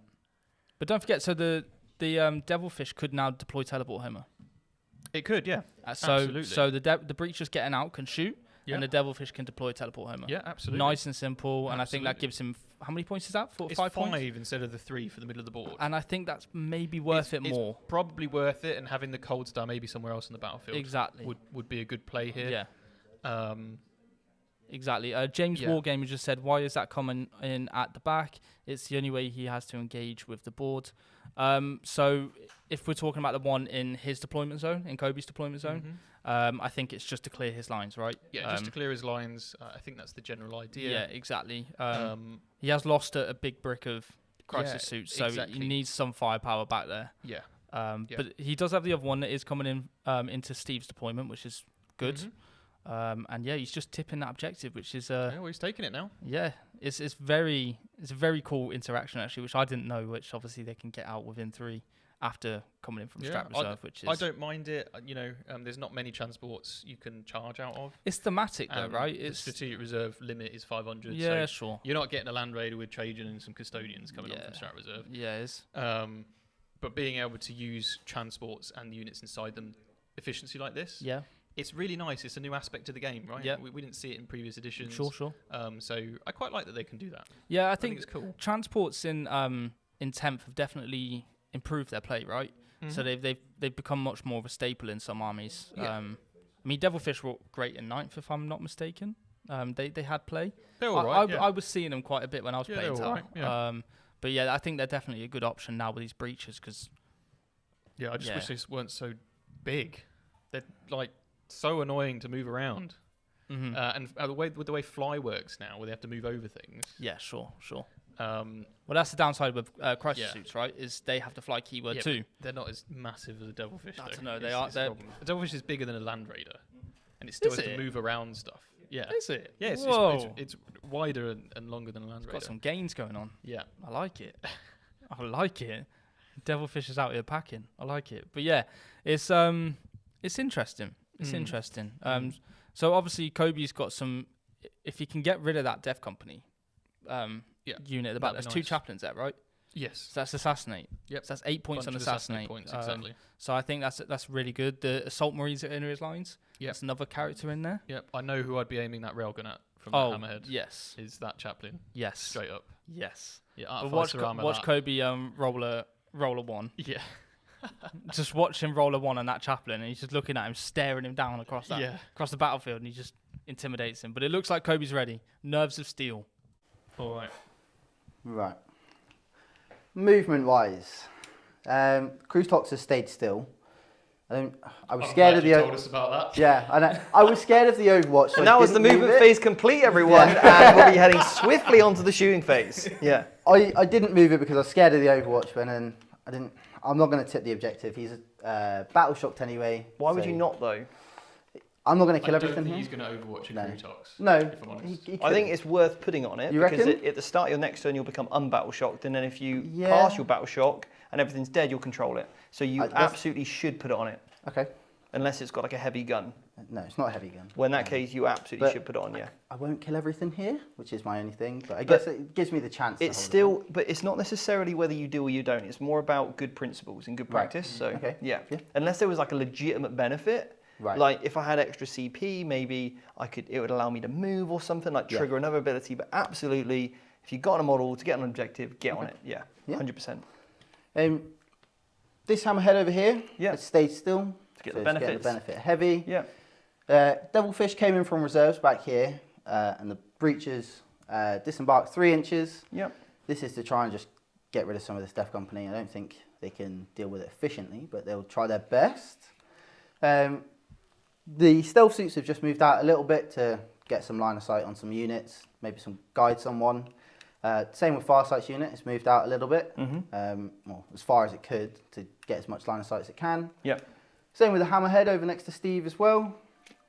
But don't forget, so the Devilfish could now deploy teleport homer. It could, yeah. Absolutely. So the breachers getting out can shoot, and the Devilfish can deploy teleport homer. Yeah, absolutely. Nice and simple, and I think that gives him how many points is that? It's 5 5 points instead of the 3 for the middle of the board. And I think that's maybe worth it more. It's probably worth it, and having the Cold Star maybe somewhere else on the battlefield exactly would be a good play here. Yeah. Exactly. James Wargamer just said, why is that coming in at the back? It's the only way he has to engage with the board. So if we're talking about the one in his deployment zone, in Kobe's deployment zone, I think it's just to clear his lines, right? Yeah, just to clear his lines. I think that's the general idea. Yeah, exactly. He has lost a big brick of crisis suits, so exactly. he needs some firepower back there. Yeah. But he does have the other one that is coming in into Steve's deployment, which is good. And yeah, he's just tipping that objective, which is well, he's taking it now. Yeah, it's a very cool interaction actually, which I didn't know. Which obviously they can get out within 3 after coming in from strat reserve, which is I don't mind it. There's not many transports you can charge out of. It's thematic though, right? The strategic reserve limit is 500. Yeah, so sure. You're not getting a Land Raider with Trajan and some custodians coming on from strat reserve. Yeah, it is. But being able to use transports and the units inside them efficiency like this, it's really nice. It's a new aspect to the game, right? Yeah. We didn't see it in previous editions. Sure. So I quite like that they can do that. Yeah, I think it's cool. Transports in 10th have definitely improved their play, right? So they've become much more of a staple in some armies. Yeah. I mean, Devilfish were great in 9th, if I'm not mistaken. They had play. They're all right. I was seeing them quite a bit when I was playing Tal. Right, yeah. But yeah, I think they're definitely a good option now with these breaches because. Yeah, I just wish they weren't so big. They're like so annoying to move around. And with the way fly works now, where they have to move over things. Yeah, sure. Well, that's the downside with crisis Yeah. suits, right? Is they have the fly keyword too. They're not as massive as a Devilfish. I don't though. know. They are. A Devilfish is bigger than a Land Raider, and it still Is has it? to move around stuff. Yeah. Is it? Yeah, Whoa. it's wider and longer than a Land Raider. Got some gains going on. Yeah. I like it. Devilfish is out here packing. I like it. But yeah, it's interesting. It's interesting. So obviously Kobe's got some. If you can get rid of that Death Company unit at the back, there's 2 chaplains there, right? Yes. So that's assassinate. Yep. So that's 8 points on Bunch of assassinate. points, exactly. So I think that's really good. The assault marines are in his lines. Yep. That's another character in there. Yep. I know who I'd be aiming that railgun at from the hammerhead. Yes. Is that chaplain? Yes. Straight up. Yes. Yeah. But watch Kobe roller 1. Yeah. Just watch him roll a 1 on that chaplain, and he's just looking at him, staring him down across the battlefield, and he just intimidates him. But it looks like Kobe's ready. Nerves of steel. All right. Right. Movement-wise, Cruise Tox has stayed still. I was scared of the. Told us about that. Yeah, I know. I was scared of the Overwatch. So And that was the movement phase complete, everyone, and we'll be heading swiftly onto the shooting phase. Yeah. I didn't move it because I was scared of the Overwatch, but then I didn't. I'm not going to tip the objective. He's battle shocked anyway. Why would you not though? I'm not going to kill everything I don't think here. he's going to Overwatch a Crutox. No, if I'm honest. I think it's worth putting on it You because reckon? at the start of your next turn you'll become unbattle shocked, and then if you pass your battle shock and everything's dead, you'll control it. So you absolutely should put it on it. Okay. Unless it's got like a heavy gun. No, it's not a heavy gun. Well, in that case, you absolutely should put it on. Yeah. I won't kill everything here, which is my only thing. But I guess it gives me the chance. It's still, but it's not necessarily whether you do or you don't. It's more about good principles and good practice. So yeah, unless there was like a legitimate benefit. Right. Like if I had extra CP, maybe it would allow me to move or something, like trigger another ability. But absolutely, if you got a model to get an objective, get on it. Yeah, 100%. This hammerhead over here, it stayed still. To get the benefits. Get the benefit heavy. Yeah. Devilfish came in from reserves back here, and the breaches disembarked 3 inches. Yep. This is to try and just get rid of some of this Death Company. I don't think they can deal with it efficiently, but they'll try their best. The stealth suits have just moved out a little bit to get some line of sight on some units, maybe some guide someone. Same with Farsight's unit, it's moved out a little bit, well, as far as it could to get as much line of sight as it can. Yep. Same with the hammerhead over next to Steve as well.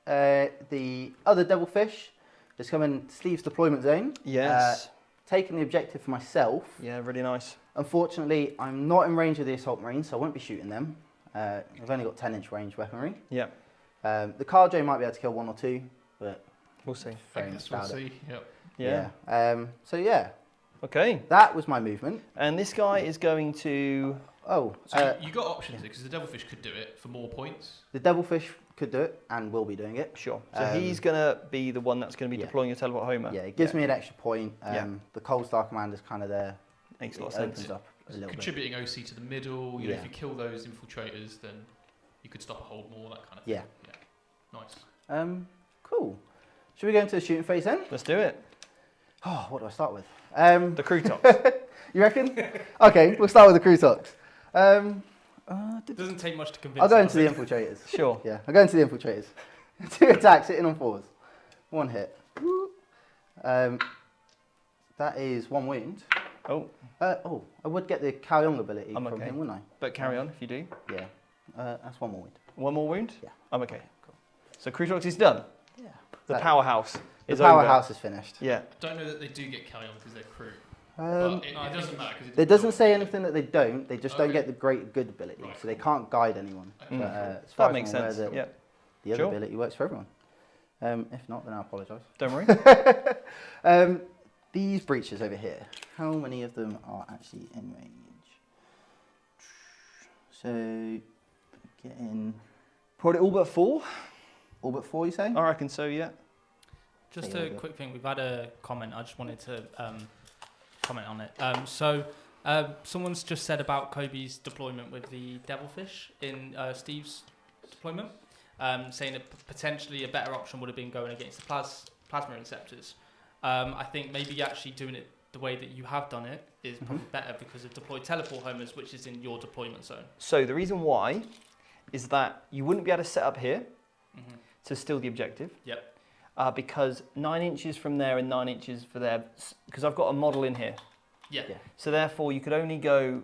The other Devilfish has come in Steve's deployment zone. Yes. Taking the objective for myself. Yeah, really nice. Unfortunately, I'm not in range of the Assault Marines, so I won't be shooting them. I've only got 10-inch range weaponry. Yeah. The Carjo might be able to kill 1 or 2, but we'll see. I guess we'll see. Yep. Yeah. So yeah. Okay. That was my movement. And this guy is going to. So you got options here because the Devilfish could do it for more points. The Devilfish could do it and will be doing it. Sure. So he's going to be the one that's going to be deploying your teleport homer. Yeah, it gives me an extra point. The Cold Star Commander's kind of there. Makes a lot of sense. Opens up a little Contributing OC to the middle. You know, if you kill those infiltrators, then you could stop a hold more, that kind of thing. Yeah. Nice. Cool. Should we go into the shooting phase then? Let's do it. Oh, what do I start with? The Crutox. You reckon? Okay, we'll start with the Crutox. It doesn't take much to convince. I'll go them, into the I think. infiltrators. Sure. Yeah, I'll go into the infiltrators. 2 attacks, hitting on 4s. 1 hit. That is 1 wound. Oh, I would get the carry on ability I'm from okay. him, wouldn't I? but carry on if you do. Yeah. That's 1 more wound. 1 more wound? Yeah. I'm okay. Cool. So Crucial is done. Yeah. The powerhouse The is powerhouse is finished. over. Yeah. Don't know that they do get carry on because they're crew. Um, But it doesn't matter because It doesn't say anything that they don't. They just don't Okay. get the great good ability, Right. so they can't guide anyone. Okay. But, as far That as makes I'm aware, sense. the, Yeah. the other Sure. ability works for everyone. If not, then I apologise. Don't worry. These breaches over here, how many of them are actually in range? So, getting Probably all but 4. all but 4, you say? I reckon so. Yeah. Just There a you go. quick thing. We've had a comment. I just wanted to comment on it. Someone's just said about Kobe's deployment with the Devilfish in Steve's deployment, saying that potentially a better option would have been going against the plasma interceptors. I think maybe actually doing it the way that you have done it is probably better because of deployed teleport homers, which is in your deployment zone. So the reason why is that you wouldn't be able to set up here to steal the objective. Yep. Because 9 inches from there and 9 inches for there, because I've got a model in here. Yeah. Yeah. So therefore you could only go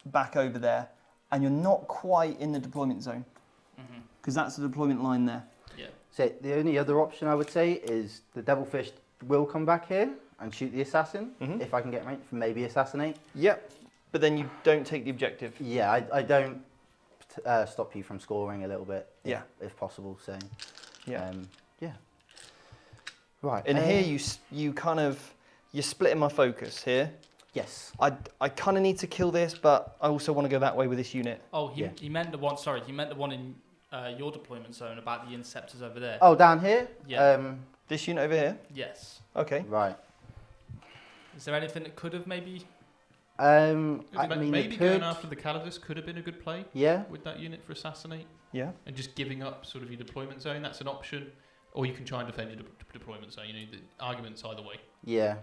back over there and you're not quite in the deployment zone because that's the deployment line there. Yeah. So the only other option I would say is the Devilfish will come back here and shoot the assassin if I can get range for maybe assassinate. Yep. But then you don't take the objective. Yeah, I don't stop you from scoring a little bit if possible. So Yeah. yeah. Right. And here you're splitting my focus here. Yes. I kind of need to kill this, but I also want to go that way with this unit. Oh, he meant the one. Sorry, he meant the one in your deployment zone about the interceptors over there. Oh, down here? Yeah. This unit over here? Yes. Okay. Right. Is there anything that could have maybe? I mean, maybe it going could. after the Calidus could have been a good play Yeah. with that unit for assassinate Yeah. and just giving up sort of your deployment zone. That's an option. Or you can try and defend your deployment zone. You know, the argument's either way. Yeah.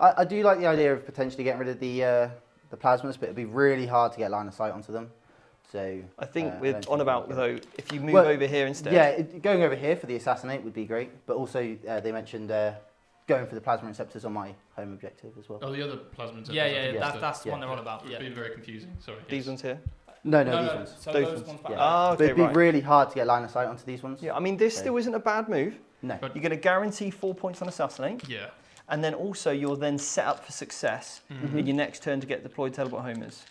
I do like the idea of potentially getting rid of the plasmas, but it'd be really hard to get line of sight onto them. So I think I we're don't on think about, we can. though, if you move Well, over here instead. Yeah, going over here for the assassinate would be great, but also they mentioned going for the plasma receptors on my home objective as well. Oh, the other plasma. Yeah. Yeah. That's the one they're on about. It's Yeah. been very confusing. Sorry. These ones here? No, these ones. So Those those ones. ones back Yeah. there. Ah, But okay, it'd be right. really hard to get line of sight onto these ones. Yeah, I mean, this Okay. still isn't a bad move. No. But- You're going to guarantee 4 points on assassinate, Yeah. and then also you're then set up for success in your next turn to get deployed teleport homers.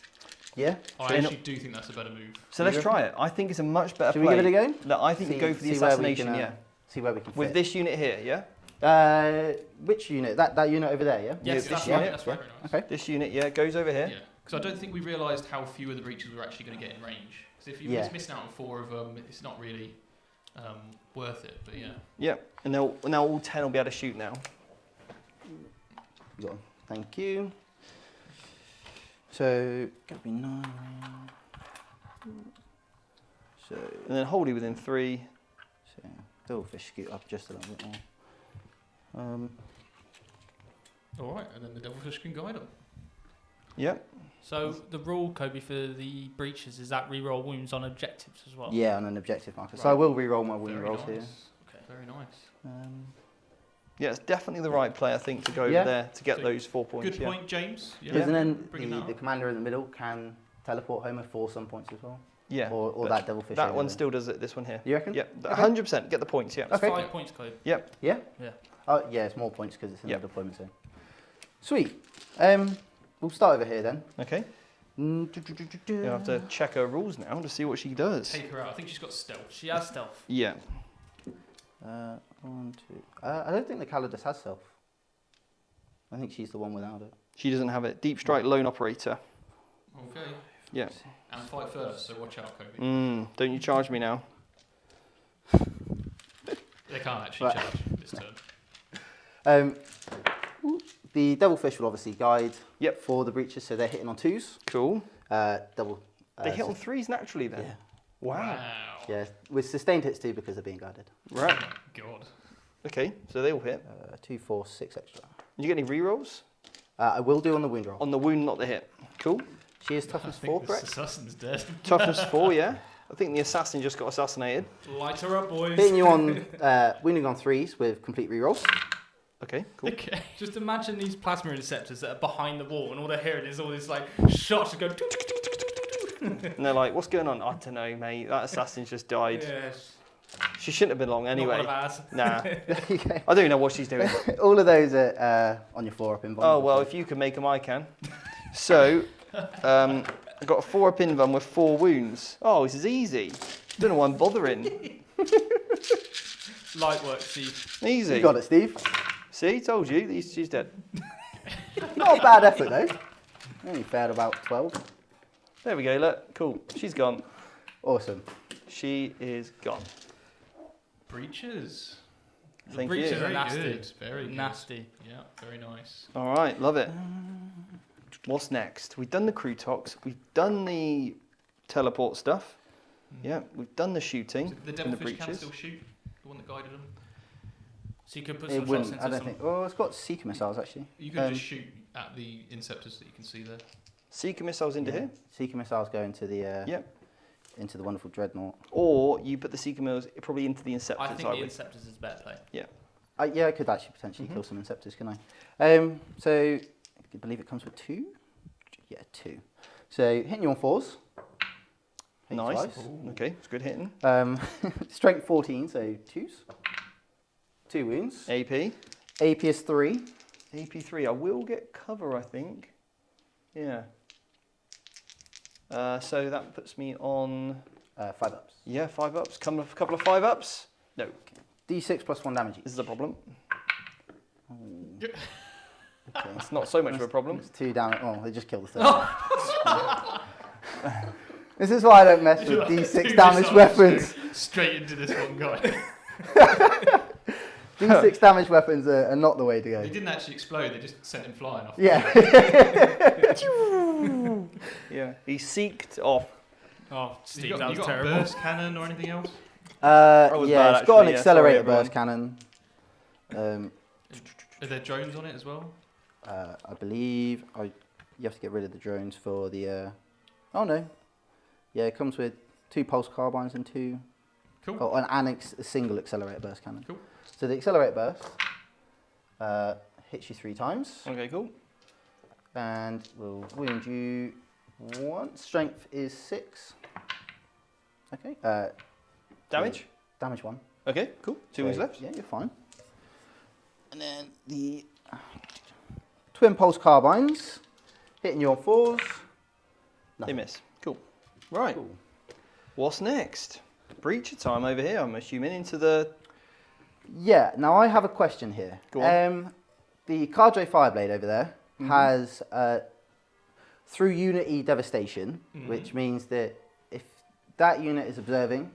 Yeah. I actually do think that's a better move. So let's try it. I think it's a much better Should we play. give it a go? No, I think you go for the See where we assassination, can, yeah. See where we can With fit. this unit here, yeah? Which unit? That unit over there, yeah? Yes, this that's unit. right. That's right. Very nice. Okay. This unit, yeah, goes over here. Yeah. Because I don't think we realised how few of the breaches were actually going to get in range. Because if you're Yeah. just missing out on 4 of them, it's not really worth it. But yeah. Yep, and now all 10 will be able to shoot now. Got 'em. Thank you. So, gotta be 9. So, And then wholly within 3. Devilfish scoot up just a little bit more. All right, and then the Devilfish can guide them. Yep. So the rule, Kobe, for the breaches is that reroll wounds on objectives as well. Yeah, on an objective marker. So Right. I will re-roll my wound Very rolls nice. here. Okay. Very nice. Yeah, it's definitely the right play, I think, to go Yeah. over there to get So those 4 points. Good yeah. point, James. Yeah. Because then Bringing that the up. commander in the middle can teleport Homer for some points as well. Yeah. Or but that Devilfish. that over one there. still does it, this one here. You reckon? Yep, Okay. 100%. Get the points, yeah. It's Okay. 5 points, Kobe. Yep. Yeah? Yeah. Oh, yeah, it's more points because it's in Yep. the deployment zone. Sweet. We'll start over here then. Okay. You have to check her rules now to see what she does. Take her out. I think she's got stealth. She has stealth. Yeah. 1, 2. I don't think the Calidus has stealth. I think she's the one without it. She doesn't have it. Deep strike lone operator. Okay. Yeah. And fight first, so watch out, Kobe. Don't you charge me now. They can't actually Right. charge this turn. The Devilfish will obviously guide Yep. for the breaches, so they're hitting on 2s. Cool. Double. They hit on 3s naturally then. Yeah. Wow. Yeah, with sustained hits too because they're being guided. Right. Oh my God. Okay, so they all hit. 2, 4, 6 extra. You get any rerolls? I will do on the wound roll. On the wound, not the hit. Cool. She is toughness 4, correct? Assassin's dead. Toughness 4, yeah. I think the assassin just got assassinated. Light her up, boys. Hitting you on wounding on 3s with complete rerolls. Okay, cool. Okay. Just imagine these plasma interceptors that are behind the wall, and all they're hearing is all these like shots go. And they're like, what's going on? I don't know, mate. That assassin's just died. Yes. She shouldn't have been long anyway. Not one of ours. Nah. There you go. I don't even know what she's doing. All of those are on your 4-up invuln. Oh, well, if you can make them, I can. So, I've got a 4-up invuln with 4 wounds. Oh, this is easy. Don't know why I'm bothering. Light work, Steve. Easy. You got it, Steve. See, told you. She's dead. Not a bad effort, though. Only failed about 12. There we go, look. Cool. She's gone. Awesome. She is gone. Breaches. Thank breaches you. are Very nasty. good. Very good. Nasty. Yeah, very nice. All right, love it. What's next? We've done the crew talks. We've done the teleport stuff. Yeah, we've done the shooting So the and the devilfish can breaches. still shoot. The one that guided them. So you could put It some shots wouldn't, into I don't some. think. Oh, it's got seeker missiles, actually. You can just shoot at the inceptors that you can see there. Seeker missiles into here. Seeker missiles go into the Yep. into the wonderful dreadnought. Or you put the seeker missiles probably into the inceptors. I think the would. Inceptors is better play. Yeah. Yeah, I could actually potentially kill some inceptors, can I? So I believe it comes with 2. Yeah, 2. So hitting you on 4s. Hit you Nice. twice. Okay, it's good hitting. Strength 14, so 2s. 2 wounds. AP. AP is 3. AP3. I will get cover, I think. Yeah. So that puts me on 5 ups. 5 ups. Couple of 5 ups. No, D6 plus 1 damage each. this is a problem. Okay. It's not so much of a problem. It's 2 damage. Oh, they just killed the third. This is why I don't mess with D6 damage weapons. Straight into this one guy. D6 damage weapons are not the way to go. They didn't actually explode, they just sent him flying off. Yeah. Yeah, he seeked off. Oh, You Steve, got, that you was got a terrible. burst cannon or anything else? was Yeah, bad, it's got an actually, yeah. accelerator Sorry, burst cannon. Are there drones on it as well? I believe you have to get rid of the drones for the. Oh no. Yeah, it comes with 2 pulse carbines and 2. Cool. Oh, a single accelerator burst cannon. Cool. So the accelerator burst hits you 3 times Okay, cool. and will wound you once. Strength is 6. Okay. Damage? Damage 1. Okay, cool. 2 wounds So, left. Yeah, you're fine. And then the twin pulse carbines hitting you on 4s. They Nothing. miss. Cool. Right. Cool. What's next? Breacher time over here, I'm assuming, into the... Yeah, now I have a question here. Go on. The Cadre Fireblade over there has through Unity Devastation, which means that if that unit is observing,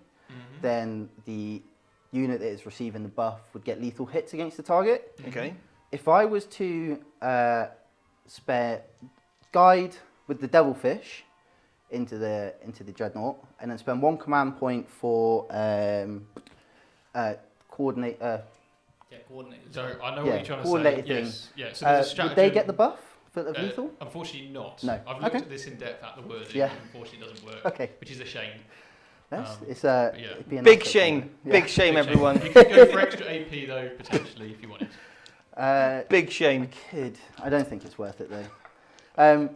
then the unit that is receiving the buff would get lethal hits against the target. Okay. If I was to spare guide with the Devilfish into the Dreadnought, and then spend 1 command point for coordinate. Yeah, coordinated. So I know Yeah, what you're trying to coordinated say. thing. Yes. Yeah. So there's a would stratagem. they get the buff for the lethal? Unfortunately not. No. I've looked Okay. at this in depth at the wording. Yeah. Unfortunately it doesn't work. Okay. Which is a shame. Yes, it's yeah. it'd be a Big nice shame. little- Big Yeah. shame, Big shame. everyone. You could go for extra AP though, potentially, if you wanted. Big shame. Kid, I don't think it's worth it though.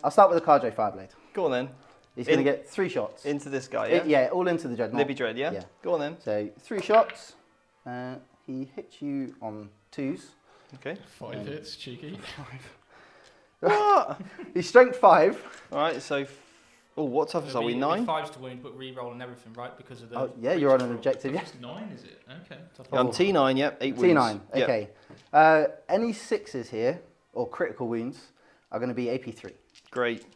I'll start with the Cadre Fireblade. Go on then. He's going to In- get 3 shots. Into this guy, yeah? Yeah, all into the Dreadnought. Libby Dread, yeah? Yeah. Go on then. So 3 shots. He hits you on 2s. Okay. 5 hits, cheeky. What? He's strength 5. All right, so... Oh, what toughness are we? 9? 5s to wound, but re-roll and everything, right? Because of the. Oh, yeah, you're on an rule. objective, yeah. It's 9, is it? Okay. I'm T9, yep. 8 wounds. T9, Yep. okay. Any 6s here, or critical wounds, are going to be AP3. Great.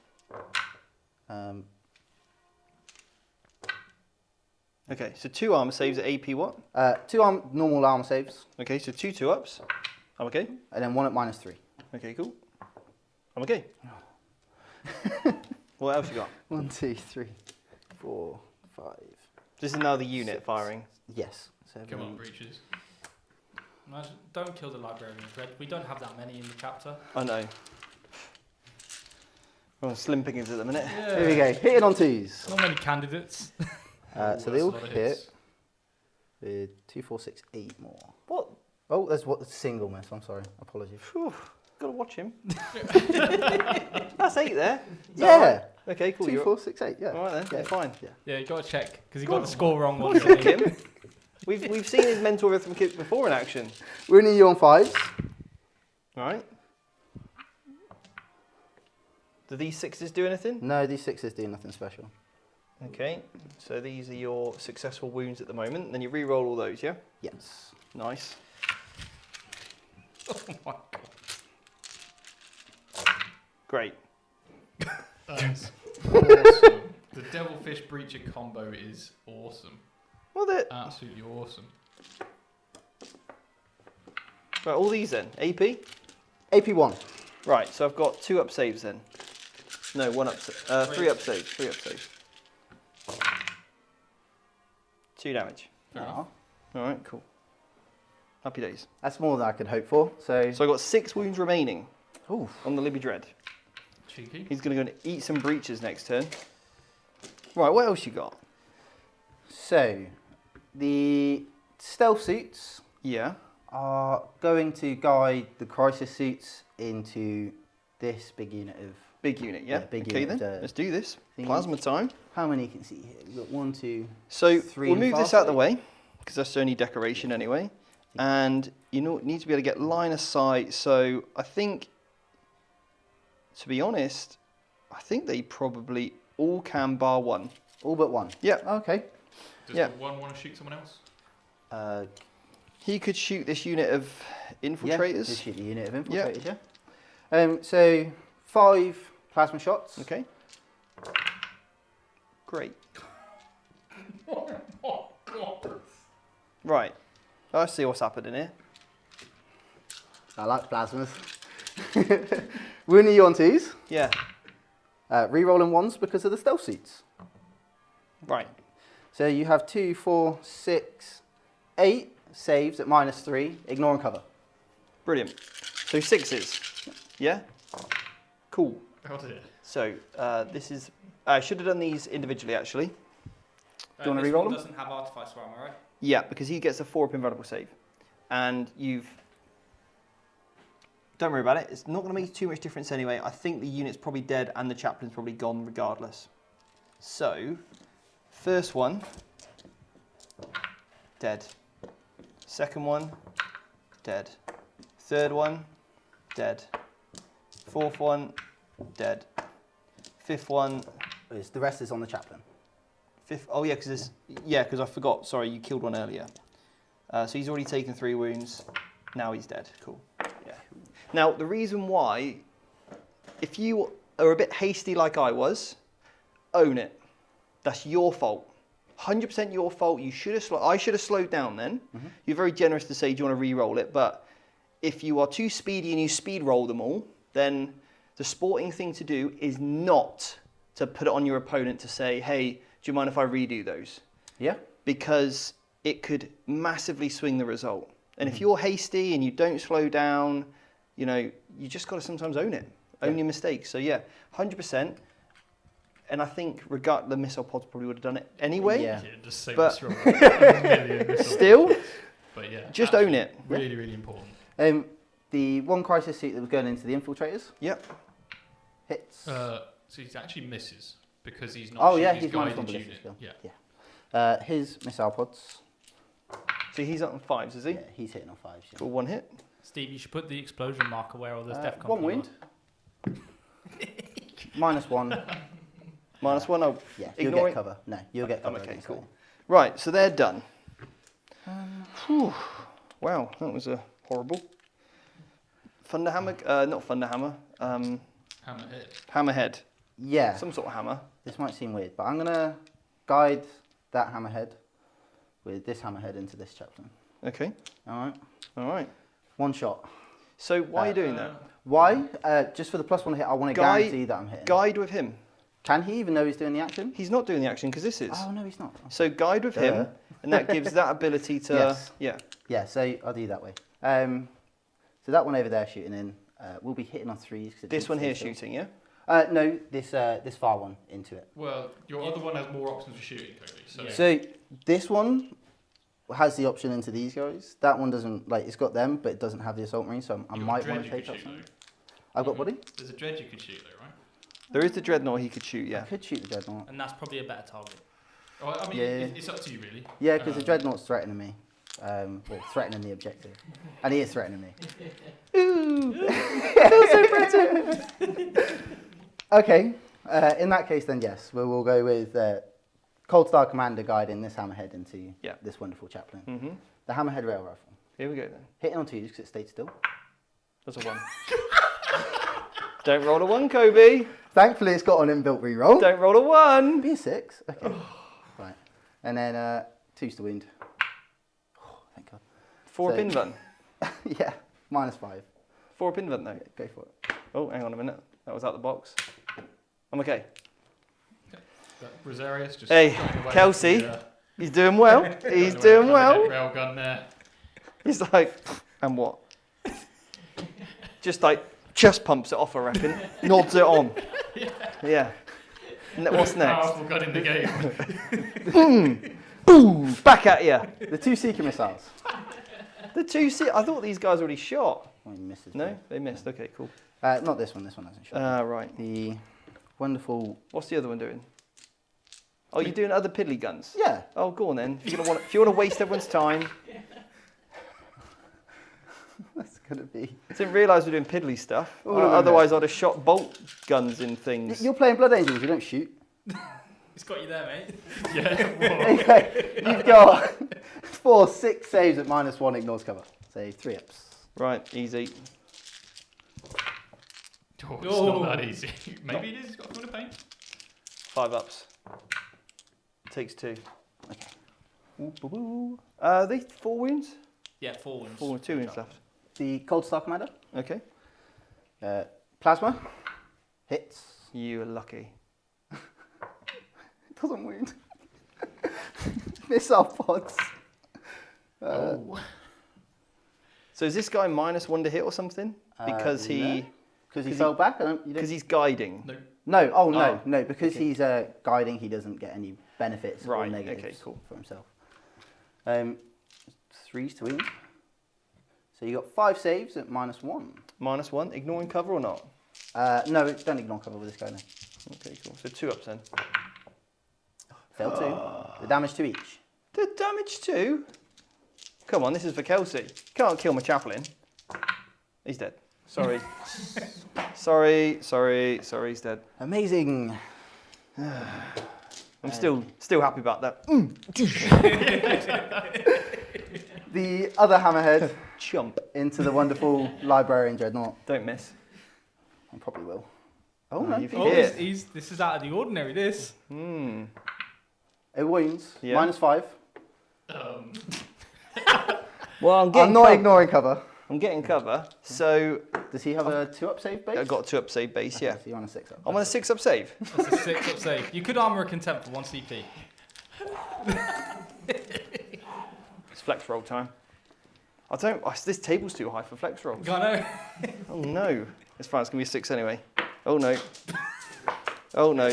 Okay, so 2 armor saves at AP what? 2 normal armor saves, Okay, so 2 2-ups. I'm okay. and then 1 at -3. Okay, cool. I'm okay. What else you got? 1, 2, 3, 4, 5. This is now the unit firing. Yes. 7. Come on, breaches. Imagine, don't kill the librarians, Red. We don't have that many in the chapter. I know. We're on slim pickings at the minute. Yeah. Here we go. Hitting on 2s. Not many candidates. So they all That's a lot of hit hits. with 2, 4, 6, 8 more. What? Oh, there's what single miss. I'm sorry. Apologies. Phew, gotta watch him. That's 8 there. Is that Yeah. right? Okay, cool. 2, You're 4, 6, 8. Yeah. all right then. Yeah. Yeah, fine. Yeah. Yeah, you got to check because he Go got on. the score wrong once. Check him. We've seen his mental arithmetic before in action. We're in you on 5s. All right. Do these 6s do anything? No, these 6s do nothing special. Okay, so these are your successful wounds at the moment. Then you re-roll all those, yeah? Yes. Nice. Oh my god. Great. That's awesome. The Devilfish Breacher combo is awesome. Well, they're... Absolutely awesome. Right, all these then. AP? AP1. Right, so I've got 2 up saves then. No, 1 up... 3 up saves. 3 up saves. 2 damage. Fair enough. All right, cool. Happy days. That's more than I could hope for. So So I've got 6 wounds remaining oof. on the Libby Dread. Cheeky. He's going to go and eat some breaches next turn. Right, what else you got? So the stealth suits Yeah. are going to guide the crisis suits into this big unit of... Big unit, yeah? Yeah, big okay unit, then, let's do this. thingy. Plasma time. How many you can see here? We've got 1, 2... So 3 we'll and move this fast out of the eight. way, because that's only decoration anyway. And you need to be able to get line of sight. So I think, to be honest, I think they probably all can bar 1. All but 1. Yeah. Okay. Does Yeah. the one want to shoot someone else? He could shoot this unit of infiltrators. Yeah, shoot the unit of Yeah. infiltrators, yeah. So 5 plasma shots. Okay. Great. Oh god. Right. I see what's happening here. I like plasmas. We're in the on 2s. Yeah. Rerolling 1s because of the stealth suits. Right. So you have 2, 4, 6, 8 saves at -3. Ignore and cover. Brilliant. So 6s. Yeah? Cool. Oh dear. So this is... I should have done these individually, actually. Do you wanna this re-roll one them? doesn't have artificer armor, right? Yeah, because he gets a 4-up invulnerable save. And you've... Don't worry about it. It's not going to make too much difference anyway. I think the unit's probably dead and the chaplain's probably gone regardless. So, first one, dead. Second one, dead. Third one, dead. Fourth one, dead. Fifth one, The rest is on the chaplain. fifth. Oh yeah, because I forgot. Sorry, you killed one earlier. So he's already taken 3 wounds. Now he's dead. Cool. Yeah. Now the reason why, if you are a bit hasty like I was, own it. That's your fault. 100% your fault. You should have. I should have slowed down then. Mm-hmm. You're very generous to say, do you want to re-roll it? But if you are too speedy and you speed roll them all, then the sporting thing to do is not to put it on your opponent to say, hey, do you mind if I redo those? Yeah. Because it could massively swing the result. And if you're hasty and you don't slow down, you just got to sometimes own it. Own your mistakes. So yeah, 100%. And I think the missile pods probably would have done it anyway. Yeah. Yeah, just say But- this wrong. Still, But yeah, just own it. Really, really important. The one crisis suit that was going into the infiltrators Yep. hits. So he actually misses because he's not Oh, shooting yeah, his he's minus guided 1 unit. ballistic skill. Yeah. His missile pods. So he's up on 5s, is he? Yeah, he's hitting on 5s. Yeah. For 1 hit. Steve, you should put the explosion marker where all this death comes 1 wound. -1. -1. Oh, Yeah, you'll ignoring. get cover. No, you'll get cover. okay, against cool. that. Right, so they're done. Whew. Wow, that was a horrible. Thunderhammer, not Thunderhammer. Hammerhead. Hammerhead. Yeah, Some sort of hammer. this might seem weird, but I'm going to guide that hammerhead with this hammerhead into this chaplain. Okay. All right, All right. 1 shot. So why are you doing that? Why? Just for the +1 hit, I want to Guide- guarantee that I'm hitting. Guide with him. Can he, even though he's doing the action? He's not doing the action because this is. Oh, no, he's not. So guide with him, and that gives that ability to. Yes. Yeah. Yeah, so I'll do that way. So that one over there shooting in will be hitting on 3s. 'cause it This keeps one here still. shooting, yeah. No, this far one into it. Well, your other one has more options for shooting, Kobe. So, So this one has the option into these guys. That one doesn't, like, it's got them, but it doesn't have the assault marine, so I might want to take up some. I've got body? There's a dread you could shoot though, right? There is the dreadnought he could shoot, I yeah. could shoot the dreadnought. And that's probably a better target. Well, I mean, Yeah. it's up to you really. Yeah, because the dreadnought's threatening me. Well, threatening the objective. And he is threatening me. Ooh! Okay, in that case then yes, we'll go with Cold Star Commander guiding this hammerhead into this wonderful chaplain. Mm-hmm. The hammerhead rail rifle. Here we go then. Hitting on 2s because it stayed still. That's a 1. Don't roll a 1, Kobe. Thankfully it's got an inbuilt reroll. Don't roll a 1. Be a 6. Okay. Right. And then 2s to wound. Oh, thank God. 4 So- pin button. Yeah, -5. 4 pin button though. Go for it. Oh, hang on a minute. That was out the box. I'm okay. Rosarius just. Hey, going away Kelsey. with the, He's doing well. He's going doing away with the well. Railgun there. He's like, and what? Just like chest pumps it off, I reckon. Nods it on. Yeah. What's next? Powerful gun in the game. Boom! Back at you. The 2 Seeker missiles. The 2 C. I thought these guys already shot. Oh, he misses. No, they missed. Okay, cool. Not this one. This one hasn't shot. Right. The wonderful. What's the other one doing? Oh, you're doing other piddly guns. Yeah. Oh, go on then. If you want to waste everyone's time. That's gonna be. I didn't realise we're doing piddly stuff. All of them Otherwise, I'd have shot bolt guns in things. You're playing Blood Angels. You don't shoot. It's got you there, mate. Yeah. Okay. You've got 4 6 saves at -1. Ignores cover. So 3 ups. Right, easy. Oh, it's not that easy. Maybe it is. It's got a foot of paint. 5 ups. Takes 2. Okay. Are they 4 wounds? Yeah, 4 wounds. 2 wounds left. The Cold Star Commander. Okay. Plasma. Hits. You are lucky. It doesn't wound. Missile pods. Oh. So is this guy -1 to hit or something? Because he Because he fell back. I don't. You don't. because he's guiding. No. No. Oh no. Oh. No. Because he's guiding, he doesn't get any benefits or Right, negatives okay, cool. for himself. 3s to wound. So you got 5 saves at -1. -1, ignoring cover or not? No, don't ignore cover with this guy. No. Okay, cool. So 2 ups then. Fail 2. The damage to each. The damage 2? Come on, this is for Kelsey. Can't kill my chaplain. He's dead. Sorry. sorry, he's dead. Amazing. I'm still happy about that. The other hammerhead Chump. into the wonderful librarian dreadnought. Don't miss. I probably will. Oh no. you've Oh, hit. this is out of the ordinary, this. It wounds. Yeah. -5. Well, I'm not ignoring cover. I'm getting cover. So Does he have a 2-up save base? I got a 2 up save base, Okay, yeah. So you're on a 6-up. I'm on a 6 up save. That's a 6-up save. You could armor a contempt for 1 CP. It's flex roll time. This table's too high for flex rolls. I know. Oh no. It's fine, it's gonna be a 6 anyway. Oh no. Oh no.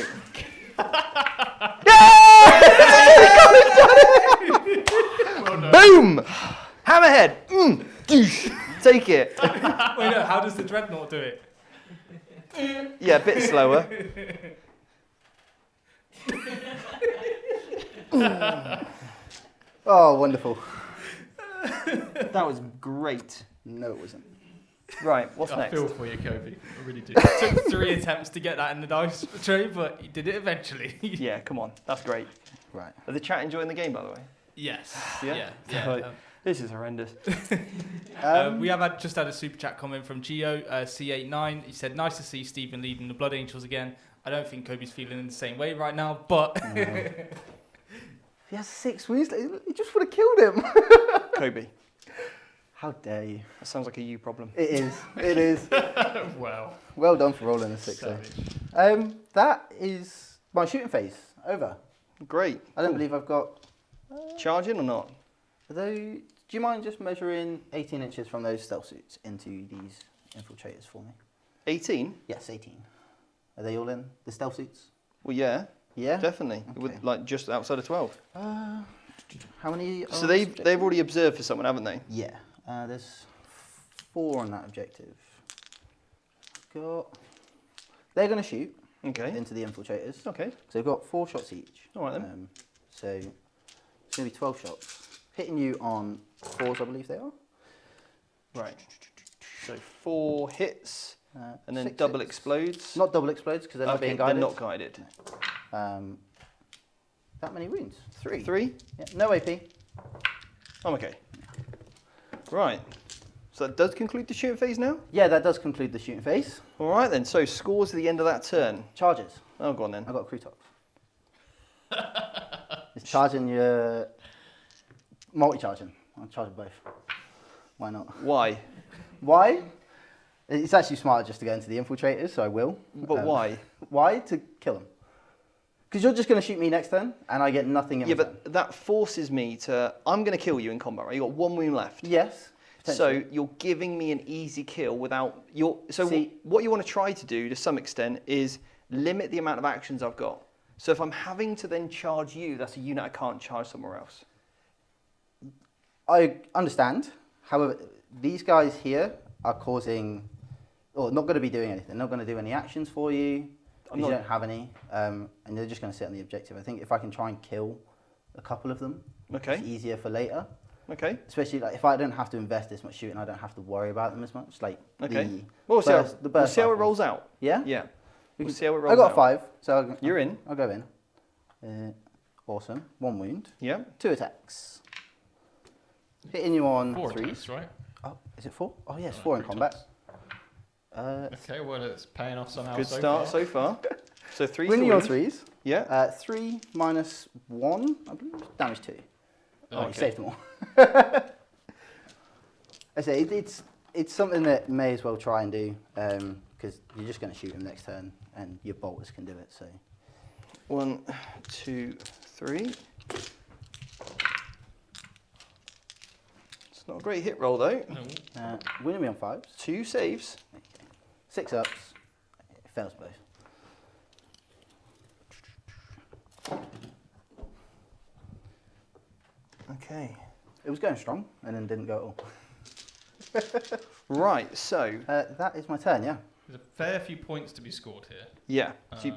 Boom! Hammerhead! Take it. Wait, no, how does the dreadnought do it? Yeah, a bit slower. Oh, wonderful. That was great. No, it wasn't. Right, what's I next? feel for you, Kobe. I really do. Took 3 attempts to get that in the dice tray, but he did it eventually. Yeah, come on. That's great. Right. Are the chat enjoying the game, by the way? Yes. Yeah? Yeah. Right. This is horrendous. We have just had a super chat comment from Geo C89. He said, "Nice to see Stephen leading the Blood Angels again. I don't think Kobe's feeling in the same way right now, but." He has 6 wounds. He just would have killed him. Kobe, How dare you? that sounds like a you problem. It is. It is. Wow. Well done for rolling a 6. Savage. That is my shooting phase. Over. Great. I don't believe I've got. Charging or not? Although, do you mind just measuring 18 inches from those stealth suits into these infiltrators for me? 18? Yes, 18. Are they all in the stealth suits? Well, yeah, Yeah. definitely. Okay. With, like just outside of 12. How many? So they've already observed for someone, haven't they? Yeah. There's 4 on that objective. They're going to shoot into the infiltrators. Okay. So they've got 4 shots each. All right then. So it's going to be 12 shots. Hitting you on 4s, I believe they are. Right. So 4 hits, and then 6 double hits. explodes. Not double explodes because they're not being guided. They're not guided. That many wounds? 3. 3? Yeah, no AP. Oh, okay. Right. So that does conclude the shooting phase now? Yeah, that does conclude the shooting phase. All right then. So scores at the end of that turn. Charges. Oh, go on then. I've got a Crutox. It's charging your... Multi-charging. I'll charge them both. Why not? Why? Why? It's actually smarter just to go into the infiltrators, so I will. But why? Why? To kill them. Because you're just going to shoot me next turn, and I get nothing in return. But that forces me to... I'm going to kill you in combat, right? You've got 1 wound left. Yes. So you're giving me an easy kill without... what you want to try to do, to some extent, is limit the amount of actions I've got. So if I'm having to then charge you, that's a unit I can't charge somewhere else. I understand. However, these guys here are causing... Or not going to be doing anything. Not going to do any actions for you. You don't have any, and they're just going to sit on the objective. I think if I can try and kill a couple of them, it's easier for later. Okay. Especially like if I don't have to invest this much shooting, I don't have to worry about them as much. Like We'll see how it rolls out. Yeah. Yeah. We'll see how it rolls out. I got 5, so you're in. I'll go in. Awesome. 1 wound. Yeah. 2 attacks. Hitting you on 4 3s. attacks, right? Oh, is it 4? Oh yes, 4 in combat. Okay, well it's paying off somehow. Good start so far. So 3 winning your 3s. Yeah. 3 minus 1, I believe. Damage 2. Oh, you saved them all. I say it's something that may as well try and do because you're just going to shoot him next turn, and your bolters can do it. So 1, 2, 3. It's not a great hit roll though. No. Winning me on 5s. 2 saves. 6 ups. It fails both. Okay. It was going strong and then didn't go at all. Right. So that is my turn. Yeah. There's a fair few points to be scored here. yeah. So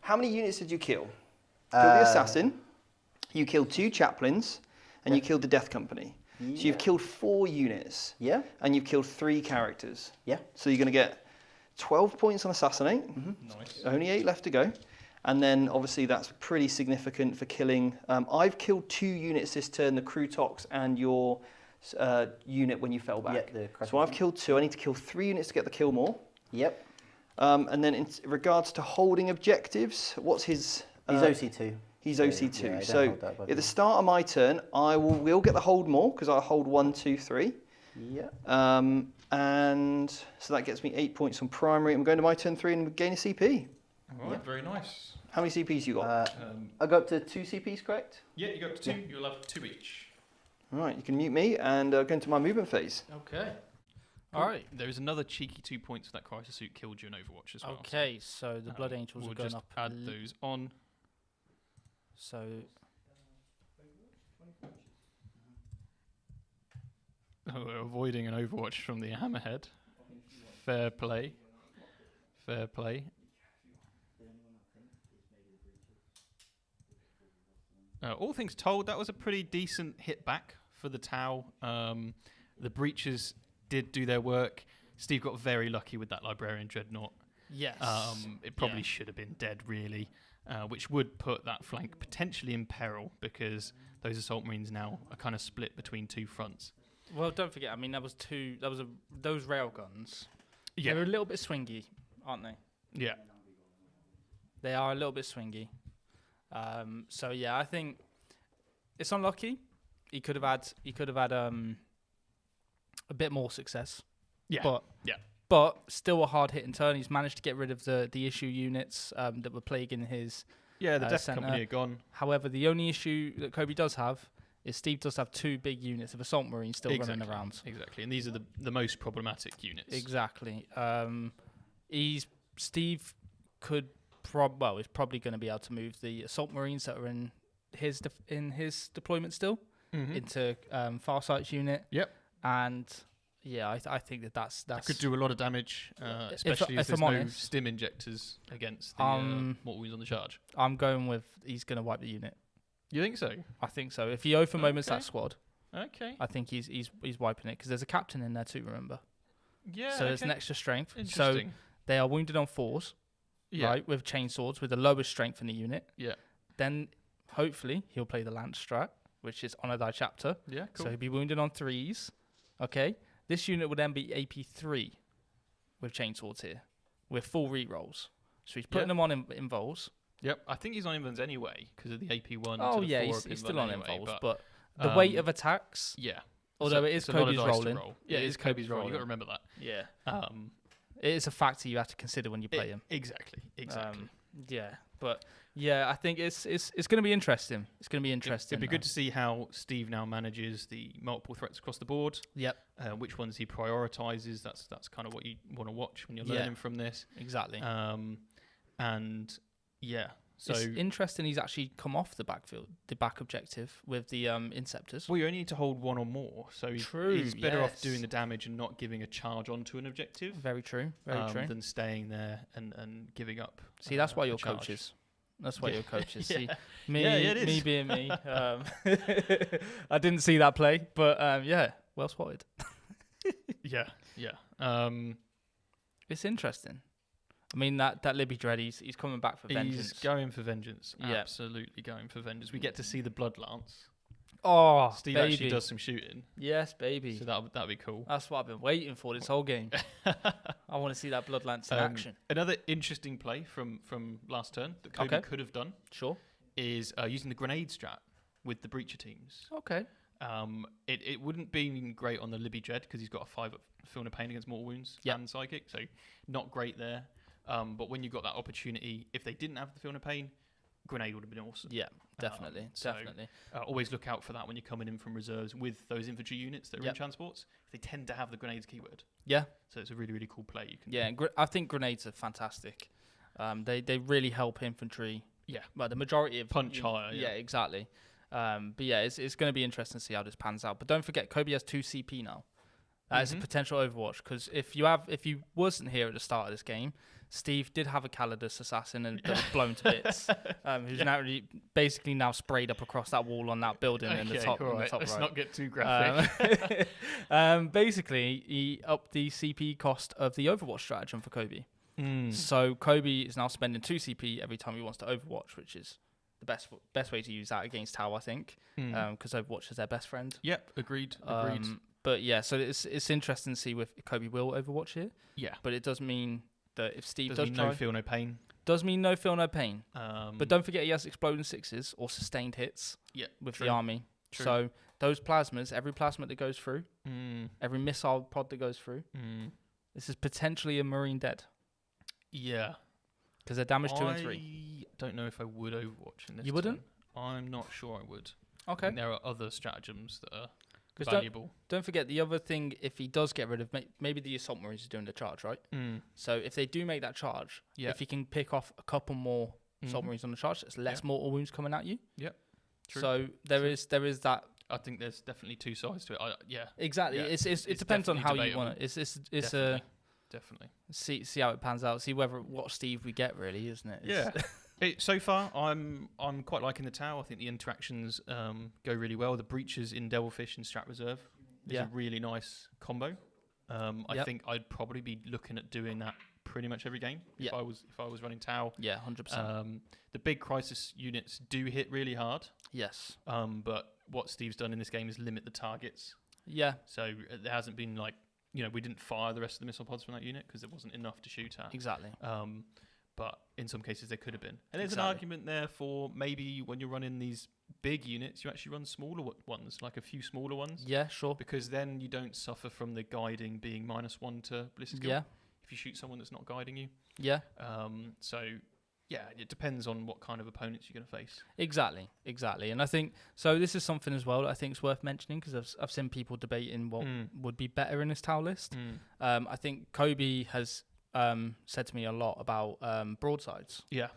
how many units did you kill? Killed the assassin. You killed 2 chaplains, and you killed the death company. Yeah. So you've killed 4 units. Yeah. And you've killed 3 characters. Yeah. So you're going to get 12 points on assassinate. Nice. Only 8 left to go. And then obviously that's pretty significant for killing. I've killed 2 units this turn, the Crutox and your unit when you fell back. Yeah, so I've killed 2. I need to kill 3 units to get the kill more. Yep. And then in regards to holding objectives, what's his... He's OC2. He's OC2. Yeah, so at the start of my turn, I will get the hold more because I hold 1, 2, 3. Yeah. And so that gets me 8 points on primary. I'm going to my turn 3 and gain a CP. All right, very nice. How many CPs you got? I got up to 2 CPs, correct? Yeah, you got up to 2. You'll have 2 each. All right, you can mute me and go into my movement phase. Okay. All right. There is another cheeky 2 points for that crisis suit killed you in Overwatch as well. Okay, so the Blood Angels we'll are going just up. add those on. So we're avoiding an Overwatch from the Hammerhead. Fair play. Fair play. All things told, that was a pretty decent hit back for the Tau. The breaches did do their work. Steve got very lucky with that Librarian Dreadnought. yes. It probably should have been dead, really, which would put that flank potentially in peril because those Assault Marines now are kind of split between 2 fronts. Well, don't forget. I mean, those railguns. Yeah. They're a little bit swingy, aren't they? Yeah. They are a little bit swingy. So yeah, I think it's unlucky. He could have had a bit more success. Yeah. But still a hard hit and turn. He's managed to get rid of the issue units that were plaguing his. Yeah, the Death centre. Company are gone. However, the only issue that Kobe does have is Steve does have 2 big units of Assault Marines still running around. Exactly, and these are the most problematic units. Exactly. Steve could is probably going to be able to move the assault marines that are in his deployment still into Farsight's unit. Yep. And yeah, I think that's that could do a lot of damage, especially if there's no stim injectors against the mortal wounds on the charge. I'm going with he's going to wipe the unit. You think so? I think so. If he over moments that squad, okay, I think he's wiping it because there's a captain in there too. Remember? Yeah. So there's an extra strength. Interesting. So they are wounded on 4s, right, with chainswords with the lowest strength in the unit. Yeah. Then hopefully he'll play the lance strat, which is honor thy chapter. Yeah. Cool. So he'll be wounded on 3s. Okay. This unit would then be AP3 with chainswords here, with full rerolls. So he's putting them on invols. Yep, I think he's on invulns anyway because of the AP1. Oh to the yeah, 4 he's still on anyway, invols, but the weight of attacks. Yeah. Although it is Kobe's rolling. Yeah, it is Kobe's roll. You've got to remember that. Yeah. It is a factor you have to consider when you play him. Exactly. Yeah, but yeah, I think it's going to be interesting. It's going to be interesting. It'd be good to see how Steve now manages the multiple threats across the board. Yep. Which ones he prioritizes. That's kind of what you want to watch when you're learning from this. Exactly. And yeah. So it's interesting he's actually come off the back objective with the Inceptors. Well, you only need to hold one or more, so he's better off doing the damage and not giving a charge onto an objective. Very true, very true. Than staying there and giving up. See, that's why you're coaches. That's why you're coaches. See, me being me, I didn't see that play, but yeah, well spotted. Yeah. It's interesting. I mean, that Libby Dread, he's coming back for vengeance. He's going for vengeance. Yeah. Absolutely going for vengeance. We get to see the Blood Lance. Oh, Steve baby. actually does some shooting. Yes, baby. So that'd be cool. That's what I've been waiting for this whole game. I want to see that Blood Lance in action. Another interesting play from last turn that Kobe could have done. Sure. Is using the grenade strat with the breacher teams. Okay. It wouldn't be great on the Libby Dread because he's got a 5 Feeling of Pain against mortal wounds and psychic, so not great there. But when you got that opportunity, if they didn't have the Feeling of Pain, grenade would have been awesome. Yeah, definitely. Definitely. Always look out for that when you're coming in from reserves with those infantry units that are in transports. They tend to have the grenades keyword. Yeah. So it's a really, really cool play. You can. Yeah, I think grenades are fantastic. They really help infantry. Yeah. Well, the majority of punch higher. Yeah, exactly. But yeah, it's going to be interesting to see how this pans out. But don't forget, Kobe has 2 CP now. That is a potential Overwatch because if you wasn't here at the start of this game, Steve did have a Calidus assassin and that was blown to bits. Who's now basically sprayed up across that wall on that building in the top. Right. Let's right. Not get too graphic. Basically, he upped the CP cost of the Overwatch stratagem for Kobe. So Kobe is now spending 2 CP every time he wants to Overwatch, which is the best way to use that against Tau, I think, because Overwatch is their best friend. Yep, agreed. But yeah, so it's interesting to see if Kobe will Overwatch here. Yeah, but it does mean that if Steve does try, no feel no pain. Does mean no feel no pain. But don't forget he has exploding 6s or sustained hits. With the army. True. So those plasmas, every plasma that goes through, every missile pod that goes through, this is potentially a Marine dead. Yeah. Because they're damage 2 and 3. I don't know if I would Overwatch in this. You wouldn't? I'm not sure I would. Okay. There are other stratagems that are valuable. Don't forget the other thing, if he does get rid of, maybe the Assault Marines is doing the charge, right? So if they do make that charge, if he can pick off a couple more Assault Marines on the charge, there's less mortal wounds coming at you. Yep. True. So there is that. I think there's definitely 2 sides to it. Exactly. Yeah. It depends on how you want it. It's definitely. See how it pans out. See what Steve we get, really, isn't it? So far, I'm quite liking the Tau. I think the interactions go really well. The breaches in Devilfish and Strat Reserve is a really nice combo. I think I'd probably be looking at doing that pretty much every game if I was running Tau. Yeah, 100%. The big crisis units do hit really hard. Yes. But what Steve's done in this game is limit the targets. Yeah. So there hasn't been we didn't fire the rest of the missile pods from that unit because there wasn't enough to shoot at. Exactly. But in some cases there could have been. And there's an argument there for maybe when you're running these big units, you actually run smaller ones, like a few smaller ones. Yeah, sure. Because then you don't suffer from the guiding being -1 to Bliss skill. Yeah. If you shoot someone that's not guiding you. Yeah. So, yeah, it depends on what kind of opponents you're going to face. Exactly. And I think, so this is something as well that I think is worth mentioning because I've seen people debating what would be better in this Tau list. I think Kobe has said to me a lot about broadsides. Yeah.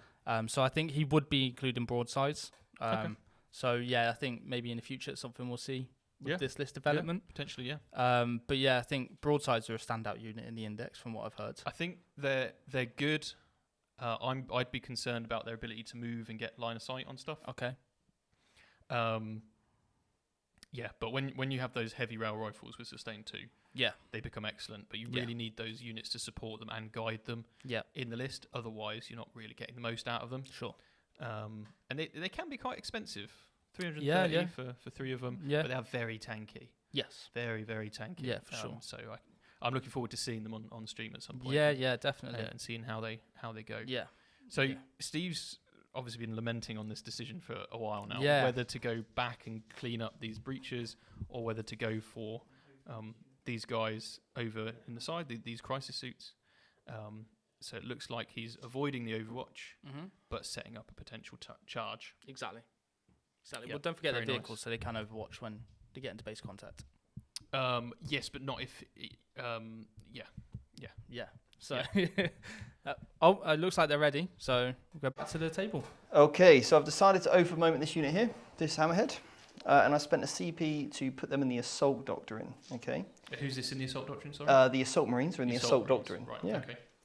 So I think he would be including broadsides. Okay. So yeah, I think maybe in the future it's something we'll see with this list Yeah, development. potentially, yeah. But yeah, I think broadsides are a standout unit in the index from what I've heard. I think they're good. I'd be concerned about their ability to move and get line of sight on stuff. Okay. Yeah, but when you have those heavy rail rifles with sustain 2, Yeah. they become excellent. But you really need those units to support them and guide them in the list. Otherwise, you're not really getting the most out of them. Sure. And they can be quite expensive. 330 for 3 of them. Yeah. But they are very tanky. Yes. Very, very tanky. Yeah, for sure. So I'm looking forward to seeing them on stream at some point. Yeah, definitely. And seeing how they go. Yeah. So Steve's obviously been lamenting on this decision for a while now, Yeah. whether to go back and clean up these breaches or whether to go for these guys over in the side, these crisis suits. So it looks like he's avoiding the Overwatch, but setting up a potential charge. Exactly. Yep, Well, don't forget the very vehicles, nice. so they can overwatch when they get into base contact. Yes, but not if. Yeah. So, it looks like they're ready. So we'll go back to the table. Okay, so I've decided to over moment this unit here, this hammerhead, and I spent a CP to put them in the assault doctrine. Okay. Who's this in the assault doctrine? Sorry. The assault marines are in the assault Marines, doctrine. Right. Yeah.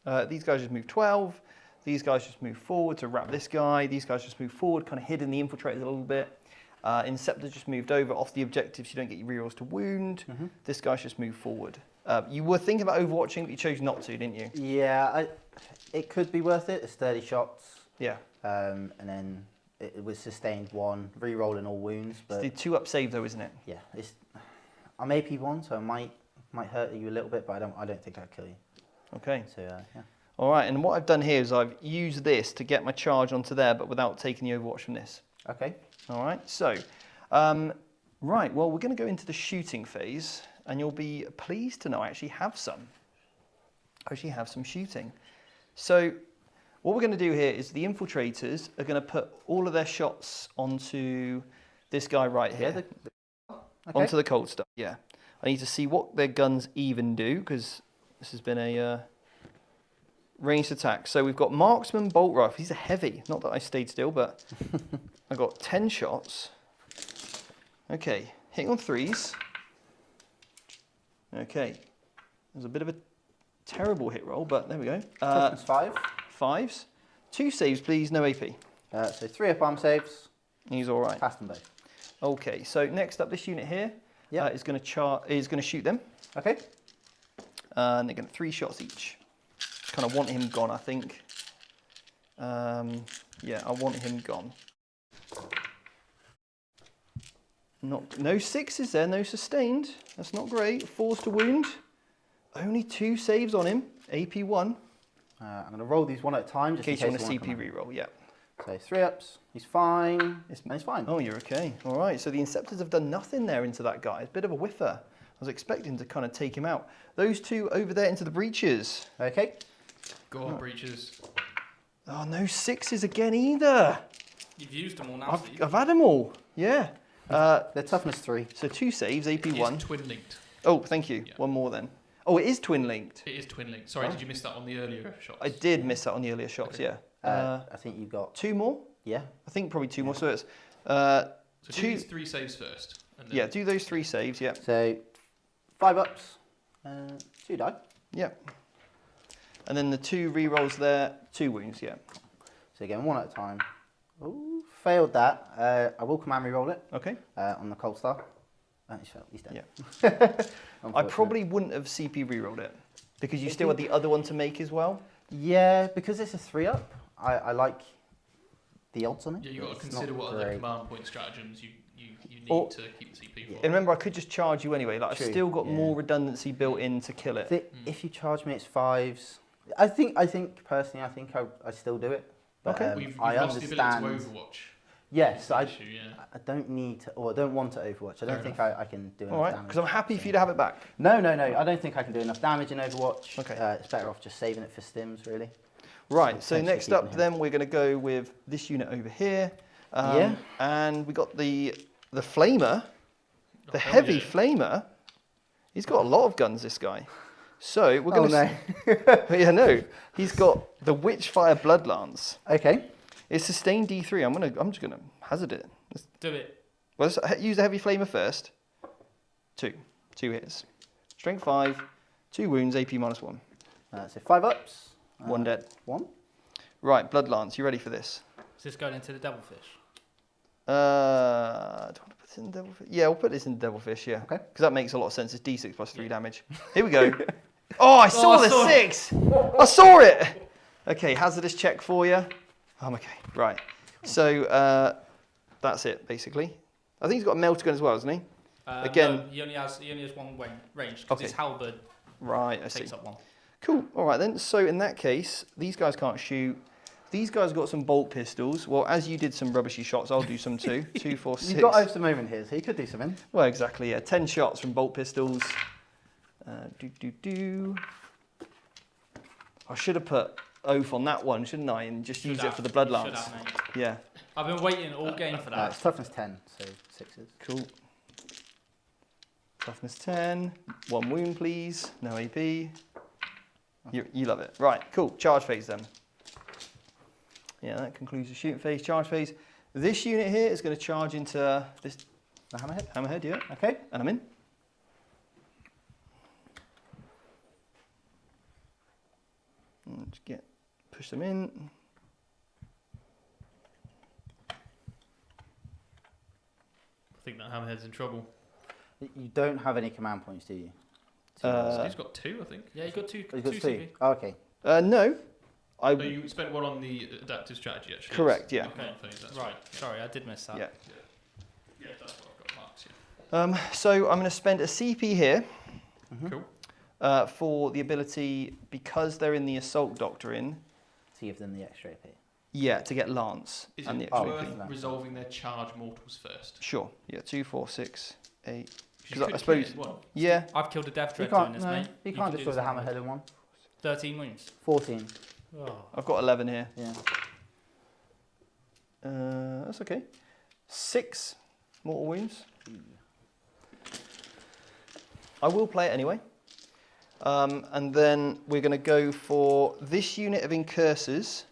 Okay. These guys just move 12. These guys just move forward to wrap this guy. These guys just move forward, kind of hidden the infiltrators a little bit. Inceptors just moved over off the objectives. You don't get your rerolls to wound. This guy's just moved forward. You were thinking about overwatching, but you chose not to, didn't you? Yeah, it could be worth it. It's 30 shots. Yeah. And then it was sustained 1, re-rolling all wounds. But It's the 2-up save though, isn't it? yeah, I'm AP1, so it might hurt you a little bit, but I don't think I'd kill you. Okay. So yeah. All right, and what I've done here is I've used this to get my charge onto there, but without taking the overwatch from this. Okay. All right, so, right, well, we're going to go into the shooting phase, and you'll be pleased to know I actually have some. Shooting. So, what we're going to do here is the infiltrators are going to put all of their shots onto this guy right here, onto the cold stuff. Yeah, I need to see what their guns even do, because this has been a ranged attack. So we've got marksman bolt rifle. These are heavy. Not that I stayed still, but I got 10 shots. Okay, hitting on 3s. Okay, there's a bit of a terrible hit roll, but there we go. Toughness 5. 5s. 2 saves, please. No AP. So 3 up arm saves. He's all right. Passed them both. Okay, so next up, this unit here is going to shoot them, Okay. and they're going to 3 shots each. Kind of want him gone, I think. Yeah, I want him gone. No 6s there, no sustained. That's not great. 4s to wound. Only 2 saves on him. AP1. I'm going to roll these one at a time, In just case in you case want a they CP wanna come reroll, yeah. out. So 3 ups. He's fine. And he's fine. Oh, you're okay. All right, so the Inceptors have done nothing there into that guy. It's a bit of a whiffer. I was expecting to kind of take him out. Those 2 over there into the breaches. Okay. Go on, breaches. Oh, no 6s again either. You've used them all now, Steve. I've had them all. Yeah. They're toughness 3. So 2 saves, It AP1. is twin linked. Oh, thank you. Yeah. One more then. Oh, it is twin linked. It is twin linked. Sorry, did you miss that on the earlier shots? I did miss that on the earlier shots, Okay. yeah. I think you've got 2 more? yeah. I think probably 2 more. So it's So do 2. these 3 saves first. And then Yeah, do those 3 saves. Yeah. So 5 ups. 2 die. Yeah. And then the 2 rerolls there, 2 wounds. Yeah. So again, one at a time. Ooh, failed that. I will command reroll it Okay. on the cold star. He's failed. He's dead. Yeah. I Unfortunate. probably wouldn't have CP rerolled it because you still had the other one to make as well. Yeah, because it's a 3 up. I like the odds on it. yeah, you've got to It's consider not what other great. command point stratagems you need Or- to keep the CP for. And remember, I could just charge you anyway. Like True, I've still got yeah. more redundancy built in to kill it. If you charge me, it's 5s. I think personally, I still do it. But, Okay. We've I lost the ability understand. to overwatch. Yes, That's I the issue, yeah. don't need to, or I don't want to overwatch. I don't Fair think I can do enough All right, damage. because I'm happy for you to have it back. No. I don't think I can do enough damage in Overwatch. Okay. It's better off just saving it for stims, really. Right, so Potentially next up keeping him. then we're going to go with this unit over here. Yeah. And we got the flamer, the Oh, hell heavy yeah. flamer. He's got a lot of guns, this guy. So we're going to. no. Yeah, no. He's got the Witchfire Bloodlance. Okay. It's sustained D3. I'm just gonna hazard it. Do it. Well, let's use the heavy flamer first. 2 hits. Strength 5, 2 wounds, AP -1. So 5 ups. 1 dead. 1. Right, Bloodlance. You ready for this? Is this going into the Devilfish? Do I want to put this in Devilfish? Yeah, we'll put this in Devilfish. Yeah. Okay. Because that makes a lot of sense. It's D6 plus 3 damage. Here we go. Oh, I saw the 6. I saw it. Okay, hazardous check for you. I'm okay. Right. So that's it basically. I think he's got a melter gun as well, hasn't he? Again, no, he only has one range because his halberd right. I takes see. up 1. Cool. All right then. So in that case, these guys can't shoot. These guys got some bolt pistols. Well, as you did some rubbishy shots, I'll do some too. 2, 4, 6. You've got over the moment here, so you could do something. Well, exactly. Yeah, 10 shots from bolt pistols. I should have put oath on that one, shouldn't I? And just use it for the bloodlance. Yeah. I've been waiting all game for that. It's toughness 10, so 6s. Cool. Toughness 10. 1 wound, please. No AP. You love it. Right, cool. Charge phase then. Yeah, that concludes the shooting phase. Charge phase. This unit here is going to charge into this. The hammerhead? Hammerhead, yeah. Okay. And I'm in. And just push them in. I think that hammerhead's in trouble. You don't have any command points, do you? So he's got 2, I think. Yeah, he's got 2. Oh, you've got 2 2. CV. Oh, okay. No. So you spent 1 on the adaptive strategy, actually. Correct, yeah. Okay, that's Right. Sorry, I did miss that. Yeah. Yeah, that's what I've got marked, yeah. So I'm going to spend a CP here. Cool. For the ability, because they're in the Assault Doctrine, To give them the extra AP. yeah, to get Lance. Is and it the worth extra AP. resolving their charge mortals first? Sure, yeah, 2, 4, 6, 8. You 'Cause I could suppose- kill it in 1. Yeah, I've killed a Death You Dread doing can't, this, no, mate. you can't can destroy do the this hammerhead in 1. 13 wounds. 14. Oh. I've got 11 here. Yeah. That's okay. 6 mortal wounds. I will play it anyway. And then we're going to go for this unit of Incursors.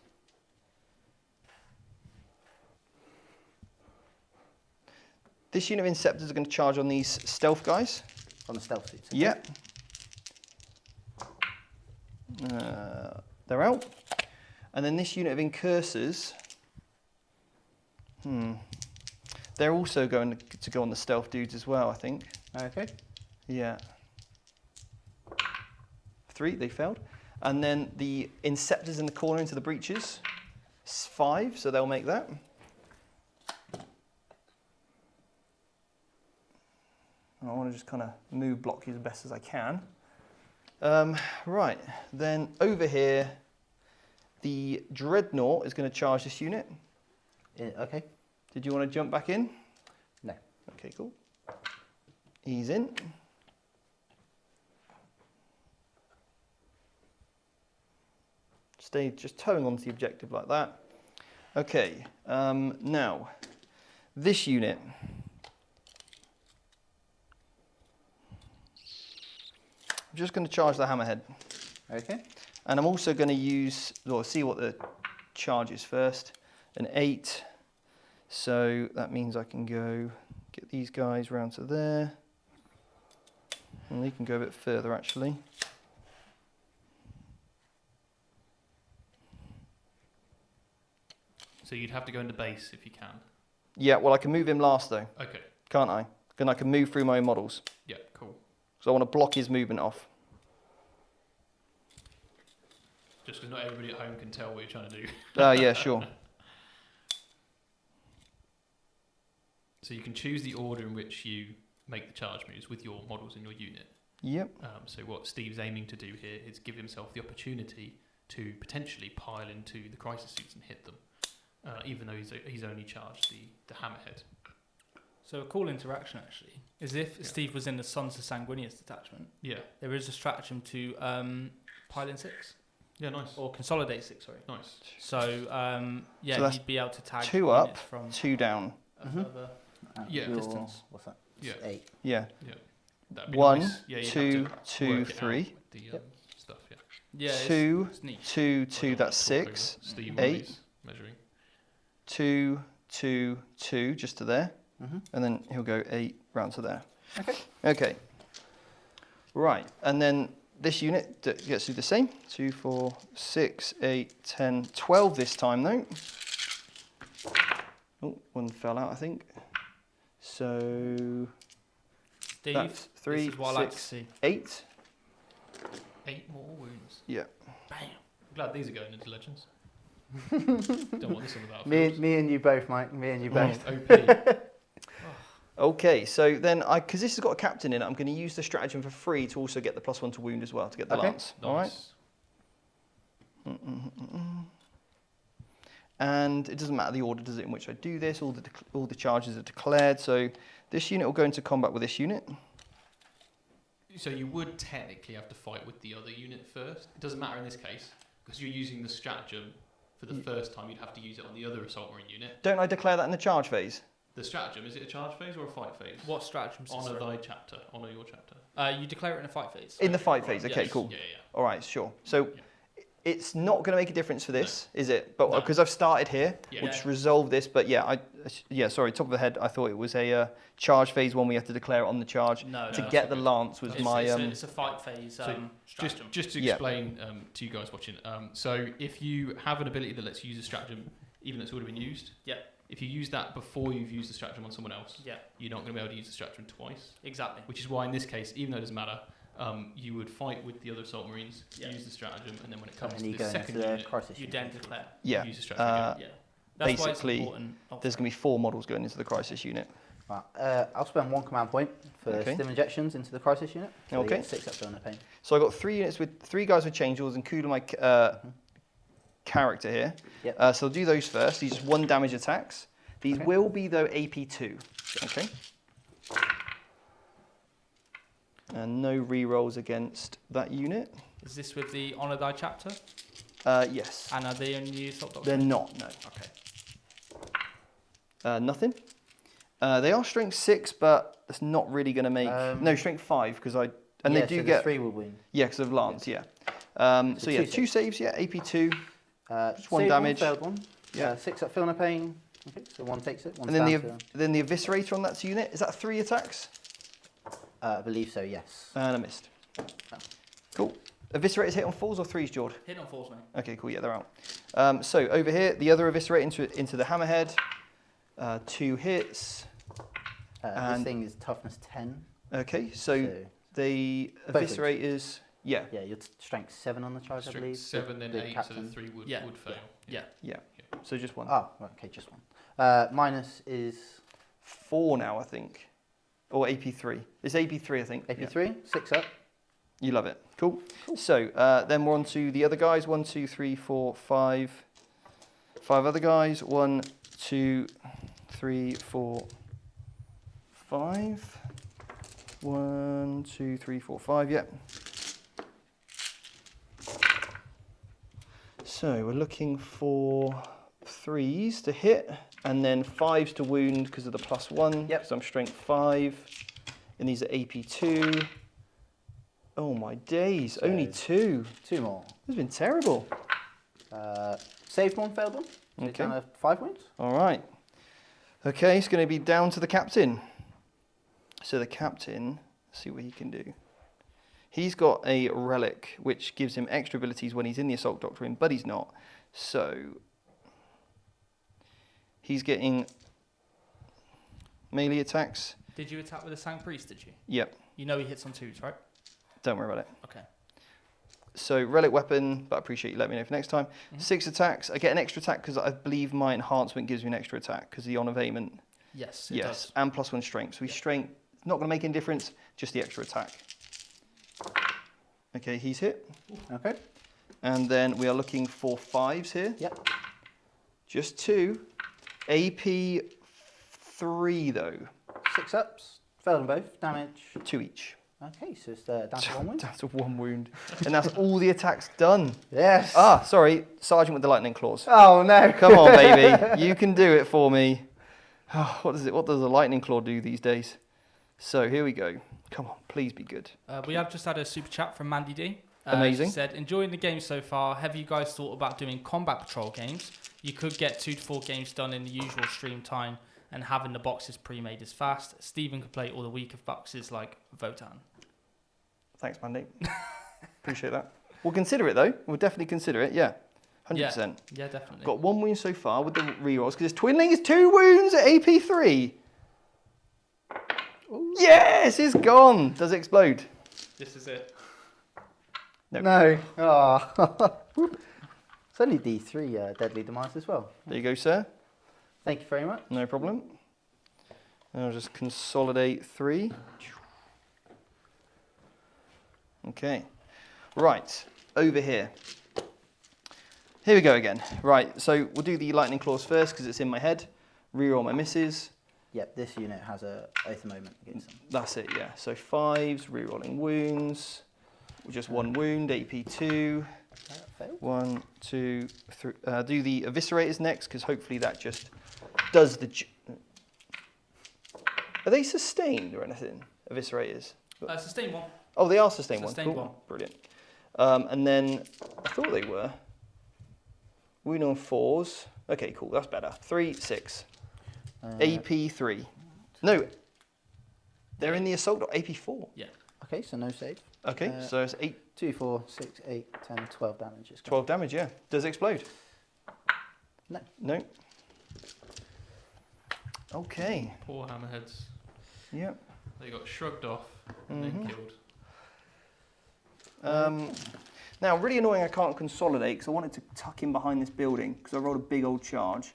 This unit of Inceptors are going to charge on these stealth guys. On the stealth suits. Yep. They're out. And then this unit of Incursors, they're also going to go on the stealth dudes as well, I think. Okay. Yeah. 3, they failed. And then the Inceptors in the corner into the breaches, 5, so they'll make that. I want to just kind of move block you as best as I can. Right, then over here, the Dreadnought is going to charge this unit. Okay. Did you want to jump back in? No. Okay, cool. He's in. Stay just towing onto the objective like that. Okay, now, this unit. I'm just going to charge the hammerhead. Okay. And I'm also going to use, or see what the charge is first, an 8. So that means I can go get these guys round to there. And they can go a bit further actually. So you'd have to go into base if you can. Yeah, well I can move him last though, Okay. can't I? Then I can move through my own models. Yeah, cool. So I want to block his movement off. Just because not everybody at home can tell what you're trying to do. Yeah, sure. So you can choose the order in which you make the charge moves with your models in your unit. Yep. So what Steve's aiming to do here is give himself the opportunity to potentially pile into the crisis suits and hit them, even though he's only charged the hammerhead. So a cool interaction actually is if Steve was in the Sons of Sanguinius detachment. Yeah. There is a stratagem to pile in 6. Yeah, nice. Or consolidate 6, sorry. Nice. So yeah, So that's you'd be able to tag 2 up, units from 2 down. a further Yeah. distance. What's that? Yeah. 8. Yeah. That'd be 1, nice. Yeah, you'd 2, have to 2, work it 3. out, the stuff. Yeah. Yeah. 2, It's neat. 2, 2. I don't That's want to talk 6. over Steve 8. while he's measuring. 2, 2, 2, just to there. Mhm. And then he'll go 8 round to there. Okay. Okay. Right. And then this unit gets to do the same. 2, 4, 6, 8, 10, 12 this time though. Oh, one fell out, I think. So Steve, that's 3, this is what I like to 6, see. 8. 8 more wounds. Yeah. Bam. I'm glad these are going into Legends. Don't want this on the battlefield. Me and you both, Mike. Me and you both. OP. Okay, so then because this has got a captain in it, I'm going to use the stratagem for free to also get the +1 to wound as well, to get the Okay. lance. All right. Nice. And it doesn't matter the order, does it, in which I do this? All the charges are declared. So this unit will go into combat with this unit. So you would technically have to fight with the other unit first. It doesn't matter in this case, because you're using the stratagem for the first time. You'd have to use it on the other assault marine unit. Don't I declare that in the charge phase? The stratagem, is it a charge phase or a fight phase? What stratagems? Honour thy chapter. Honour your chapter. You declare it in a fight phase. In the fight phase, okay, Yes. cool. Yeah, yeah. All right, sure. So Yeah. it's not going to make a difference for this, is it? But No. because I've started here, Yeah. we'll just resolve this. But yeah, sorry, top of the head, I thought it was a charge phase one. We have to declare it on the charge. No, To no, get the lance was it's, my... it's a fight phase So stratagem. Just to Yeah. explain to you guys watching, so if you have an ability that lets you use a stratagem, even that's already been used, Yeah. if you use that before you've used the stratagem on someone else, Yeah, you're not going to be able to use the stratagem twice. exactly. Which is why in this case, even though it doesn't matter, you would fight with the other assault marines, Yeah. use the stratagem, and then when it comes And to you the go into second the unit, crisis You unit. then declare. Yeah. use the stratagem again. Yeah. That's basically, why it's important. There's going to be 4 models going into the crisis unit. Right, I'll spend 1 command point for Okay. stim injections into the crisis unit. So you Okay. get 6 up to the pain. So I got 3 units with 3 guys with change orders, including my character here. Yep. So I'll do those first. These are 1 damage attacks. These Okay. will be though AP2. Okay. And no re-rolls against that unit. Is this with the Honour Thy chapter? Yes. And are they on the assault They're doctrine? not, no. Okay. Nothing. They are strength 6, but it's not really going to make... no, strength 5, because I... And yeah, they do so get... 3 will wound. Yeah, because of Lance, yeah. So yeah, 2 saves, yeah, AP2. Just 1 Saved damage. Failed one. Yeah. 6 up feeling a pain. Okay, so 1 takes it. 1 And then stands then the Eviscerator on that unit, is that 3 attacks? I believe so, yes. And I missed. Cool. Eviscerator's hit on 4s or 3s, Jord? Hit on falls, mate. Okay, cool, yeah, they're out. So over here, the other Eviscerator into the Hammerhead. 2 hits. This And- thing is toughness 10. Okay, so the Both Eviscerators... Yeah, Yeah, you're strength 7 on the charge, I Strength believe. 7, then the 8, so captain. the 3 would Yeah. fail. Yeah. so just 1. Oh, right, okay, just 1. Minus is 4 now, I think. Or AP3. It's AP3, I think. Yeah. AP3, 6 up. You love it. Cool. So then we're on to the other guys. 1, 2, 3, 4, 5. 5 other guys. 1, 2, 3, 4, 5. 1, 2, 3, 4, 5. Yep. So we're looking for 3s to hit and then 5s to wound because of the +1. Yep. So I'm strength 5. And these are AP2. Oh my days, So- only 2. 2 more. This has been terrible. Saved 1, failed 1. So Okay. down to 5 wounds. All right. Okay, it's going to be down to the captain. So the captain, let's see what he can do. He's got a relic which gives him extra abilities when he's in the assault doctrine, but he's not. So he's getting melee attacks. Did you attack with a Sang Priest, did you? Yep, You know he hits on 2s, right? don't worry about it. Okay. So relic weapon, but I appreciate you letting me know for next time. 6 attacks. I get an extra attack because I believe my enhancement gives me an extra attack because the on evament. Yes, it Yes, does. and +1 strength. So his strength not going to make any difference, just the extra attack. Okay, he's hit. Okay. And then we are looking for 5s here. Yep. Just 2. AP3 though. 6 ups. Failed them both. Damage. 2 each. Okay, so it's down to 1 wound. That's a 1 wound. And that's all the attacks done. Yes. Ah, sorry, Sergeant with the lightning claws. Oh no. Come on, baby. You can do it for me. Oh, what does a lightning claw do these days? So here we go. Come on, please be good. We have just had a super chat from Mandy D. Amazing. She said, enjoying the game so far. Have you guys thought about doing combat patrol games? You could get 2 to 4 games done in the usual stream time, and having the boxes pre-made is fast. Stephen could play all the weaker boxes like Votan. Thanks, Mandy. Appreciate that. We'll consider it though. We'll definitely consider it. Yeah, 100%. Yeah, definitely. Got 1 wound so far with the rerolls because it's twinning is 2 wounds at AP3. Ooh. Yes, it's gone. Does it explode? This is it. No. Oh. It's only D3 deadly demise as well. There you go, sir. Thank you very much. No problem. And I'll just consolidate 3. Okay. Right, over here. Here we go again. Right, so we'll do the lightning claws first because it's in my head. Reroll my misses. Yep, this unit has a oath of moment against them. That's it, yeah. So 5s, rerolling wounds. Just 1 wound, AP2. Failed. 1, 2, 3. Do the eviscerators next because hopefully that just does the... Are they sustained or anything, eviscerators? Sustain 1. Oh, they are sustained ones. Sustained Cool. 1. Brilliant. And then I thought they were. Wound on 4s. Okay, cool. That's better. 3, 6. AP3. No. They're in the assault. AP4. Yeah. Okay, so no save. Okay, so it's 8. 2, 4, 6, 8, 10, 12 damage. 12 damage, yeah. Does it explode? No. No. Okay. Poor hammerheads. Yep. They got shrugged off and then killed. Now, really annoying I can't consolidate because I wanted to tuck in behind this building because I rolled a big old charge.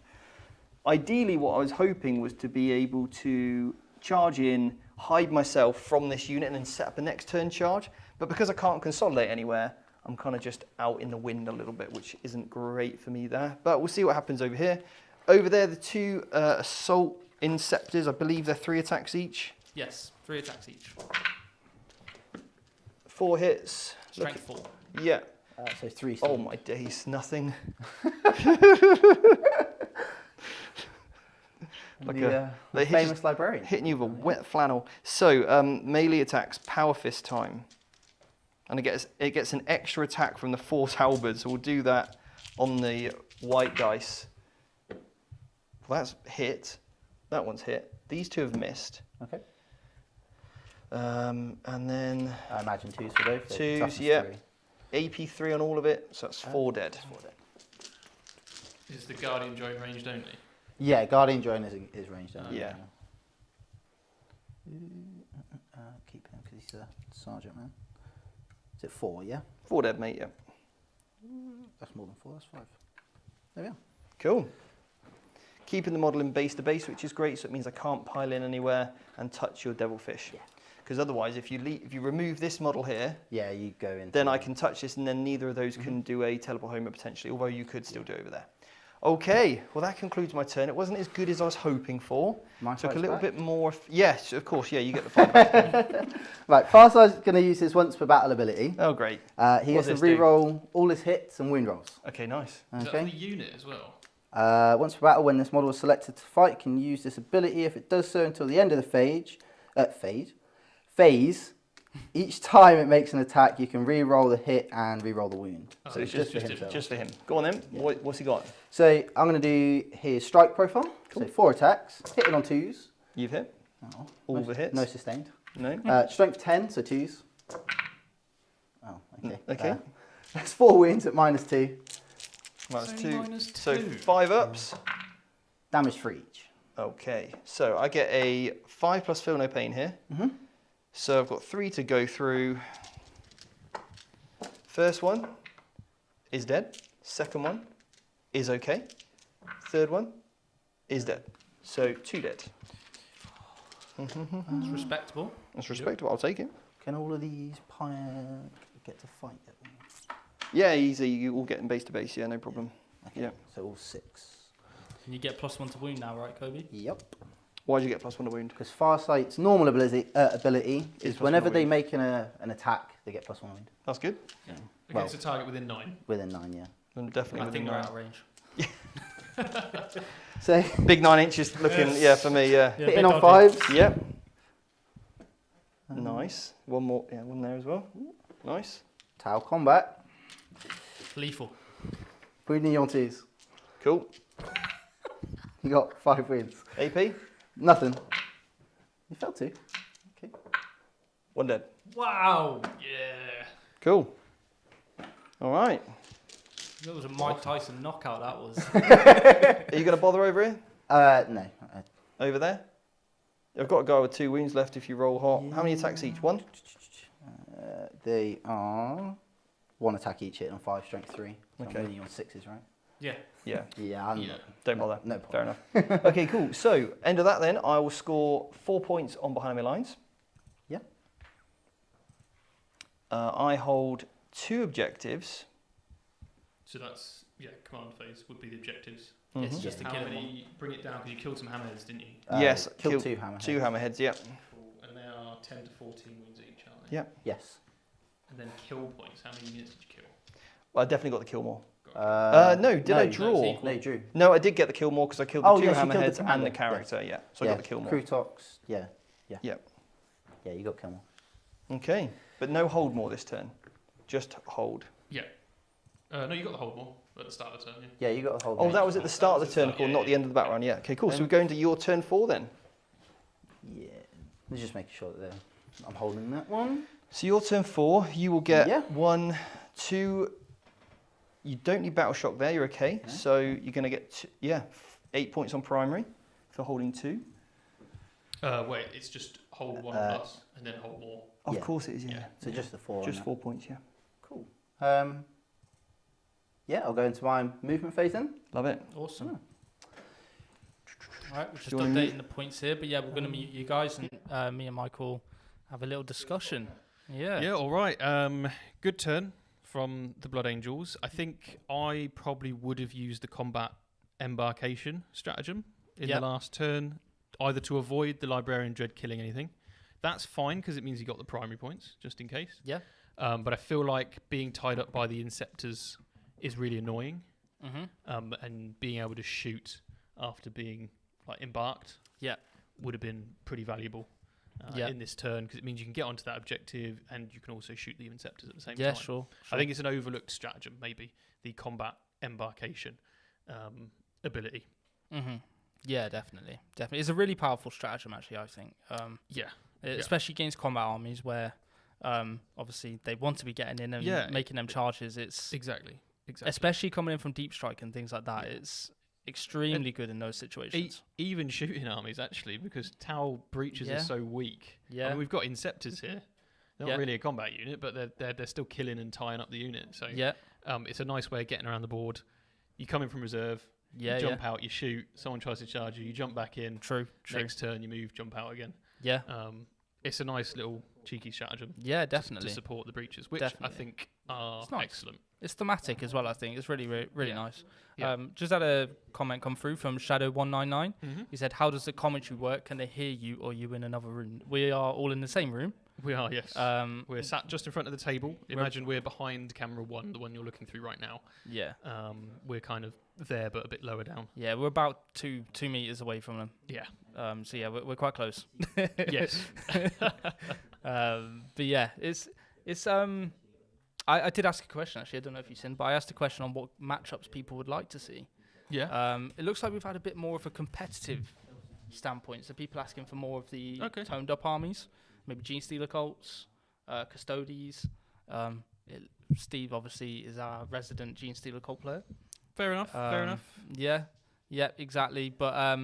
Ideally, what I was hoping was to be able to charge in, hide myself from this unit and then set up a next turn charge. But because I can't consolidate anywhere, I'm kind of just out in the wind a little bit, which isn't great for me there. But we'll see what happens over here. Over there, the 2 assault inceptors, I believe they're 3 attacks each. Yes, 3 attacks each. 4 hits. Strength 4. Yeah. So 3. Oh my days, nothing. Like the they famous librarian. hitting you with a wet flannel. So melee attacks, power fist time. And it gets an extra attack from the force halberd, so we'll do that on the white dice. Well, that's hit. That one's hit. These 2 have missed. Okay. And then I imagine 2s for both. so 2s, toughness yeah. 3. AP3 on all of it, so that's 4 dead. 4 dead. Is the Guardian joint ranged only? Yeah, Guardian Join is ranged down. Yeah. Keep him because he's a sergeant man. Is it 4, yeah? 4 dead, mate, yeah. That's more than 4, that's 5. There we are. Cool. Keeping the model in base to base, which is great, so it means I can't pile in anywhere and touch your devilfish. Yeah. Because otherwise, if you remove this model here, Yeah, you go in. then I can touch this, and then neither of those can do a teleport homer potentially, although you could still do it over there. Okay, well that concludes my turn. It wasn't as good as I was hoping for. My Took a fight's little back? bit more. Yes, of course. Yeah, you get the fight back. Right, Farside's going to use his once per battle ability. Oh, great. He What gets does to this do? reroll all his hits and wound rolls. Okay, nice. Is that for Okay. the unit as well? Once per battle, when this model is selected to fight, it can use this ability. If it does so until the end of the phase, each time it makes an attack, you can re-roll the hit and re-roll the wound. So it's just just, for himself. just for him. Go on then. Yeah. What's he got? So I'm going to do his strike profile. Cool. So 4 attacks, hitting on 2s. You've hit. Oh, All no, the hits? No sustained. No? Strength 10, so 2s. Oh, okay. Okay. That's 4 wounds at -2. That's It's 2. only minus So 2. 5 ups. Damage for each. Okay. So I get a 5 plus feel no pain here. Mm-hmm. So I've got 3 to go through. First one is dead. Second one is okay. Third one is dead. So 2 dead. It's respectable. That's respectable. I'll take it. Can all of these get to fight yet? Yeah, easy. You all get in base to base. Yeah, no problem. Okay. Yeah. So all 6. And you get +1 to wound now, right, Kobe? Yep. Why'd you get +1 to wound? Because Farsight's normal ability Is is whenever +1 they wound. make an attack, they get +1 wound. That's good. Against a target within 9. Within 9, yeah. Then definitely I think within they're 9. out of range. So Big 9 inches looking. Yeah, for me. Yeah. Yeah, hitting bit on dodgy. 5s. Yep. Nice. One more. Yeah, one there as well. Ooh, nice. Tau combat. Lethal. We need on 2s. Cool. You got 5 wins. AP? Nothing. You fell 2. Okay. 1 dead. Wow. Yeah. Cool. All right. That was a Mike Tyson knockout, that was. Are you going to bother over here? No. Over there? I've got a guy with 2 wounds left if you roll hot. How many attacks each? 1? They are 1 attack each, hit on 5, strength 3. So Okay. I'm winning on 6s, right? Yeah. Yeah. Yeah, I'm Yeah. Don't bother. No Fair problem. enough. Okay, cool. So, end of that then, I will score 4 points on behind enemy lines. Yeah. I hold 2 objectives. So that's, command phase would be the objectives. It's Mhm. just to How kill him. many, bring it down, because you killed some hammerheads, didn't you? Yes, Killed kill- 2 hammerheads. 2 hammerheads, yeah. Cool. And they are 10 to 14 wounds each, aren't they? Yeah. Yes. And then kill points, how many units did you kill? Well, I definitely got the kill more. No, Did I no, draw? it's No, you drew. No, I did get the kill more because I killed the Oh, 2 yes, you killed the hammerheads and commander, the character, yeah. So I got the kill more. Crutox, yeah. Yep. Yeah, you got kill more. Okay, but no hold more this turn. Just hold. Yeah. No, you got the hold more at the start of the turn, yeah. Yeah, you got a whole. Oh, game. that was at the start of the turn Yeah, call, yeah, not the yeah. end of the back run. Yeah. Okay, cool. So Um, we're going to your turn 4 then. Yeah. Let's just make sure that I'm holding that one. So your turn 4, you will get Yeah. 1, 2. You don't need battle shock there. You're okay. No. So you're going to get 8 points on primary for holding 2. Wait, it's just hold 1 plus and then hold more. Of Yeah. course it is. Yeah. Yeah. So just the 4. on Just that. 4 points. Yeah. Cool. Yeah, I'll go into my movement phase then. Love it. Awesome. All right, we're just you wanna updating the points here, but yeah, we're going to mute you guys, and me and Michael have a little discussion. Yeah. Yeah, all right. Good turn from the Blood Angels. I think I probably would have used the combat embarkation stratagem in Yep. the last turn, either to avoid the Librarian Dread killing anything. That's fine because it means you got the primary points, just in case. Yeah. But I feel like being tied up by the Inceptors is really annoying, Mm-hmm. and being able to shoot after being like embarked Yeah. would have been pretty valuable Yeah. in this turn, because it means you can get onto that objective and you can also shoot the Inceptors at the same Yeah, time. sure. I think it's an overlooked stratagem, maybe, the combat embarkation ability. Mm-hmm. Yeah, definitely. Definitely. It's a really powerful stratagem, actually, I think. Yeah. Especially against combat armies where obviously they want to be getting in and Yeah. making them charges. It's Exactly. especially coming in from deep strike and things like that. It's extremely good in those situations. Even shooting armies, actually, because Tau breaches Yeah. are so weak. Yeah. I mean, we've got Inceptors here. They're Yeah. not really a combat unit, but they're still killing and tying up the unit. So Yeah. it's a nice way of getting around the board. You come in from reserve, Yeah. you jump out, you shoot, someone tries to charge you, you jump back in, True. next turn you move, jump out again. Yeah. It's a nice little cheeky stratagem Yeah, to definitely. support the breaches, which Definitely. I think are It's nice. excellent. It's thematic as well, I think. It's really, really Yeah. nice. Yeah. Just had a comment come through from Shadow199. Mm-hmm. He said, how does the commentary work? Can they hear you or you in another room? We are all in the same room. We are, yes. We're we- sat just in front of the table. Imagine we're behind camera 1, the one you're looking through right now. Yeah. We're kind of there, but a bit lower down. Yeah, we're about two meters away from them. Yeah. So yeah, we're quite close. Yes. But yeah, it's I did ask a question actually. I don't know if you've seen, but I asked a question on what matchups people would like to see. Yeah. It looks like we've had a bit more of a competitive standpoint. So people asking for more of the Okay. toned up armies, maybe Gene Stealer cults, Custodes. Steve obviously is our resident Gene Stealer cult player. Fair enough. Fair enough. Yeah, exactly. But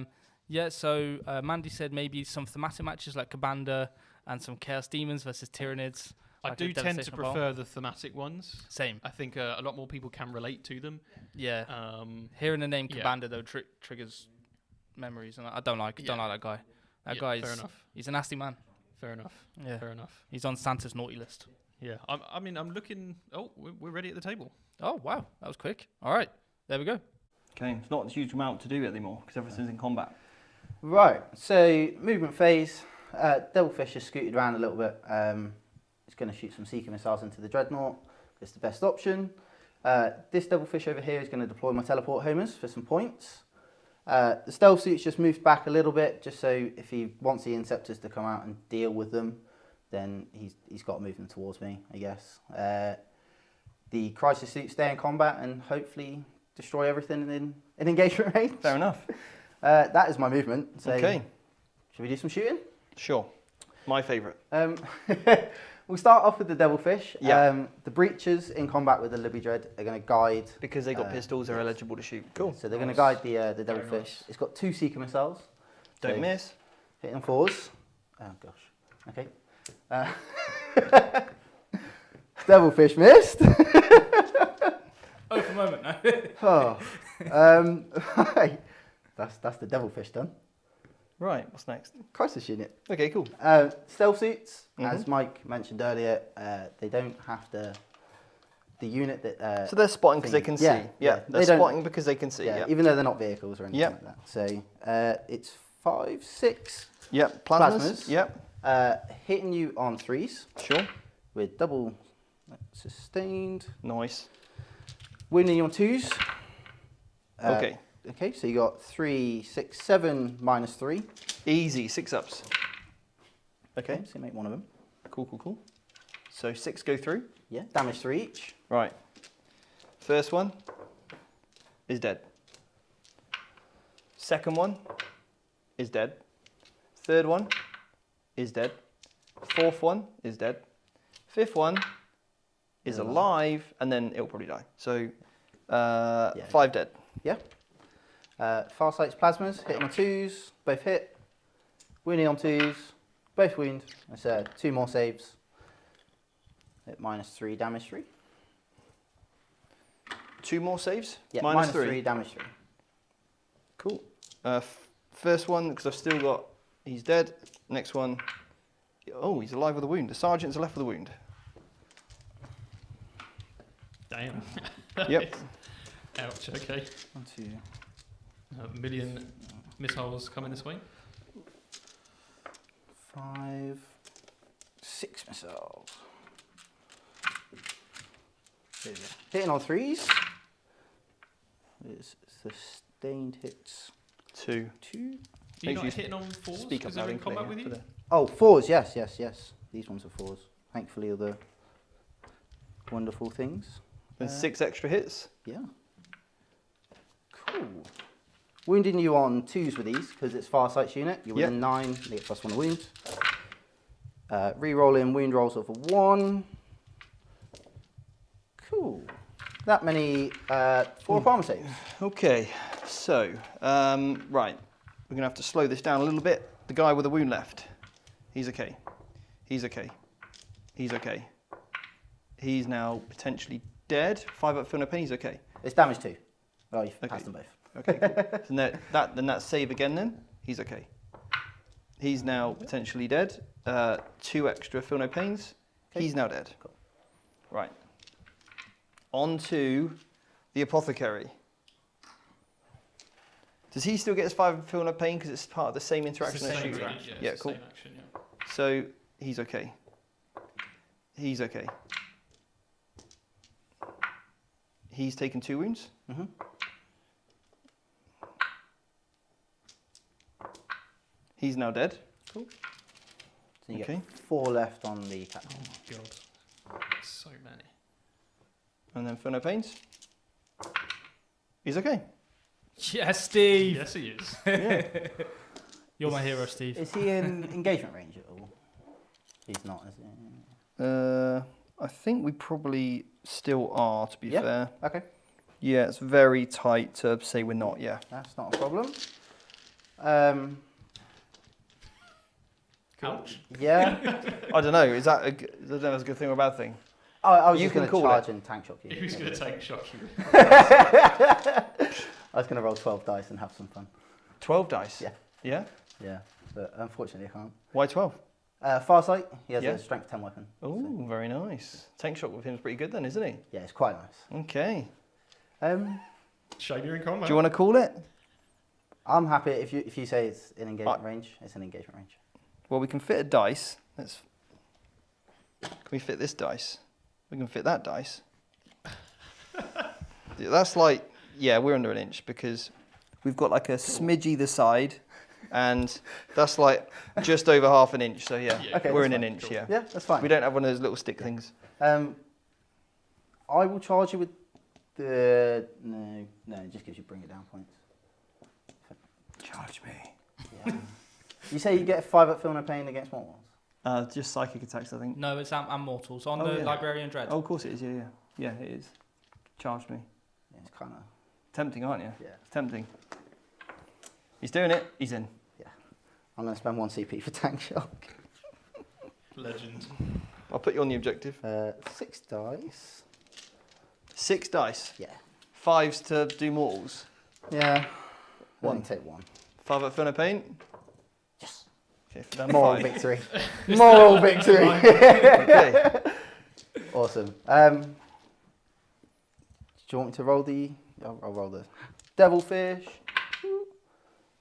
yeah, so Mandy said maybe some thematic matches like Kabanda and some Chaos Demons versus Tyranids. I like a do tend to Devastation Ball. prefer the thematic ones. Same. I think a lot more people can relate to them. Yeah. Um, Hearing the name yeah. Kabanda though triggers memories, and I don't like Yeah. that guy. That yeah, guy fair is enough. he's a nasty man. Fair enough. Yeah. Fair enough. He's on Santa's naughty list. Yeah. I'm looking. Oh, we're ready at the table. Oh wow, that was quick. All right, there we go. Okay, it's not a huge amount to do anymore because everything's in combat. Right, so movement phase. Devilfish has scooted around a little bit. It's going to shoot some Seeker missiles into the Dreadnought. It's the best option. This Devilfish over here is going to deploy my teleport homers for some points. The stealth suit's just moved back a little bit, just so if he wants the Inceptors to come out and deal with them, then he's got to move them towards me, I guess. the crisis suit stay in combat and hopefully destroy everything in engagement range. Fair enough. That is my movement. So Okay. should we do some shooting? Sure. My favourite. We'll start off with the Devilfish. Yeah. The breaches in combat with the Libby Dread are going to guide. Because they got pistols, they're eligible to shoot. Cool. So they're going to guide the Very Devilfish. nice. It's got 2 Seeker missiles. Don't So miss. Hitting on 4s. Oh gosh. Okay. Devilfish missed. Oh, for a moment, no. Right. That's the Devilfish done. Right, what's next? Crisis unit. Okay, cool. Stealth suits, Mm-hmm. as Mike mentioned earlier, they don't have to. The unit that. So they're spotting because they can see. Yeah, Yeah, yeah. they're They don't- spotting because they can see. yeah, Yeah. even though they're not vehicles or anything Yep. like that. So it's 5, 6, Yep. Plasmas. Plasmas. Yep. hitting you on 3s Sure. with double sustained, Nice. wounding you on 2s. Okay. Okay, so you got 3, 6, 7 minus 3. Easy. 6 ups. Okay. So you make one of them. Cool, cool, cool. So 6 go through. Yeah, damage 3 each. Right. First one is dead. Second one is dead. Third one is dead. Fourth one is dead. Fifth one is alive, and then it'll probably die. So 5 dead. Yeah. Farsight's plasmas, hitting on 2s, both hit. Wounding on 2s, both wound. That's 2 more saves. At minus 3, damage 3. 2 more saves. Yeah, minus minus 3, damage 3. Cool. First one, because I've still got, he's dead. Next one, oh, he's alive with a wound. The sergeant's left with a wound. Damn. Yep. Ouch. Okay. 1, 2. A million missiles coming this way. 5, 6 missiles. There we go. Hitting on 3s. It's sustained hits 2. 2. You're Make not sure you hitting on 4s Speak up because they're loud in and clear. combat with you? for the- Oh, 4s, yes, yes, yes. These ones are 4s. Thankfully, are the wonderful things. And 6 extra hits. Yeah. Cool. Wounding you on 2s with these because it's Farsight's unit. You're within 9, you get +1 wound. Re-rolling wound rolls of a 1. Cool. That many 4 armor saves. Okay, so, right. We're going to have to slow this down a little bit. The guy with the wound left. He's okay. He's okay. He's okay. He's now potentially dead. 5 up, Phil, he's okay. It's damage 2. Oh, you've Okay. passed them both. Okay, cool. So then that's save again then. He's okay. He's now potentially dead. 2 extra, feel no pains. Okay. He's now dead. Cool. Right. On to the apothecary. Does he still get his 5 feel no pain because it's part of the same interaction as shooting? Interaction, Yeah, it's the cool. Same action, yeah. So he's okay. He's okay. He's taken 2 wounds. Mhm. He's now dead. Cool. So you Okay. get 4 left on the captain. Oh my god. So many. And then feel no pains. He's okay. Yes, Steve. Yes, he is. Yeah. You're my hero, Steve. Is he in engagement range at all? He's not, is he? I think we probably still are, to be Yeah. fair. Okay, Yeah, it's very tight to say we're not, yeah. that's not a problem. Ouch. Yeah. I don't know, is that I don't know if that's a good thing or a bad thing? I was You just can going to call charge and tank shock you. Who's going to take shock you? I was going to roll 12 dice and have some fun. 12 dice? Yeah. Yeah? Yeah, but unfortunately I can't. Why 12? Farsight, he has Yeah. a strength 10 weapon. Oh, very nice. Tank shot with him is pretty good then, isn't he? Yeah, it's quite nice. Okay. Shame you're in combat. Do you want to call it? I'm happy if you say it's in engagement range, it's in engagement range. Well, we can fit a dice. Can we fit this dice? We can fit that dice. Yeah, that's like, yeah, we're under an inch because we've got like a smidge either side, and that's like just over half an inch. So yeah, Yeah, Okay, we're that's in an fine. inch. Cool. Yeah, Yeah, that's fine. we don't have one of those little stick things. I will charge you with the... No, it just gives you bring it down points. Charge me. Yeah. You say you get 5 at Feel No Pain against what ones? Just psychic attacks, I think. No, it's and mortals on Oh, the yeah. Librarian Dread. Oh, of course it is. Yeah. Yeah, it is. Charge me. Yeah, it's kind of... Tempting, aren't you? Yeah. It's tempting. He's doing it. He's in. Yeah. I'm going to spend 1 CP for Tank Shock. Legend. I'll put you on the objective. 6 dice. 6 dice. Yeah. 5s to do mortals. Yeah. One. One take 1. 5 at Feel No Pain. Yes. Okay, for down to Moral 5. victory. Moral victory. Okay. Awesome. Do you want me to roll the... I'll roll the Devilfish.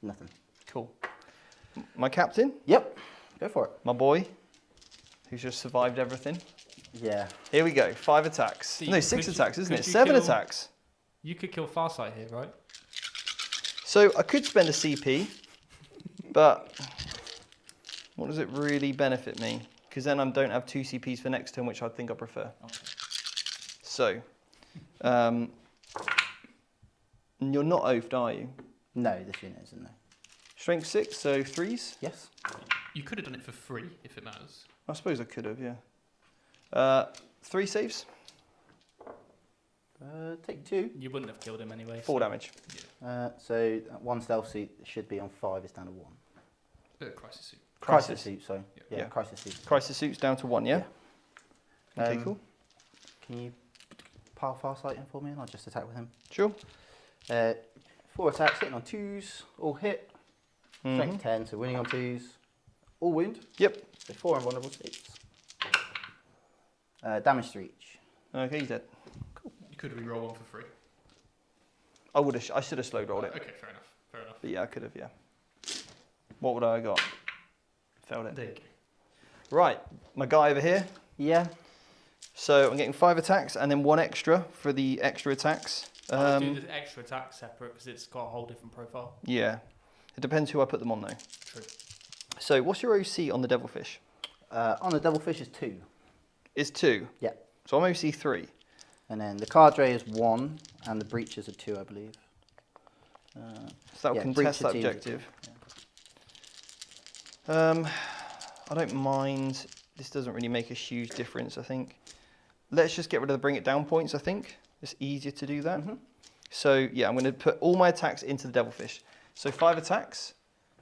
Nothing. Cool. My captain, Yep. Go for it. my boy, who's just survived everything. Yeah. Here we go. 5 attacks. See, No, 6 could you- attacks, isn't could it? you 7 kill- attacks. You could kill Farsight here, right? So I could spend a CP, but what does it really benefit me? Because then I don't have 2 CPs for next turn, which I think I prefer. Okay. So, you're not oafed, are you? No, this unit isn't there. Strength 6, so 3s? Yes. You could have done it for free if it matters. I suppose I could have, yeah. 3 saves, Take 2. You wouldn't have killed him anyway. 4 damage. So 1 stealth suit should be on 5. It's down to 1. Crisis suit. Crisis suit, sorry. Yeah. Yeah, crisis suit. Crisis suits down to 1, yeah? Okay, cool. Can you pile Farsight in for me and I'll just attack with him? Sure. 4 attacks, hitting on 2s, all hit. Strength 10, so winning on 2s. All wound. Yep. So 4 invulnerable states. Damage to each. Okay, he's dead. You could re-roll one for free. I should have slow rolled it. Okay, fair enough. Fair enough. But yeah, I could have, yeah. What would I have got? Failed it. There you go. Right, my guy over here. Yeah. So I'm getting 5 attacks and then 1 extra for the extra attacks. I'll do the extra attack separate because it's got a whole different profile. Yeah. It depends who I put them on though. True. So what's your OC on the Devilfish? On the Devilfish is 2. It's 2. Yeah. So I'm OC 3. And then the Cadre is 1, and the Breaches are 2, I believe. So that'll Yeah, contest breach that the team. objective. I don't mind. This doesn't really make a huge difference, I think. Let's just get rid of the bring it down points, I think. It's easier to do that. So yeah, I'm going to put all my attacks into the Devilfish. So 5 attacks,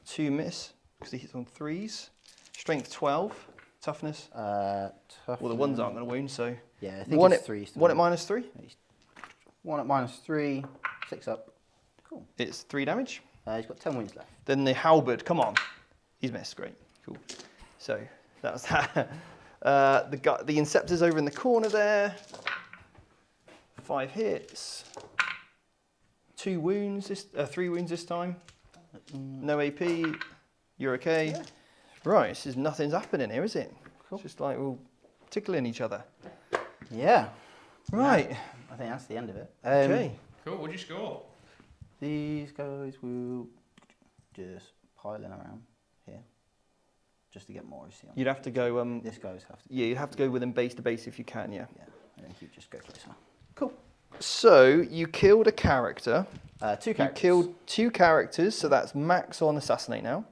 2 miss, because he hits on 3s. Strength 12, toughness. Toughness. Well, the 1s aren't going to wound, so... Yeah, I think one it's at, 3. 1 at -3? 1 at -3, 6 up. Cool. It's 3 damage. He's got 10 wounds left. Then the halberd, come on. He's missed, great, cool. So that was that. The Inceptor's over in the corner there. 5 hits. 2 wounds, 3 wounds this time. No AP, you're okay. Yeah. Right, this is nothing's happening here, is it? Cool. It's just like we're all tickling each other. Yeah. Right, I think that's the end of it. okay. Cool, what'd you score? These guys will just pile in around here, just to get more OC on. You'd have to go, This guys have to. yeah, you'd have to go with them base to base if you can, yeah. Yeah, and then you just go closer. Cool. So you killed a character. 2 You characters. killed 2 characters, so that's max on assassinate now.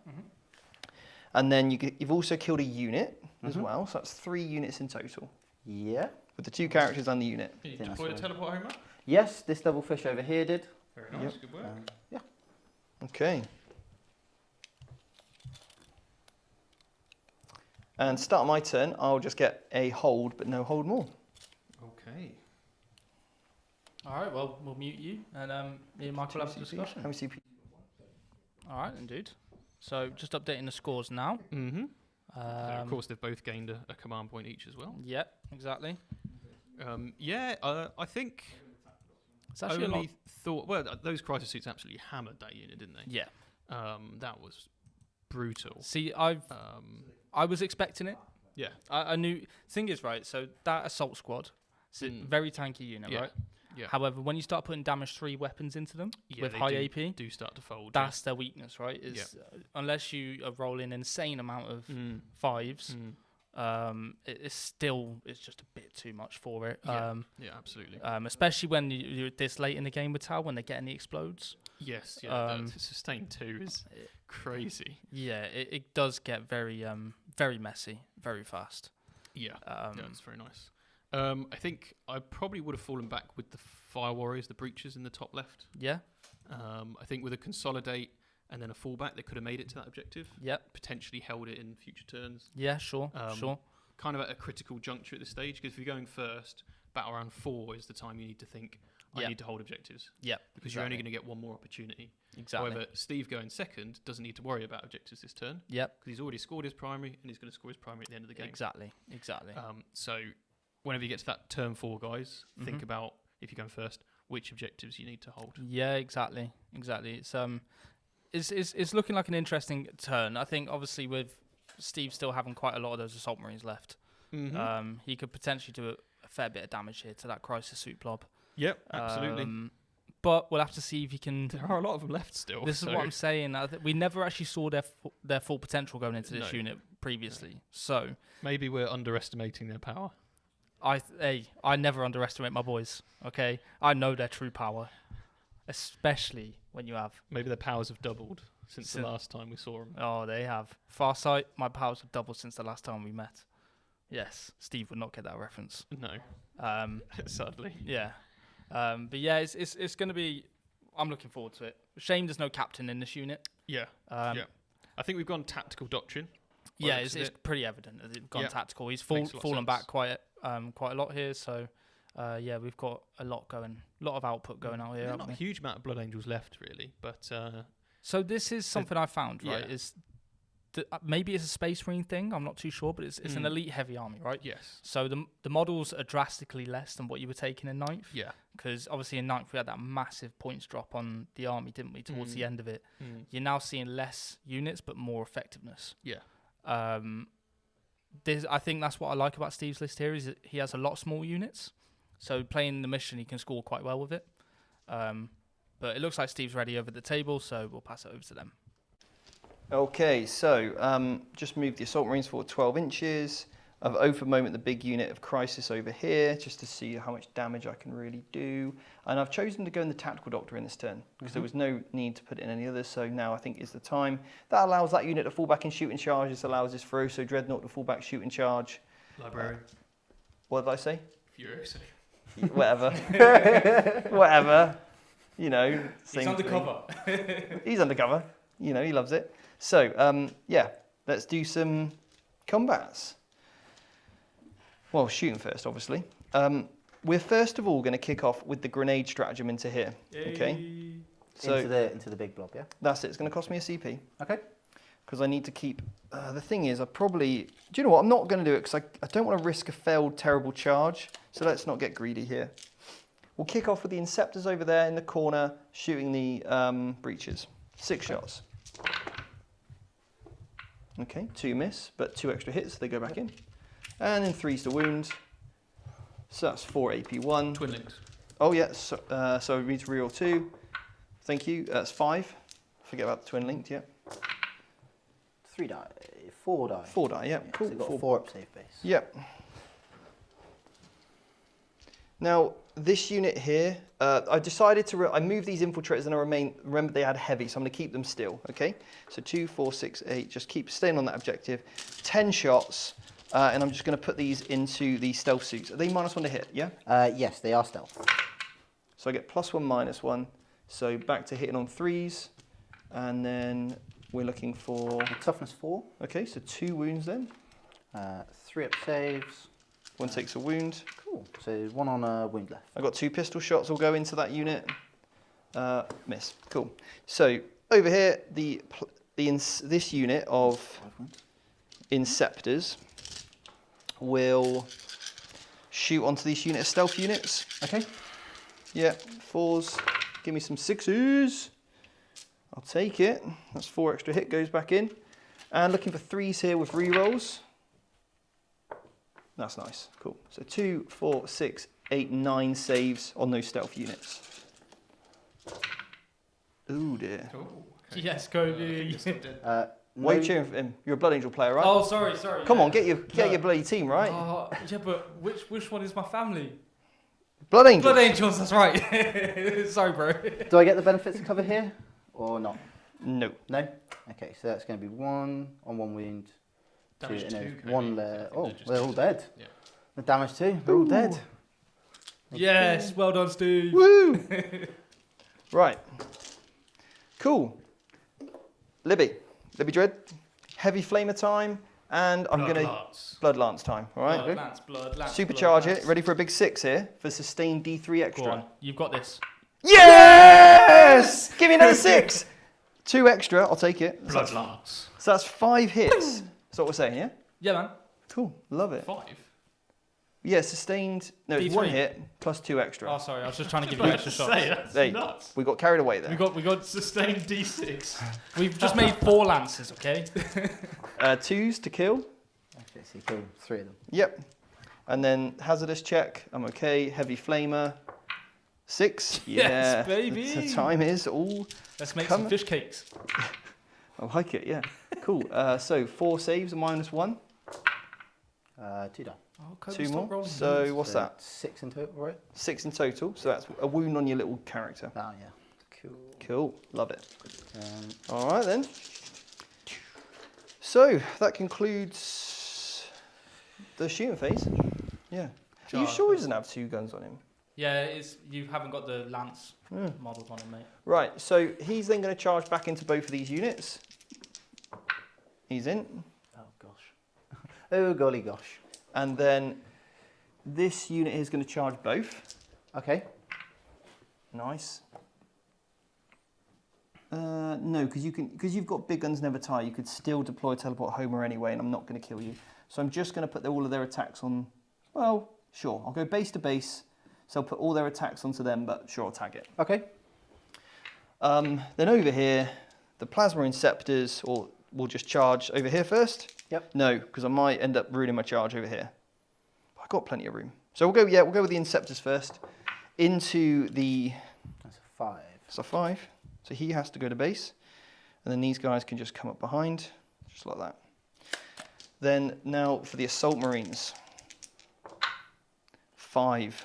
And then you've also killed a unit as well, so that's 3 units in total Yeah. with the 2 characters and the unit. Can you Think that's deploy the right. teleport home map? Yes, this Devilfish over here did. Very nice, good work. Yeah. Okay. And start my turn, I'll just get a hold, but no hold more. Okay. All right, well, we'll mute you and me and Michael have a discussion. How many CP? All right, then, dude. So just updating the scores now. Mm-hmm. Of course, they've both gained a command point each as well. Yep, exactly. I think It's actually a lot. only thought, well, those crisis suits absolutely hammered that unit, didn't they? Yeah. That was brutal. See, I was expecting it. Yeah. I knew. Thing is, right. So that assault squad, it's a very tanky unit, Yeah. right? Yeah. However, when you start putting damage 3 weapons into them with they high do, AP, do start to fold. that's their weakness, right? Is unless you are rolling an insane amount of 5s, it's just a bit too much for it. Yeah, absolutely. Especially when you're this late in the game with Tau, when they're getting the explodes. Yes, yeah. The sustain 2 is crazy. Yeah, it does get very very messy, very fast. Yeah, it's very nice. I think I probably would have fallen back with the Fire Warriors, the Breaches in the top left. Yeah. I think with a Consolidate and then a fallback, they could have made it to that objective. Yep. Potentially held it in future turns. Yeah, sure. Kind of at a critical juncture at this stage, because if you're going first, battle round 4 is the time you need to think, I need to hold objectives. Yep. Because you're only going to get one more opportunity. Exactly. However, Steve going second doesn't need to worry about objectives this turn. Yep. Because he's already scored his primary, and he's going to score his primary at the end of the game. Exactly. So whenever you get to that turn 4, guys, think about, if you're going first, which objectives you need to hold. Yeah, exactly. It's looking like an interesting turn. I think obviously with Steve still having quite a lot of those assault marines left, he could potentially do a fair bit of damage here to that crisis suit blob. Yep, absolutely. But we'll have to see if he can. There are a lot of them left still. This is what I'm saying. We never actually saw their full potential going into this unit previously. No. So maybe we're underestimating their power. I never underestimate my boys. Okay, I know their true power, especially when you have. Maybe their powers have doubled since the last time we saw them. Oh, they have. Farsight, my powers have doubled since the last time we met. Yes, Steve would not get that reference. No. Sadly. Yeah. But yeah, it's going to be. I'm looking forward to it. Shame there's no captain in this unit. Yeah. I think we've gone tactical doctrine. Yeah, it's pretty evident that they've gone tactical. He's fallen back quite a lot here. So we've got a lot of output going out here. There's not a huge amount of Blood Angels left, really, but. So this is something I found, right? Is maybe it's a Space Marine thing. I'm not too sure, but it's an elite heavy army, right? Yes. So the models are drastically less than what you were taking in 9th. Yeah. Because obviously in 9th we had that massive points drop on the army, didn't we? Towards the end of it, you're now seeing less units but more effectiveness. Yeah. I think that's what I like about Steve's list here, is that he has a lot of small units. So playing the mission, he can score quite well with it. But it looks like Steve's ready over the table, so we'll pass it over to them. Okay, so just move the Assault Marines forward 12 inches. I've over moment the big unit of Crisis over here, just to see how much damage I can really do. And I've chosen to go in the Tactical Doctor in this turn, because there was no need to put in any others, so now I think is the time. That allows that unit to fall back and shoot and charge. This allows this Feroso Dreadnought to fall back, shoot and charge. Librarian. What did I say? Furioso. Whatever. Whatever. You know, he's undercover. He's undercover. You know, he loves it. So, let's do some combats. Well, shooting first, obviously. We're first of all going to kick off with the grenade stratagem into here. Yay. Okay. So into the big blob, yeah. That's it. It's going to cost me a CP. Okay. Because I need to keep. The thing is, do you know what? I'm not going to do it because I don't want to risk a failed terrible charge. So let's not get greedy here. We'll kick off with the Inceptors over there in the corner, shooting the breaches. 6 shots. Okay, 2 miss, but 2 extra hits, so they go back in. And then 3's to wound. So that's 4 AP1. Twin links. Oh yeah, so we need to reroll 2. Thank you, that's 5. Forget about the twin linked, yeah. 3 die, 4 die. 4 die, yeah, cool. So you've got 4 up save base. Yep. Now, this unit here, I decided to, I moved these infiltrators and remember they had heavy, so I'm going to keep them still, okay? So 2, 4, 6, 8, just keep staying on that objective. 10 shots, and I'm just going to put these into the stealth suits. Are they -1 to hit, yeah? Yes, they are stealth. So I get +1, -1, so back to hitting on 3s, and then we're looking for... Toughness 4. Okay, so 2 wounds then. 3 up saves. 1 takes a wound. Cool. So 1 on a wound left. I've got 2 pistol shots will go into that unit. Miss. Cool. So over here, this unit of Inceptors will shoot onto this unit of stealth units. Okay. Yeah, 4s. Give me some 6s. I'll take it. That's 4 extra hit goes back in. And looking for 3s here with rerolls. That's nice, cool. So 2, 4, 6, 8, 9 saves on those stealth units. Ooh dear. Oh, okay. Yes, go. Why are you cheering for him? You're a Blood Angel player, right? Oh, sorry. Come on, get your bloody team, right? Yeah, but which one is my family? Blood Angels. Blood Angels, that's right. Sorry, bro. Do I get the benefits to cover here or not? No. No? Okay, so that's going to be 1 on 1 wound. Damage 2. One there. Oh, they're all dead. Yeah. The damage 2, they're all dead. Yes, well done, Steve. Woo! Right. Cool. Libby Dread, heavy flamer time, and I'm going to Blood Lance time, all right? Blood Lance. Supercharge it. Ready for a big 6 here for sustained D3 extra. Go on, you've got this. Yes! Give me another 6. 2 extra, I'll take it. Blood Lance. So that's 5 hits. That's what we're saying, yeah? Yeah, man. Cool, love it. 5. Yeah, sustained. No, it's D3. 1 hit plus 2 extra. Oh, sorry, I was just trying to give you extra shots. Hey, Nuts. we got carried away there. We got Sustained D6. We've just made 4 lances, okay? 2s to kill. Okay, so you kill 3 of them. Yep. And then hazardous check. I'm okay. Heavy flamer. 6. Yes, Yeah. baby. The time is all. Let's make some fish cakes. I like it. Yeah. Cool. So 4 saves and -1. 2 done. Oh, Kobe, 2 stop more. rolling. So what's So that? 6 in total, right? 6 in total. So that's a wound on your little character. Oh, yeah. Cool. Cool. Love it. Um, All right then. So that concludes the shooting phase. Yeah. Are you sure he doesn't have 2 guns on him? Yeah, you haven't got the lance models on it, mate. Right. So he's then going to charge back into both of these units. He's in. oh, gosh. Oh, golly gosh. And then this unit is going to charge both. Okay. Nice. No, because you've got big guns never tire. You could still deploy teleport Homer anyway, and I'm not going to kill you. So I'm just going to put all of their attacks on. Well, sure. I'll go base to base. So I'll put all their attacks onto them, but sure, I'll tag it. Okay. Then over here, the plasma inceptors, or we'll just charge over here first. Yep. No, because I might end up ruining my charge over here. I've got plenty of room. So we'll go with the inceptors first. Into the... That's a 5. That's a 5. So he has to go to base. And then these guys can just come up behind, just like that. Then now for the assault marines. 5.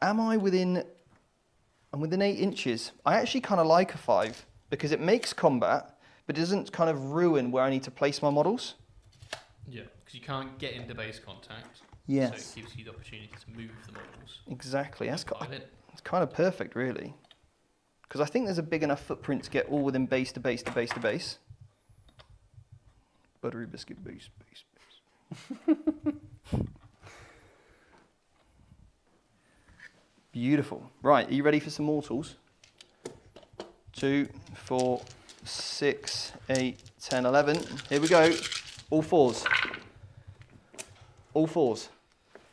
I'm within 8 inches. I actually kind of like a 5 because it makes combat, but it doesn't kind of ruin where I need to place my models. Yeah, because you can't get into base contact. Yes. So it gives you the opportunity to move the models. Exactly. It's It's kind of perfect, really. Because I think there's a big enough footprint to get all within base to base to base to base. Buttery biscuit base, base, base. Beautiful. Right, are you ready for some mortals? 2, 4, 6, 8, 10, 11. Here we go. All 4s. All 4s.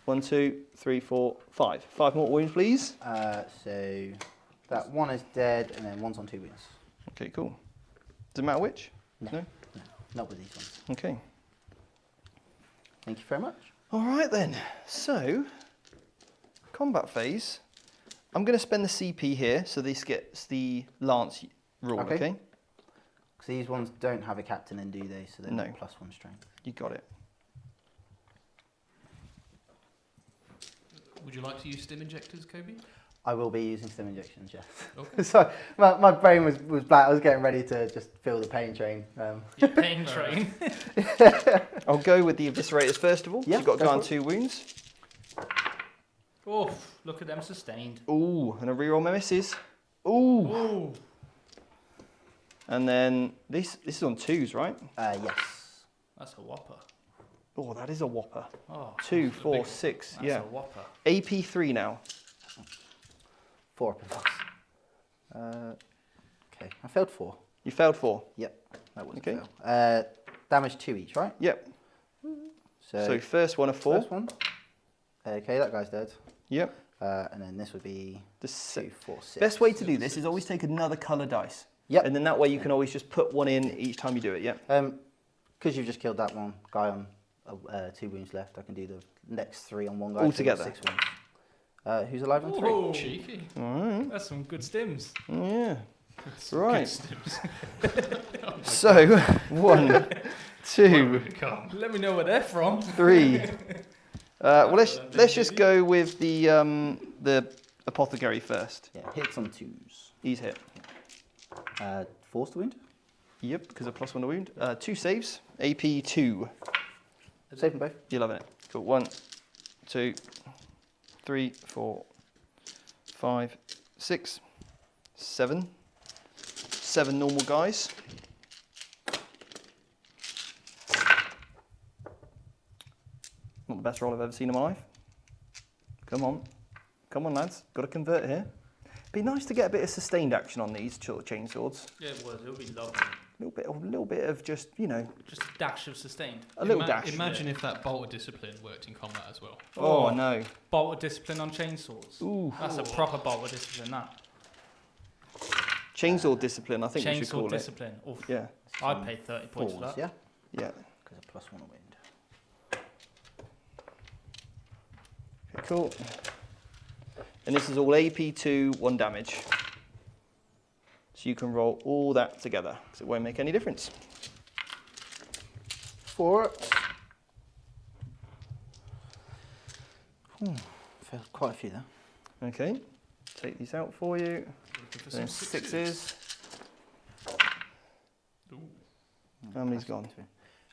1, 2, 3, 4, 5. 5 more wounds, please. So that 1 is dead, and then 1's on 2 wounds. Okay, cool. Does it matter which? No. Not with these ones. Okay. Thank you very much. All right then. So, combat phase. I'm going to spend the CP here, so this gets the lance rule. Okay. Because these ones don't have a captain in, do they? So they're not +1 strength. You got it. Would you like to use stim injectors, Kobe? I will be using stim injections, yes. Okay. So my brain was black. I was getting ready to just feel the pain train. Your pain train. I'll go with the eviscerators first of all. Yeah, You've got to go on for it. 2 wounds. Oh, look at them sustained. Ooh, and a reroll my misses. Ooh. Ooh. And then this is on 2s, right? Yes. That's a whopper. Oh, that is a whopper. Oh, 2, 4, 6. that's Yeah. a whopper. AP 3 now. 4 up and box. Okay, I failed 4. You failed 4. Yep, that was Okay. a fail. Damage 2 each, right? Yep. So So first one of 4. first one. Okay, that guy's dead. Yep. And then this would be The 2, 4, 6. best way to do this is always take another colour dice. Yep. And then that way you can always just put one in each time you do it, yeah? Because you've just killed that one guy on 2 wounds left, I can do the next 3 on one guy. All so together. 6 wounds. Who's alive on 3? Ooh, Cheeky. All right. that's some good stims. Yeah. Right. So 1, 2, Let me know where they're from. 3. Well, let's just go with the apothecary first. Yeah, hits on 2s. He's hit. Force to wound. Yep, because of +1 to wound. 2 saves. AP 2. Save them both. You're loving it. Cool. 1, 2, 3, 4, 5, 6, 7. 7 normal guys. Not the best roll I've ever seen in my life. Come on. Come on, lads. Got to convert here. Be nice to get a bit of sustained action on these chainswords. Yeah, it would. It would be lovely. A little bit of just, you know. Just a dash of sustained. A little dash. Imagine if that bolt of discipline worked in combat as well. Oh, no. Bolt of discipline on chainswords. Ooh. That's a proper bolt of discipline, that. Chainsaw discipline, I think we should call Chainsaw discipline. Oof. it. Yeah. I'd pay 30 points for that. Yeah. Yeah. Because of +1 to wound. Okay, cool. And this is all AP 2, 1 damage. So you can roll all that together, because it won't make any difference. 4. Failed quite a few there. Okay. Take these out for you. Looking for Then some 6s. How many's gone?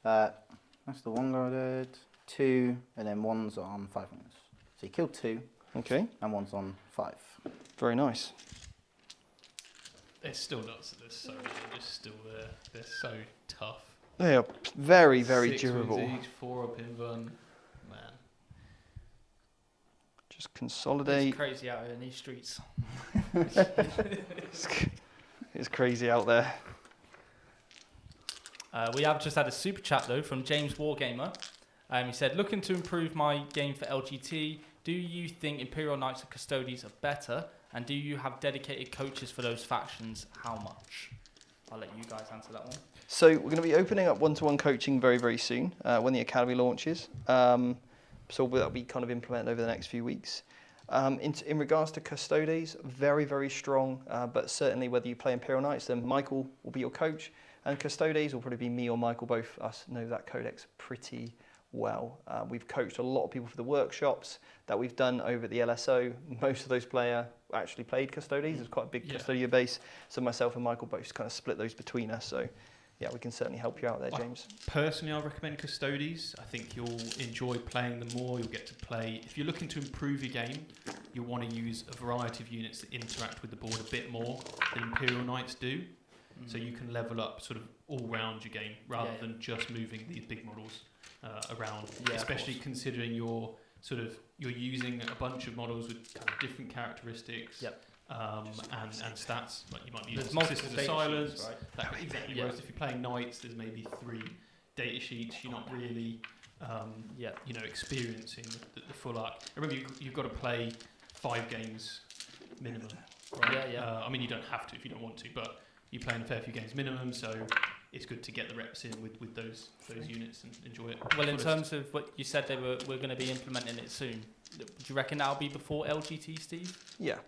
That's the 1 guarded, 2, and then 1's on 5 wounds. So you killed 2, Okay. and 1's on 5. Very nice. They're still nuts at this, so they're just still there. They're so tough. They are very, very 6 durable. wounds each, 4 up in one. Man. Just It's consolidate. crazy out here in these streets. It's crazy out there. We have just had a super chat though from James Wargamer. He said, looking to improve my game for LGT, do you think Imperial Knights and Custodians are better? And do you have dedicated coaches for those factions? How much? I'll let you guys answer that one. So we're going to be opening up one-to-one coaching very, very soon when the Academy launches. So that'll be kind of implemented over the next few weeks. In regards to Custodes, very, very strong. But certainly whether you play Imperial Knights, then Michael will be your coach. And Custodes will probably be me or Michael, both us know that codex pretty well. We've coached a lot of people for the workshops that we've done over at the LSO. Most of those players actually played Custodes. There's quite a big Custodia base. So myself and Michael both kind of split those between us. So yeah, we can certainly help you out there, James. Personally, I recommend Custodes. I think you'll enjoy playing them more. You'll get to play. If you're looking to improve your game, you'll want to use a variety of units that interact with the board a bit more than Imperial Knights do. So you can level up sort of all round your game rather than just moving these big models around. Especially considering you're using a bunch of models with kind of different characteristics. And stats, like you might use Sisters of Silence. Right? Exactly. Whereas if you're playing Knights, there's maybe 3 data sheets. You're not really, experiencing the full arc. Remember, you've got to play 5 games minimum. Right? I mean, you don't have to if you don't want to, but you're playing a fair few games minimum, so it's good to get the reps in with those units and enjoy it. Well, in terms of what you said, we're going to be implementing it soon. Do you reckon that'll be before LGT, Steve? Yeah.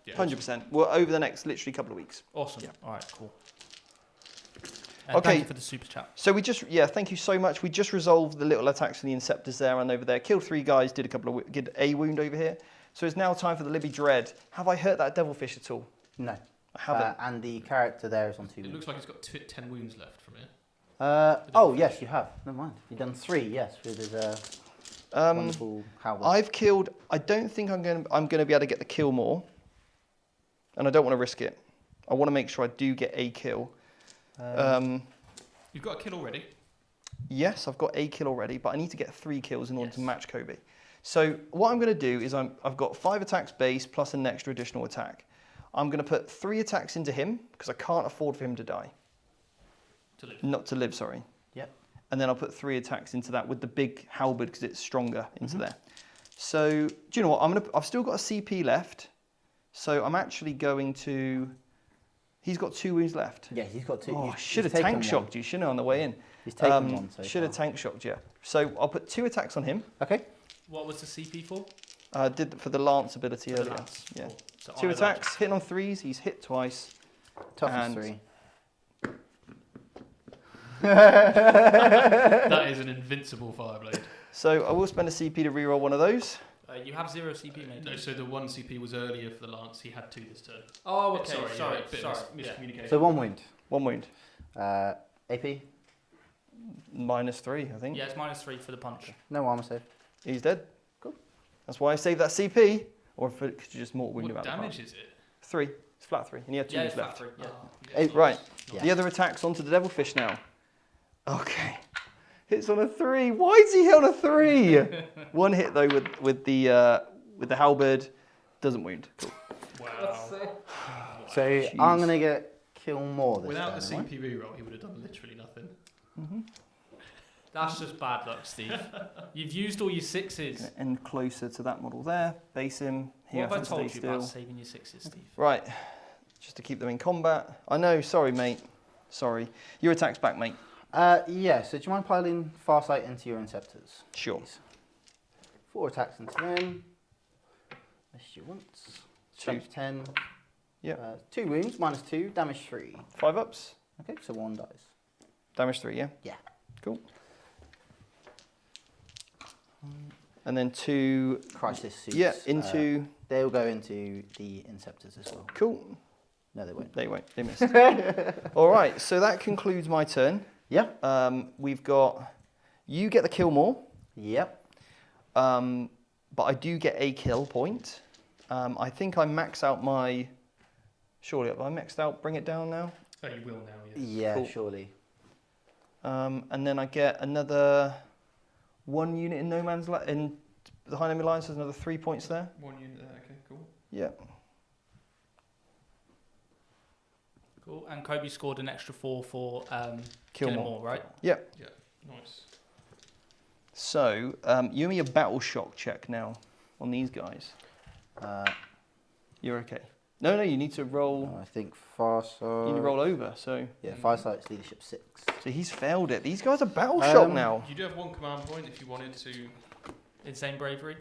100%. Well, over the next literally couple of weeks. Awesome. Yeah. All right, cool. Okay. Thank you for the super chat. So thank you so much. We just resolved the little attacks from the Inceptors there and over there. Killed 3 guys, did a wound over here. So it's now time for the Libby Dread. Have I hurt that Devilfish at all? No. I haven't. And the character there is on 2 wounds. It looks like it's got 10 wounds left from it. Yes, you have. Never mind. You've done 3, yes, with his wonderful Howard. I've killed. I don't think I'm going to be able to get the kill more, and I don't want to risk it. I want to make sure I do get a kill. You've got a kill already. Yes, I've got a kill already, but I need to get 3 kills in order to match Kobe. So what I'm going to do is I've got 5 attacks base plus an extra additional attack. I'm going to put 3 attacks into him because I can't afford for him to die. Not to live, sorry. Yep. And then I'll put 3 attacks into that with the big halberd because it's stronger into there. So do you know what? I've still got a CP left, so I'm actually going to. He's got 2 wounds left. Yeah, he's got 2. Oh, I should have tank shocked you, shouldn't I, on the way in? He's taken 1 so should have tank shocked you. So I'll put 2 attacks on him. Okay. What was the CP for? Did for the lance ability earlier. Lance. Yeah. Cool. So 2 attacks, hitting on 3s. He's hit twice. Toughness And- 3. That is an invincible Fireblade. So I will spend a CP to reroll one of those. You have 0 CP, mate. No, so the 1 CP was earlier for the lance. He had 2 this turn. Oh, okay. Sorry. Sorry. Miscommunication. So 1 wound. 1 wound. AP? -3, I think. Yeah, it's -3 for the punch. No armor save. He's dead. Cool. That's why I saved that CP. Or if it, could you just mortal wound him What out the damage park? is it? 3. It's flat 3. And he had 2 Yeah, wounds it's left. flat 3. Yeah. Hey, right. Yeah. The other attack's onto the Devilfish now. Okay. Hits on a 3. Why is he hit on a 3? 1 hit though with the halberd. Doesn't wound. Cool. Wow. So Jeez. I'm going to get kill more this Without the turn, right? CP reroll, he would have done literally nothing. That's just bad luck, Steve. You've used all your 6s. Gonna end closer to that model there. Base him. He What have I has to told stay you about still. saving your 6s, Steve? Right. Just to keep them in combat. I know. Sorry, mate. Sorry. Your attack's back, mate. Yeah, so do you mind piling Farsight into your Inceptors? Sure. Please? 4 attacks into them. Missed you once. Strength 10. Yep. 2 wounds, -2, damage 3. 5 ups. Okay, so 1 dies. Damage 3, yeah? Yeah. Cool. And then 2. Crisis suits. Yeah, into. They'll go into the Inceptors as well. Cool. No, they won't. They won't. They missed. All right. So that concludes my turn. Yeah. We've got. You get the kill more. Yep. But I do get a kill point. I think I max out my. Surely, have I maxed out? Bring it down now. Oh, you will now, yes. Yeah, Cool. surely. And then I get another 1 unit in no man's land. In the high enemy line, so there's another 3 points there. 1 unit there, okay, cool. Yeah. Cool. And Kobe scored an extra 4 for Kill killing more. more, right? Yeah. Yeah, nice. So you owe me a battle shock check now on these guys. You're okay. No, you need to roll. I think Farsight. You need to roll over. So Yeah, Farsight's leadership 6. he's failed it. These guys are battle shock now. You do have 1 command point if you wanted to. Insane bravery.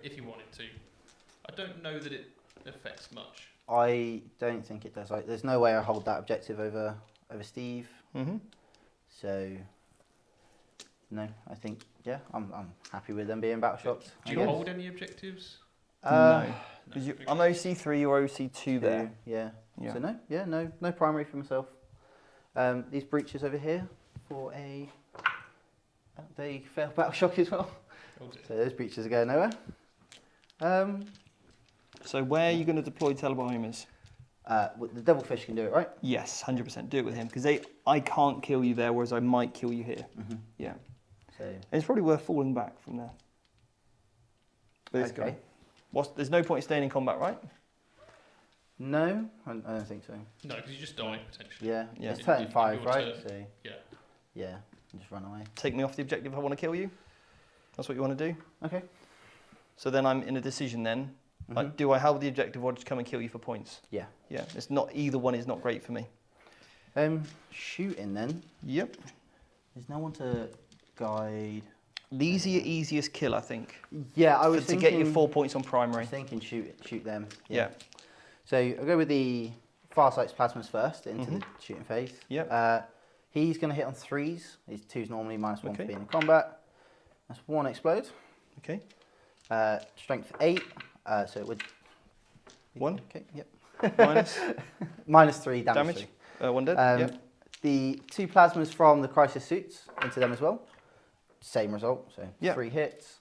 If you wanted to. I don't know that it affects much. I don't think it does. There's no way I hold that objective over Steve. Mm-hmm. So no, I think I'm happy with them being battle shocked. Do you hold any objectives? No. Because Okay. I'm OC3, you're OC2 there. Yeah. Yeah. So no primary for myself. These breaches over here for a they fail battle shock as well. Oh dear. So those breaches are going nowhere. So where are you going to deploy Telebohemers? The Devilfish can do it, right? Yes, 100%. Do it with him because I can't kill you there, whereas I might kill you here. Mm-hmm. Yeah. So And it's probably worth falling back from there. With this Okay. guy. There's no point staying in combat, right? no, I don't think so. No, because you just die potentially. Yeah, Yeah. it's turn In 5, your right? turn. So Yeah. yeah, just run away. Take me off the objective if I want to kill you. That's what you want to do. Okay. So then I'm in a decision then. Mhm. Like, do I hold the objective or just come and kill you for points? Yeah. Yeah. It's not either one is not great for me. Shooting then. Yep. There's no one to guide. These are your easiest kill, I think. Yeah, I was to thinking. get your 4 points on I was primary. thinking shoot them. Yeah. So I'll go with the Farsight's plasmas first into Mhm. the shooting phase. Yep. He's going to hit on 3s. His 2's normally -1 for Okay. being in combat. That's 1 explode. Okay. Strength 8. So it would. 1. Okay. Yep. Minus. -3 damage. Damage. 1 dead. Yep. The 2 plasmas from the crisis suits into them as well. Same result. So Yeah. 3 hits.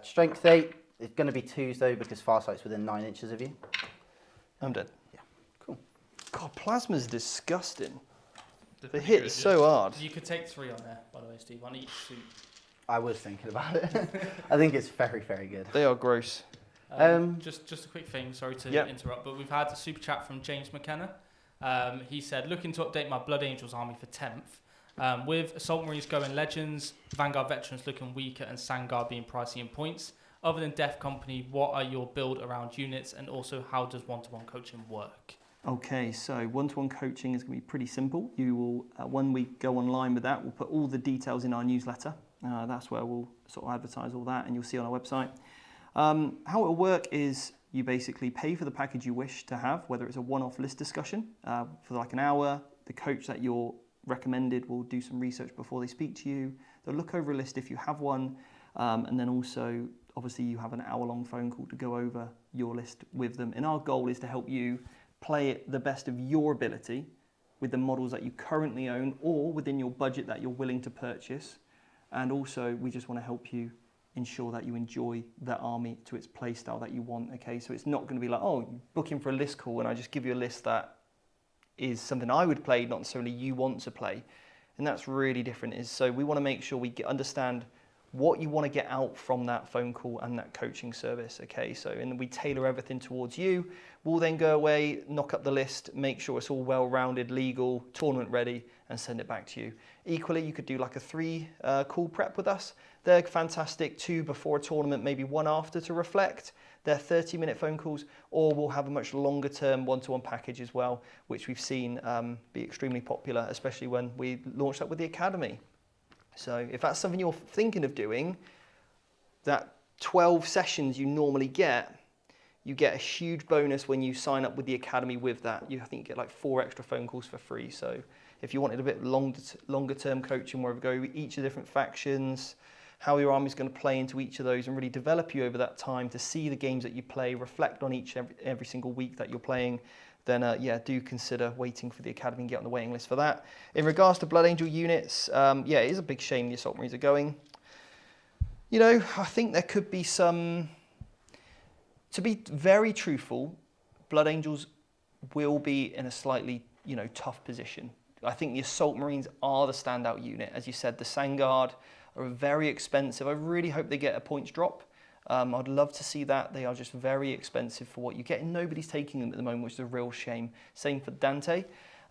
Strength 8. It's going to be 2s though because Farsight's within 9 inches of you. I'm dead. Yeah. Cool. God, plasma's disgusting. They're The pretty hit's good, so hard. You could take 3 on there, by the way, Steve. On each suit. I was thinking about it. I think it's very, very good. They are gross. Just a quick thing, sorry to Yep. interrupt, but we've had a super chat from James McKenna. He said, looking to update my Blood Angels army for 10th. With Assault Marines going Legends, Vanguard Veterans looking weaker, and Sangard being pricey in points. Other than Death Company, what are your build around units, and also how does one-to-one coaching work? Okay, so one-to-one coaching is going to be pretty simple. You will, when we go online with that, we'll put all the details in our newsletter. That's where we'll sort of advertise all that, and you'll see on our website. How it will work is You basically pay for the package you wish to have, whether it's a one-off list discussion for like an hour. The coach that you're recommended will do some research before they speak to you. They'll look over a list if you have one, and then also, obviously, you have an hour-long phone call to go over your list with them. And our goal is to help you play it the best of your ability with the models that you currently own or within your budget that you're willing to purchase. And also, we just want to help you ensure that you enjoy that army to its play style that you want, okay? So it's not going to be like, oh, booking for a list call and I just give you a list that is something I would play, not necessarily you want to play. And that's really different. So we want to make sure we understand what you want to get out from that phone call and that coaching service, okay? So, and we tailor everything towards you. We'll then go away, knock up the list, make sure it's all well-rounded, legal, tournament ready, and send it back to you. Equally, you could do like a 3 call prep with us. They're fantastic, 2 before a tournament, maybe 1 after to reflect. They're 30-minute phone calls, or we'll have a much longer-term one-to-one package as well, which we've seen be extremely popular, especially when we launched that with the Academy. So if that's something you're thinking of doing, that 12 sessions you normally get, you get a huge bonus when you sign up with the Academy with that. I think you get like 4 extra phone calls for free. So if you wanted a bit longer term coaching where we go each of the different factions, how your army is going to play into each of those and really develop you over that time to see the games that you play, reflect on every single week that you're playing, then yeah, do consider waiting for the Academy and get on the waiting list for that. In regards to Blood Angel units, yeah, it is a big shame the Assault Marines are going. You know, I think there could be some, to be very truthful, Blood Angels will be in a slightly, you know, tough position. I think the Assault Marines are the standout unit. As you said, the Vanguard are very expensive. I really hope they get a points drop. I'd love to see that. They are just very expensive for what you get, and nobody's taking them at the moment, which is a real shame. Same for Dante.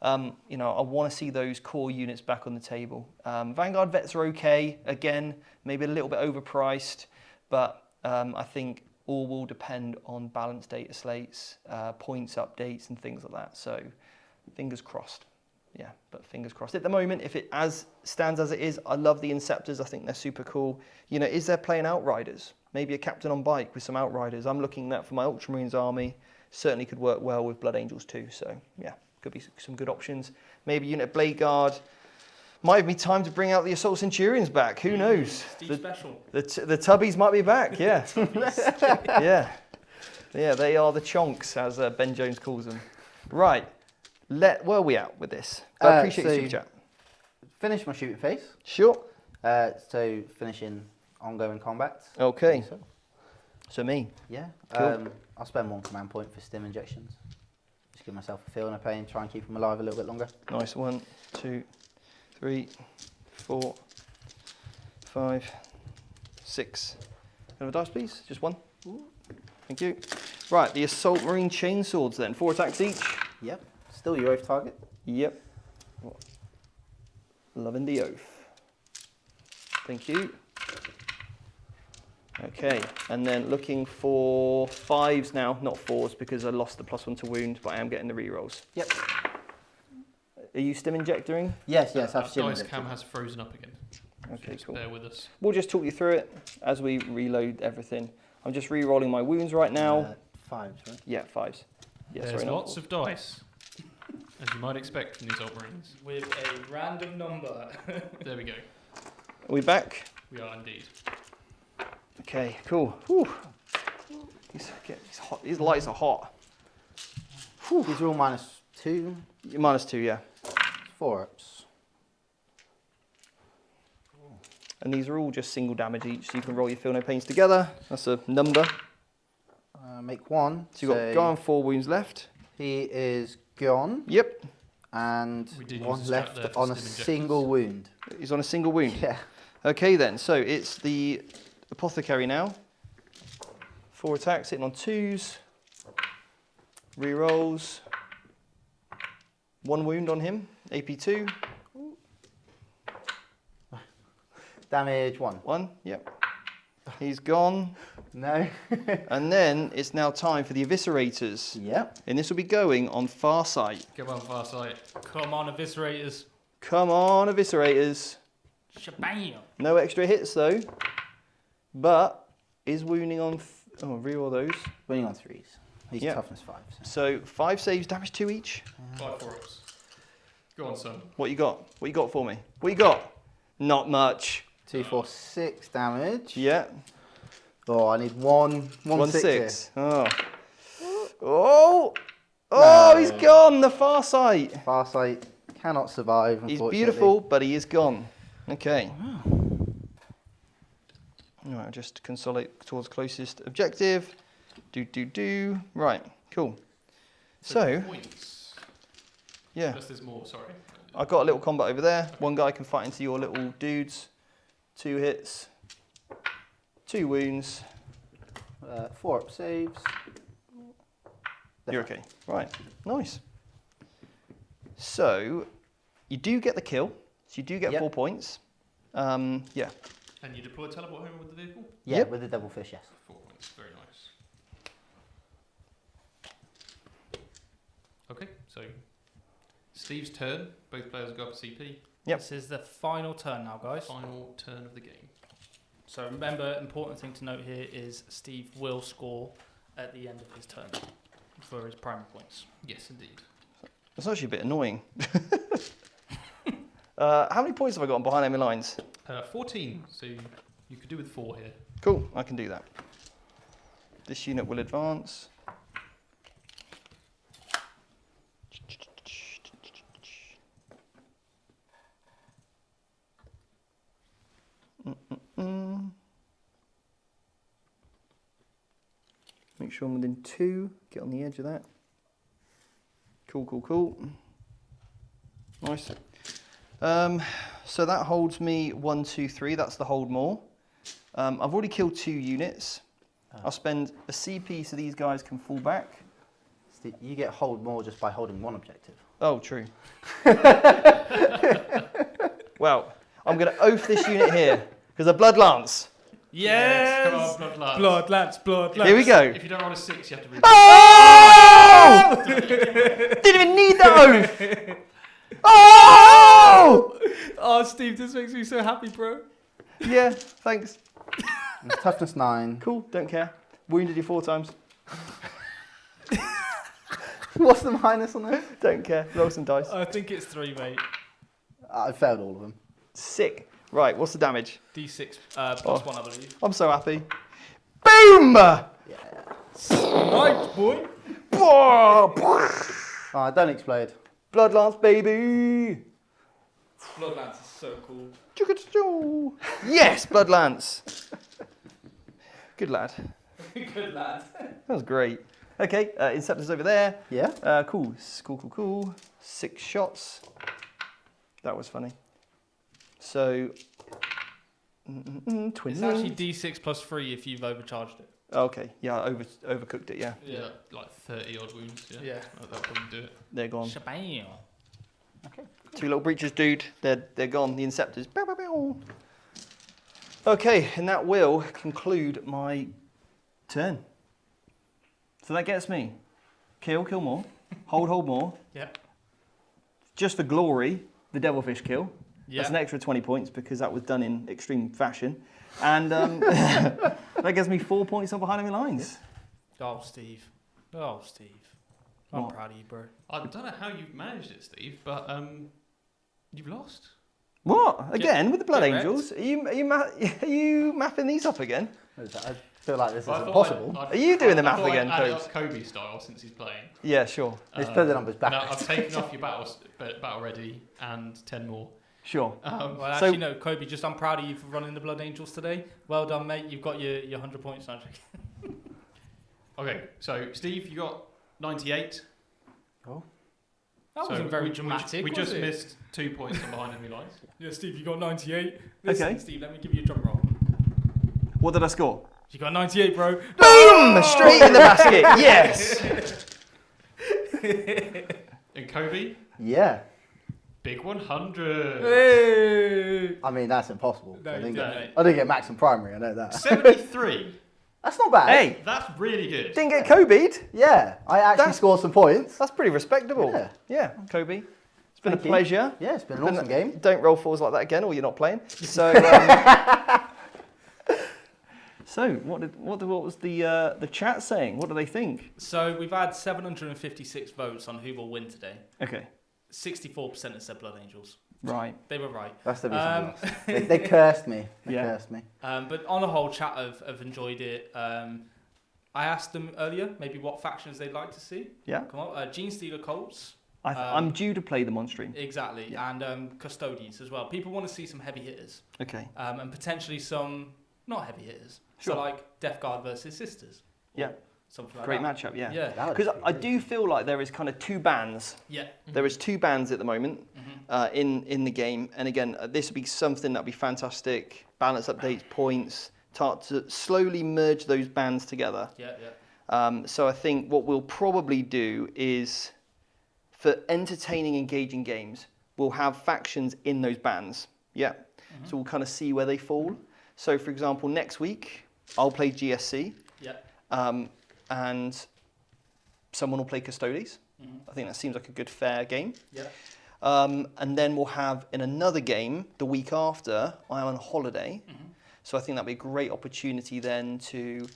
You know, I want to see those core units back on the table. Vanguard vets are okay. Again, maybe a little bit overpriced, but I think all will depend on balanced data slates, points updates, and things like that. So, fingers crossed. Yeah, but fingers crossed. At the moment, if it stands as it is, I love the Inceptors. I think they're super cool. You know, is there playing Outriders? Maybe a captain on bike with some Outriders. I'm looking at that for my Ultramarines army. Certainly could work well with Blood Angels too. So, yeah, could be some good options. Maybe unit Blade Guard. Might be time to bring out the Assault Centurions back. Who knows? Steve Special. The Tubbies might be back, yeah. Yeah. Yeah, they are the chonks, as Ben Jones calls them. Right. Where are we at with this? I appreciate your super chat. Finish my shooting phase. Sure. So finishing ongoing combats. Okay. So me. Yeah. Cool. I'll spend 1 command point for stim injections. Just give myself a feel and a pain, try and keep them alive a little bit longer. Nice. 1, 2, 3, 4, 5, 6. Have a dice, please. Just 1. Thank you. Right, the Assault Marine Chainswords then. 4 attacks each. Yep. Still your oath target. Yep. Loving the oath. Thank you. Okay, and then looking for 5s now, not 4s, because I lost the +1 to wound, but I am getting the rerolls. Yep. Are you stim injecting? Yes, I've stim Dice injected. cam has frozen up again. Okay, Just cool. bear with us. We'll just talk you through it as we reload everything. I'm just re-rolling my wounds right now. 5s, right? Yeah, 5s. Yes, There's sorry, not lots 4s. of dice, as you might expect from these Ultramarines. With a random number. There we go. Are we back? We are indeed. Okay, cool. Whew. These lights are hot. Whew. These are all -2. -2, yeah. 4 ups. And these are all just single damage each, so you can roll your feel no pains together. That's a number. Make 1. So you've got Guy on 4 wounds left. He is gone. Yep. And We did use 1 a strat left there for on a stim injectors. single wound. He's on a single wound. Yeah. Okay then, so it's the Apothecary now. 4 attacks, hitting on 2s. Rerolls. 1 wound on him, AP2. Damage 1. 1, yep. He's gone. No. And then it's now time for the Eviscerators. Yep. And this will be going on Far Sight. Come on, far sight. Come on, Eviscerators. Come on, Eviscerators. Shabam. No extra hits though. But is wounding on Oh, reroll those. Winning on 3s. He's Yeah. toughness 5. So 5 saves, damage 2 each. 5 4-ups. Go on, son. What you got? What you got for me? What you got? Not much. 2, 4, 6 damage. Yeah. Oh, I need one 6. Oh. Oh! Oh, No. he's gone. The far sight. Farsight cannot survive, He's unfortunately. beautiful, but he is gone. Okay. All right, I'll just consolidate towards closest objective. Do. Right, cool. So, points. yeah, Plus there's more, sorry. I've got a little combat over there. One guy can fight into your little dudes. 2 hits. 2 wounds. 4 up saves. You're okay. Right, nice. So, you do get the kill. So you do get 4 points. Yeah. And you deploy teleport home with the vehicle? Yeah, Yep. with the devilfish, yes. 4 points, very nice. Okay, so Steve's turn. Both players go up a CP. Yep. This is the final turn now, guys. Final turn of the game. So remember, important thing to note here is Steve will score at the end of his turn for his primary points. Yes, indeed. That's actually a bit annoying. How many points have I got on behind enemy lines? 14, so you could do with 4 here. Cool, I can do that. This unit will advance. Make sure I'm within 2. Get on the edge of that. Cool. Nice. So that holds me 1, 2, 3. That's the hold more. I've already killed 2 units. I'll spend a CP so these guys can fall back. Steve, you get hold more just by holding one objective. Oh, true. Well, I'm going to oath this unit here because a blood lance. Yes! Come on, Blood Lance. Blood lance. Here we go. If you don't roll a 6, you have to read. Oh! Didn't even need that oath. Oh! Oh, Steve, this makes me so happy, bro. Yeah, thanks. It's toughness 9. Cool, don't care. Wounded you 4 times. What's the minus on this? Don't care. Roll some dice. I think it's 3, mate. I failed all of them. Sick. Right, what's the damage? D6 plus 1, I believe. I'm so happy. Boom! Right, boy. Oh, don't explode. Blood lance, baby. Blood lance is so cool. Yes, blood lance. Good lad. Good lad. That was great. Okay, Inceptor's over there. Yeah? Cool. 6 shots. That was funny. So, twin. It's actually D6 plus 3 if you've overcharged it. Okay, yeah, I overcooked it, yeah. Yeah, like 30 odd wounds. Yeah. That wouldn't do it. They're gone. Shabam. Okay. 2 little breaches, dude. They're gone. The Inceptors. Bow, bow, bow. Okay, and that will conclude my turn. So that gets me kill more, hold more. Yep. Just for glory, the devilfish kill. Yeah. That's an extra 20 points because that was done in extreme fashion. And that gives me 4 points on behind enemy lines. Oh, Steve. I'm What? proud of you, bro. I don't know how you've managed it, Steve, but you've lost. What? Again, with the Blood get Angels? Are you mapping these up again? I feel like this is I thought impossible. Are you doing the math I thought again, I'd add it Cobes? up Kobe style since he's playing. Yeah, sure. Let's put the numbers back. No, I've taken off your battle ready and 10 more. Sure. Well, So- actually, no, Kobe, just I'm proud of you for running the Blood Angels today. Well done, mate. You've got your 100 points now. Okay, so Steve, you got 98. That So wasn't very we dramatic. We was just it? missed 2 points on behind enemy lines. Yeah, Steve, you got 98. Listen, Okay. Steve, let me give you a drum roll. What did I score? You got 98, bro. Boom! Straight in the basket. Yes. And Kobe, Yeah. big 100. Hey! I mean, that's impossible. No, I didn't you get, don't. I didn't get max and primary, I know that. 73. That's not bad. Hey, That's really good. didn't get Kobe'd. Yeah, I actually That's- scored some points. That's pretty respectable. Yeah. Yeah, Kobe. It's been Thank a you. pleasure. Yeah, it's been an awesome game. Don't roll 4s like that again, or you're not playing. So, So, what was the chat saying? What do they think? So we've had 756 votes on who will win today. Okay. 64% have said Blood Angels. Right. They were right. That's the reason I lost. They cursed me. They Yeah. cursed me. But on the whole, chat have enjoyed it. I asked them earlier maybe what factions they'd like to see. Yeah. Come on, Gene Stealer Colts. I'm due to play them on stream. Exactly, Yeah. and Custodians as well. People want to see some heavy hitters. Okay. And potentially some not heavy hitters. Sure. So like Death Guard versus Sisters. Yeah. Something like Great that. matchup, yeah. Yeah. That would Because be I good. do feel like there is kind of two bands. Yeah. There is two bands at the moment in the game. And again, this would be something that would be fantastic. Balance updates, points, start to slowly merge those bands together. Yeah, yeah. So I think what we'll probably do is, for entertaining, engaging games, we'll have factions in those bands. Yeah. So we'll kind of see where they fall. So for example, next week, I'll play GSC. Yeah. And someone will play Custodes. I think that seems like a good, fair game. Yeah. And then we'll have in another game the week after, I'm on holiday. So I think that'd be a great opportunity then to,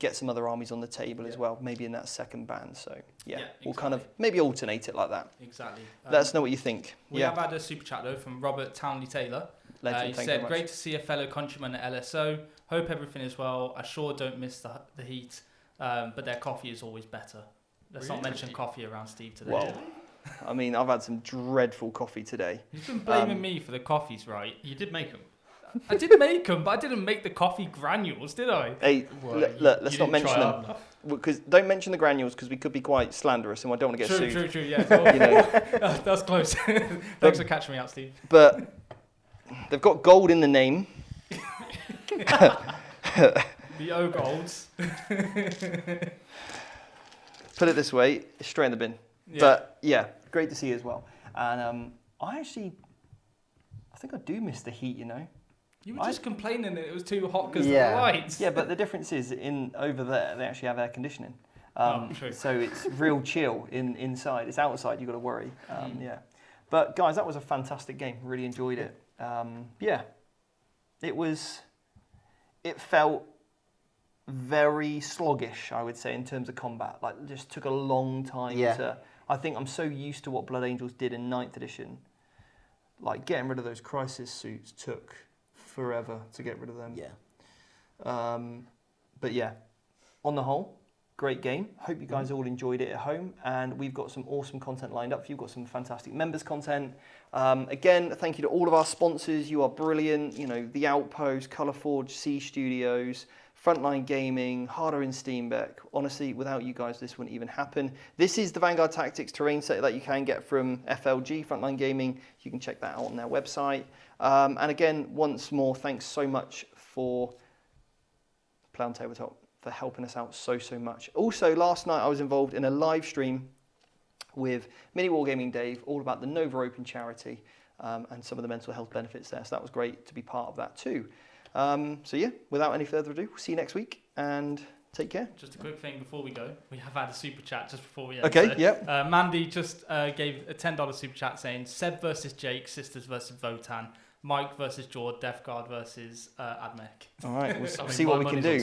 get some other armies on the table as well, maybe in that second band. So yeah, we'll kind of maybe alternate it like that. Exactly. Let us know what you think. We have had a super chat though from Robert Townley Taylor. Legend, He thank you said, very much. great to see a fellow countryman at LSO. Hope everything is well. I sure don't miss the heat, but their coffee is always better. Let's not mention coffee around Steve today. Well, I mean, I've had some dreadful coffee today. You've been blaming me for the coffees, right? You did make them. I did make them, but I didn't make the coffee granules, did I? Hey, Well, look, let's not mention them. Because don't mention the granules because we could be quite slanderous and I don't want to get sued. True, yeah. So, You know, that's close. Thanks for catching me out, Steve. but they've got gold in the name. The O-Golds. Put it this way, it's straight in the bin. Yeah. But yeah, great to see you as well. And I think I do miss the heat, you know. You were just complaining that it was too hot because of Yeah. the lights. Yeah, but the difference is over there they actually have air conditioning. True. So it's real chill inside. It's outside you've got to worry. Yeah. But guys, that was a fantastic game. Really enjoyed it. Yeah. It felt very sluggish, I would say, in terms of combat. Like, it just took a long time to... I think I'm so used to what Blood Angels did in 9th edition. Like, getting rid of those crisis suits took forever to get rid of them. Yeah. But yeah, on the whole, great game. Hope you guys all enjoyed it at home. And we've got some awesome content lined up for you. We've got some fantastic members content. Again, thank you to all of our sponsors. You are brilliant. You know, The Outpost, Colourforge, C Studios, Frontline Gaming, Harder in Steenbeck. Honestly, without you guys, this wouldn't even happen. This is the Vanguard Tactics terrain set that you can get from FLG, Frontline Gaming. You can check that out on their website. And again, once more, thanks so much for Play on Tabletop, for helping us out so much. Also, last night I was involved in a live stream with Mini Wargaming Dave, all about the Nova Open charity and some of the mental health benefits there. So that was great to be part of that too. So yeah, without any further ado, we'll see you next week and take care. Just a quick thing before we go. We have had a super chat just before we end. Okay, so, yep. Mandy just gave a $10 super chat saying Seb versus Jake, Sisters versus Votan, Mike versus Jord, Death Guard versus Admech. All right, we'll see what we can do.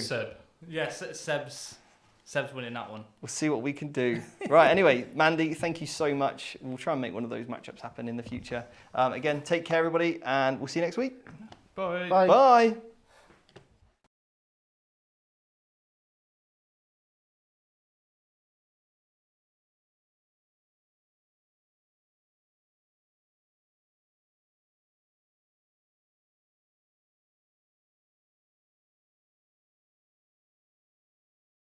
Yes, Seb's winning that one. We'll see what we can do. Right, anyway, Mandy, thank you so much. We'll try and make one of those matchups happen in the future. Again, take care, everybody, and we'll see you next week. Bye. Bye. Bye.